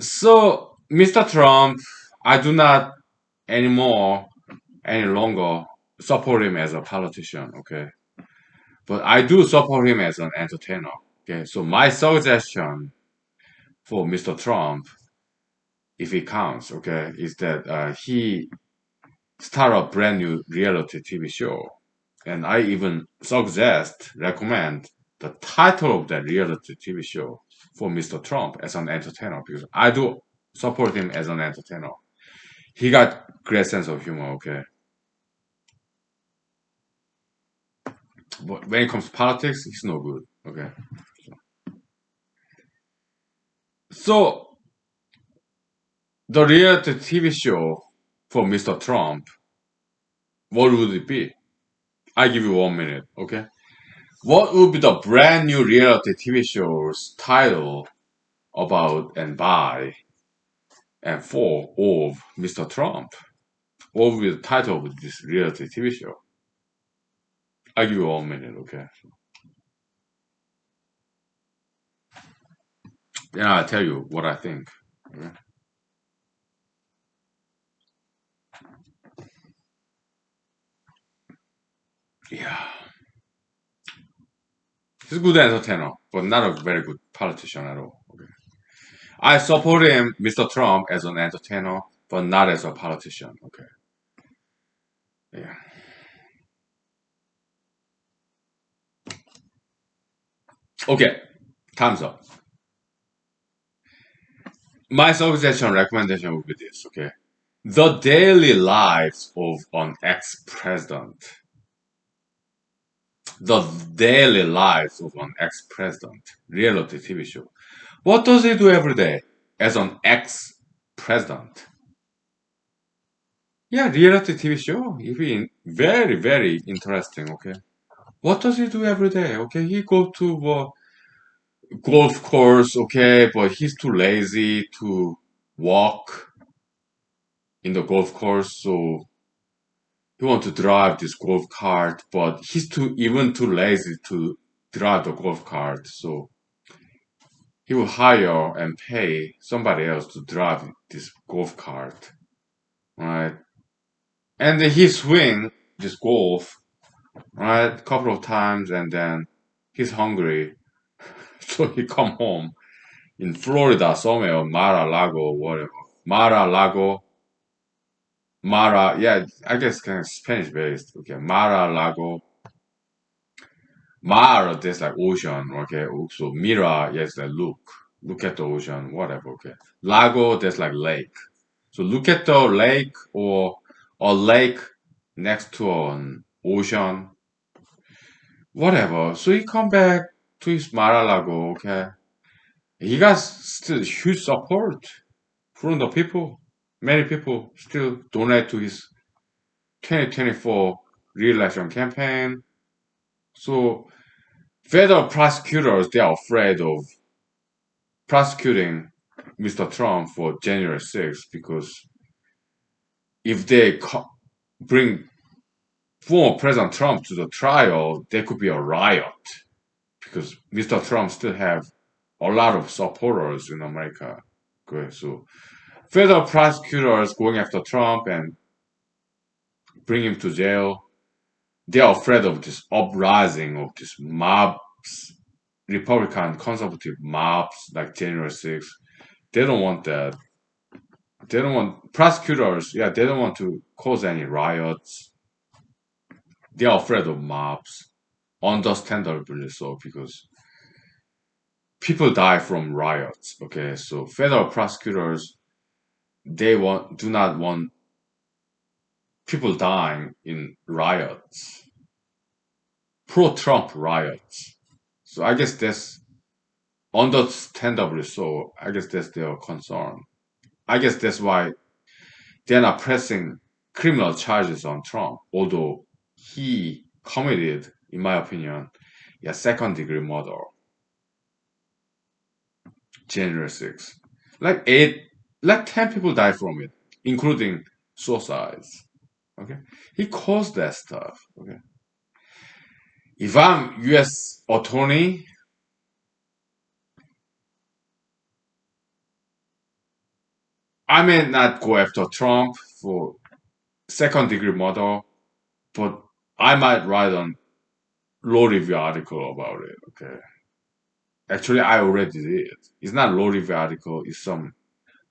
Speaker 2: so Mr. Trump, I do not anymore any longer support him as a politician. Okay, but I do support him as an entertainer. Okay, so my suggestion for Mr. Trump, if he counts, okay, is that he start a brand new reality TV show. And I even recommend the title of that reality TV show for Mr. Trump as an entertainer because I do support him as an entertainer. He got great sense of humor, okay. But when it comes to politics, he's no good, okay. So the reality TV show for Mr. Trump, what would it be? I give you 1 minute, okay. What would be the brand new reality TV show's title about and by and for of Mr. Trump? What will be the title of this reality TV show? I'll give you 1 minute, okay? Then I'll tell you what I think. Okay? Yeah. He's a good entertainer, but not a very good politician at all. Okay. I support him, Mr. Trump, as an entertainer, but not as a politician. Okay. Yeah. Okay. Time's up. My suggestion recommendation would be this, okay? The daily lives of an ex-president. The daily lives of an ex-president. Reality TV show. What does he do every day as an ex-president? Yeah, reality TV show. It'd be very, very interesting, okay? What does he do every day? Okay, he go to golf course, okay, but he's too lazy to walk in the golf course, so he want to drive this golf cart, but he's too lazy to drive the golf cart, so he will hire and pay somebody else to drive this golf cart, right? And then he swing this golf, right, a couple of times, and then he's hungry, so he come home in Florida somewhere, Mar-a-Lago, whatever, Mar-a-Lago, yeah, I guess kind of Spanish based, okay, Mar-a-Lago. Mar, there's like ocean, okay. So Mira, yes, like look at the ocean, whatever, okay. Lago, there's like lake. So look at the lake or a lake next to an ocean, whatever. So he come back to his Mar-a-Lago, okay. He got still huge support from the people. Many people still donate to his 2024 re-election campaign. So federal prosecutors, they are afraid of prosecuting Mr. Trump for January 6th because if they bring former President Trump to the trial, there could be a riot because Mr. Trump still have a lot of supporters in America. Okay, so federal prosecutors going after Trump and bring him to jail. They are afraid of this uprising of these mobs, Republican conservative mobs like January 6th. They don't want that. They don't want prosecutors. Yeah, they don't want to cause any riots. They are afraid of mobs, understandably so, because people die from riots. Okay, so federal prosecutors do not want people dying in riots, pro-Trump riots. So I guess that's understandably so. I guess that's their concern. I guess that's why they're not pressing criminal charges on Trump, although he committed, in my opinion, a second degree murder, January 6th. Like 10 people died from it, including suicides. Okay, he caused that stuff. Okay, if I'm U.S. attorney, I may not go after Trump for second degree murder, but I might write a law review article about it. Okay, actually, I already did. It's not law review article. It's some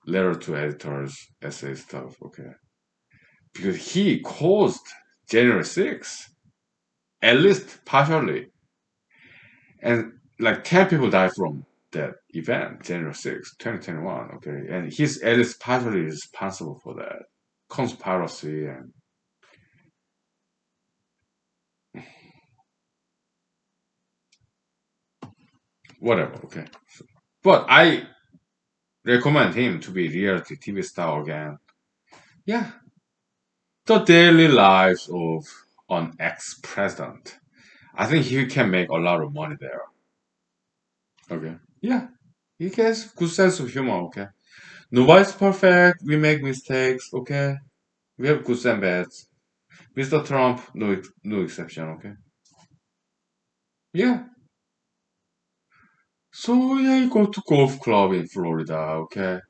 Speaker 2: letter to editors essay stuff. Okay, because he caused January 6th, at least partially, and like 10 people died from that event, January 6th, 2021. Okay, and he's at least partially responsible for that conspiracy and whatever. Okay, but I recommend him to be reality TV star again. Yeah, the daily lives of an ex-president. I think he can make a lot of money there. Okay. Yeah. He has good sense of humor, okay? Nobody's perfect. We make mistakes, okay? We have goods and bads. Mr. Trump, no exception, okay? Yeah. So yeah, he go to golf club in Florida, okay?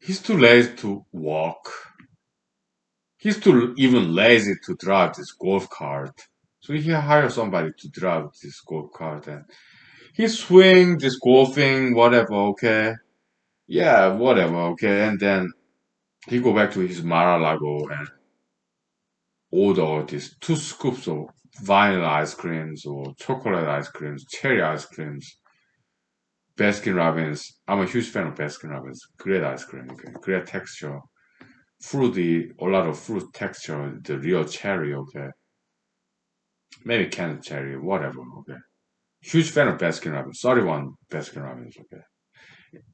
Speaker 2: He's too lazy to walk. He's too even lazy to drive this golf cart. So he hire somebody to drive this golf cart and he swing this golfing, whatever, okay? Yeah, whatever, okay? And then he go back to his Mar-a-Lago and order these 2 scoops of vanilla ice creams or chocolate ice creams, cherry ice creams, Baskin Robbins. I'm a huge fan of Baskin Robbins. Great ice cream, okay? Great texture. Fruity, a lot of fruit texture, the real cherry, okay? Maybe canned cherry, whatever, okay? Huge fan of Baskin Robbins. 31 Baskin Robbins, okay?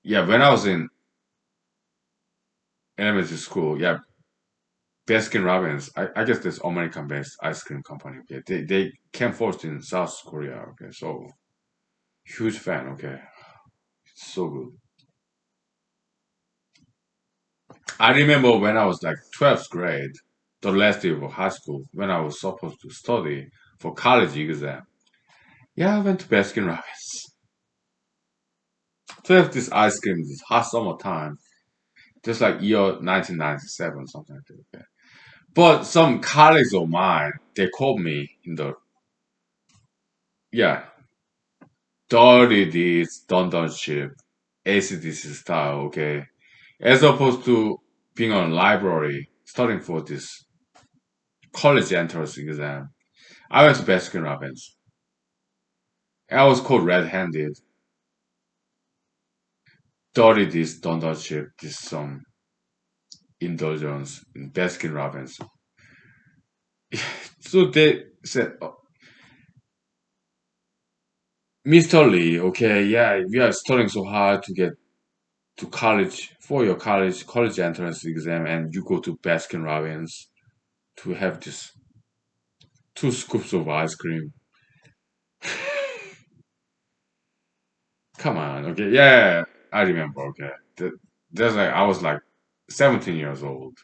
Speaker 2: Yeah, when I was in elementary school, yeah, Baskin Robbins, I guess this American based ice cream company, okay? They came first in South Korea, okay? So huge fan, okay? So good. I remember when I was like 12th grade, the last year of high school, when I was supposed to study for college exam. Yeah, I went to Baskin Robbins to have this ice cream this hot summer time, just like year 1997, something like that. Okay? But some colleagues of mine, they called me in the, yeah, dirty this, Dundon ship, ACDC style, okay? As opposed to being on library, studying for this college entrance exam. I went to Baskin Robbins. I was called red-handed. Dirty this donut chip, this some indulgence in Baskin Robbins. So they said, oh, Mr. Lee, okay, yeah, we are studying so hard to get to college for your college entrance exam, and you go to Baskin Robbins to have this 2 scoops of ice cream. Come on, okay, yeah, I remember, okay. That's like I was like 17 years old,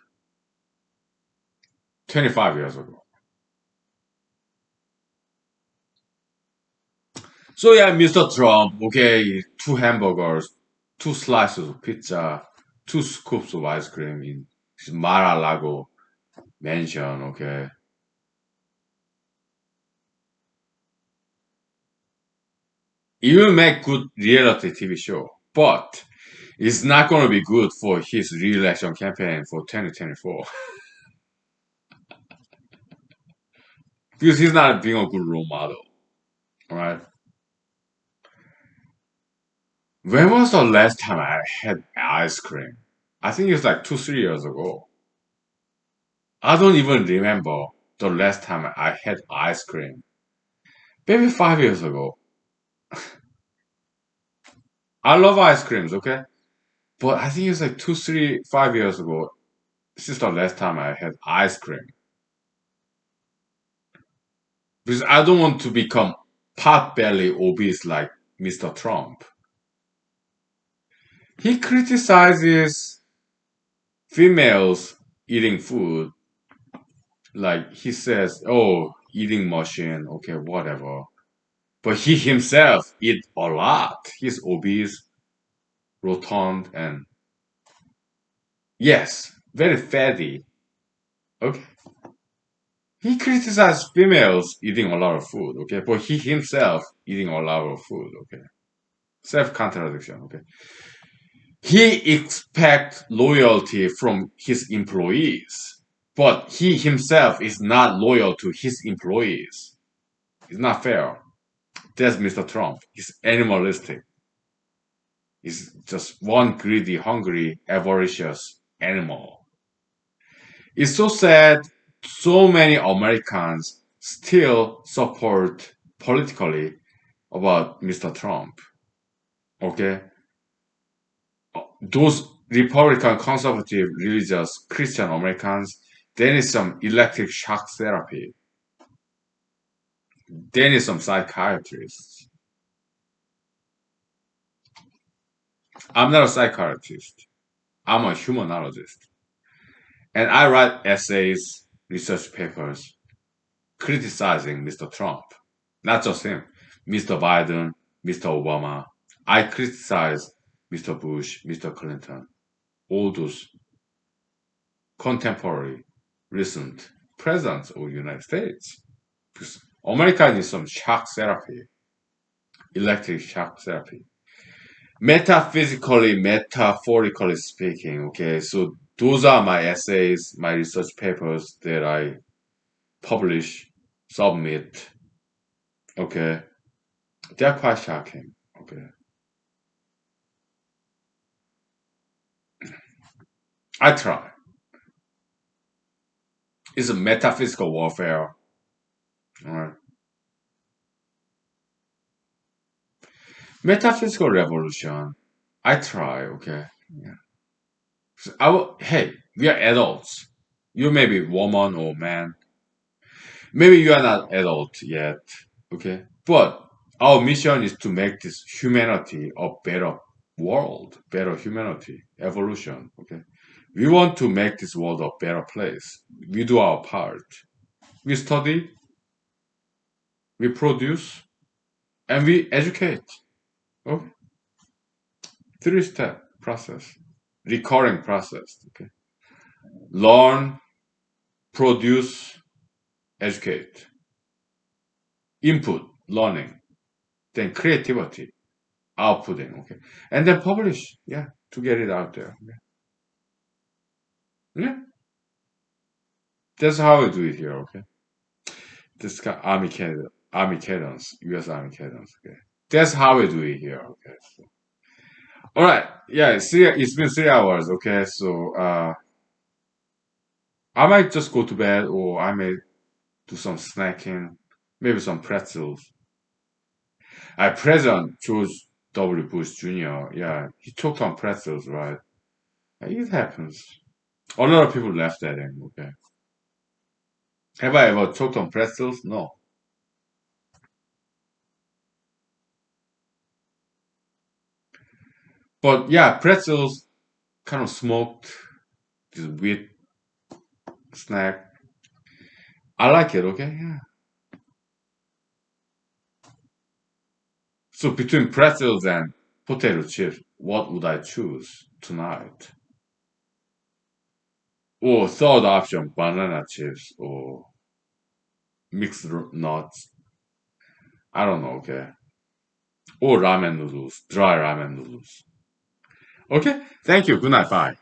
Speaker 2: 25 years ago. So yeah, Mr. Trump, okay, 2 hamburgers, 2 slices of pizza, 2 scoops of ice cream in his Mar-a-Lago mansion, okay. He will make good reality TV show, but it's not gonna be good for his re-election campaign for 2024 because he's not being a good role model, alright? When was the last time I had ice cream? I think it's like 2, 3 years ago. I don't even remember the last time I had ice cream. Maybe 5 years ago. I love ice creams, okay? But I think it's like 2, 3, 5 years ago. This is the last time I had ice cream. Because I don't want to become pot belly obese like Mr. Trump. He criticizes females eating food, like he says, oh, eating machine, okay, whatever. But he himself eat a lot. He's obese, rotund, and yes, very fatty. Okay. He criticized females eating a lot of food, okay, but he himself eating a lot of food, okay. Self contradiction, okay. He expects loyalty from his employees, but he himself is not loyal to his employees. It's not fair. That's Mr. Trump. He's animalistic. He's just one greedy, hungry, avaricious animal. It's so sad so many Americans still support politically about Mr. Trump. Okay? Those Republican, conservative, religious, Christian Americans, they need some electric shock therapy. They need some psychiatrists. I'm not a psychiatrist. I'm a humanologist. And I write essays, research papers, criticizing Mr. Trump. Not just him. Mr. Biden, Mr. Obama. I criticize Mr. Bush, Mr. Clinton. All those contemporary, recent presidents of the United States. Because America needs some shock therapy, electric shock therapy. Metaphysically, metaphorically speaking, okay, so those are my essays, my research papers that I publish, submit, okay. They're quite shocking, okay. I try. It's a metaphysical warfare, all right. Metaphysical revolution. I try, okay. Yeah. So hey, we are adults. You may be woman or man. Maybe you are not adult yet, okay? But our mission is to make this humanity a better world, better humanity, evolution, okay? We want to make this world a better place. We do our part. We study, we produce, and we educate. Okay? Three-step process, recurring process, okay? Learn, produce, educate. Input, learning, then creativity, outputting, okay, and then publish, yeah, to get it out there. Okay? Yeah, that's how we do it here. Okay, this kind army cadence, U.S. Army cadence. Okay, that's how we do it here. Okay, so, all right, yeah, it's been 3 hours. Okay, so I might just go to bed, or I may do some snacking, maybe some pretzels. President George W. Bush Jr. Yeah, he took on pretzels, right? It happens. A lot of people laughed at him. Okay. Have I ever choked on pretzels? No. But yeah, pretzels kind of smoked, this wheat snack. I like it, okay? Yeah. So between pretzels and potato chips, what would I choose tonight? Or third option, banana chips or mixed nuts. I don't know, okay? Or ramen noodles, dry ramen noodles. Okay, thank you. Good night. Bye.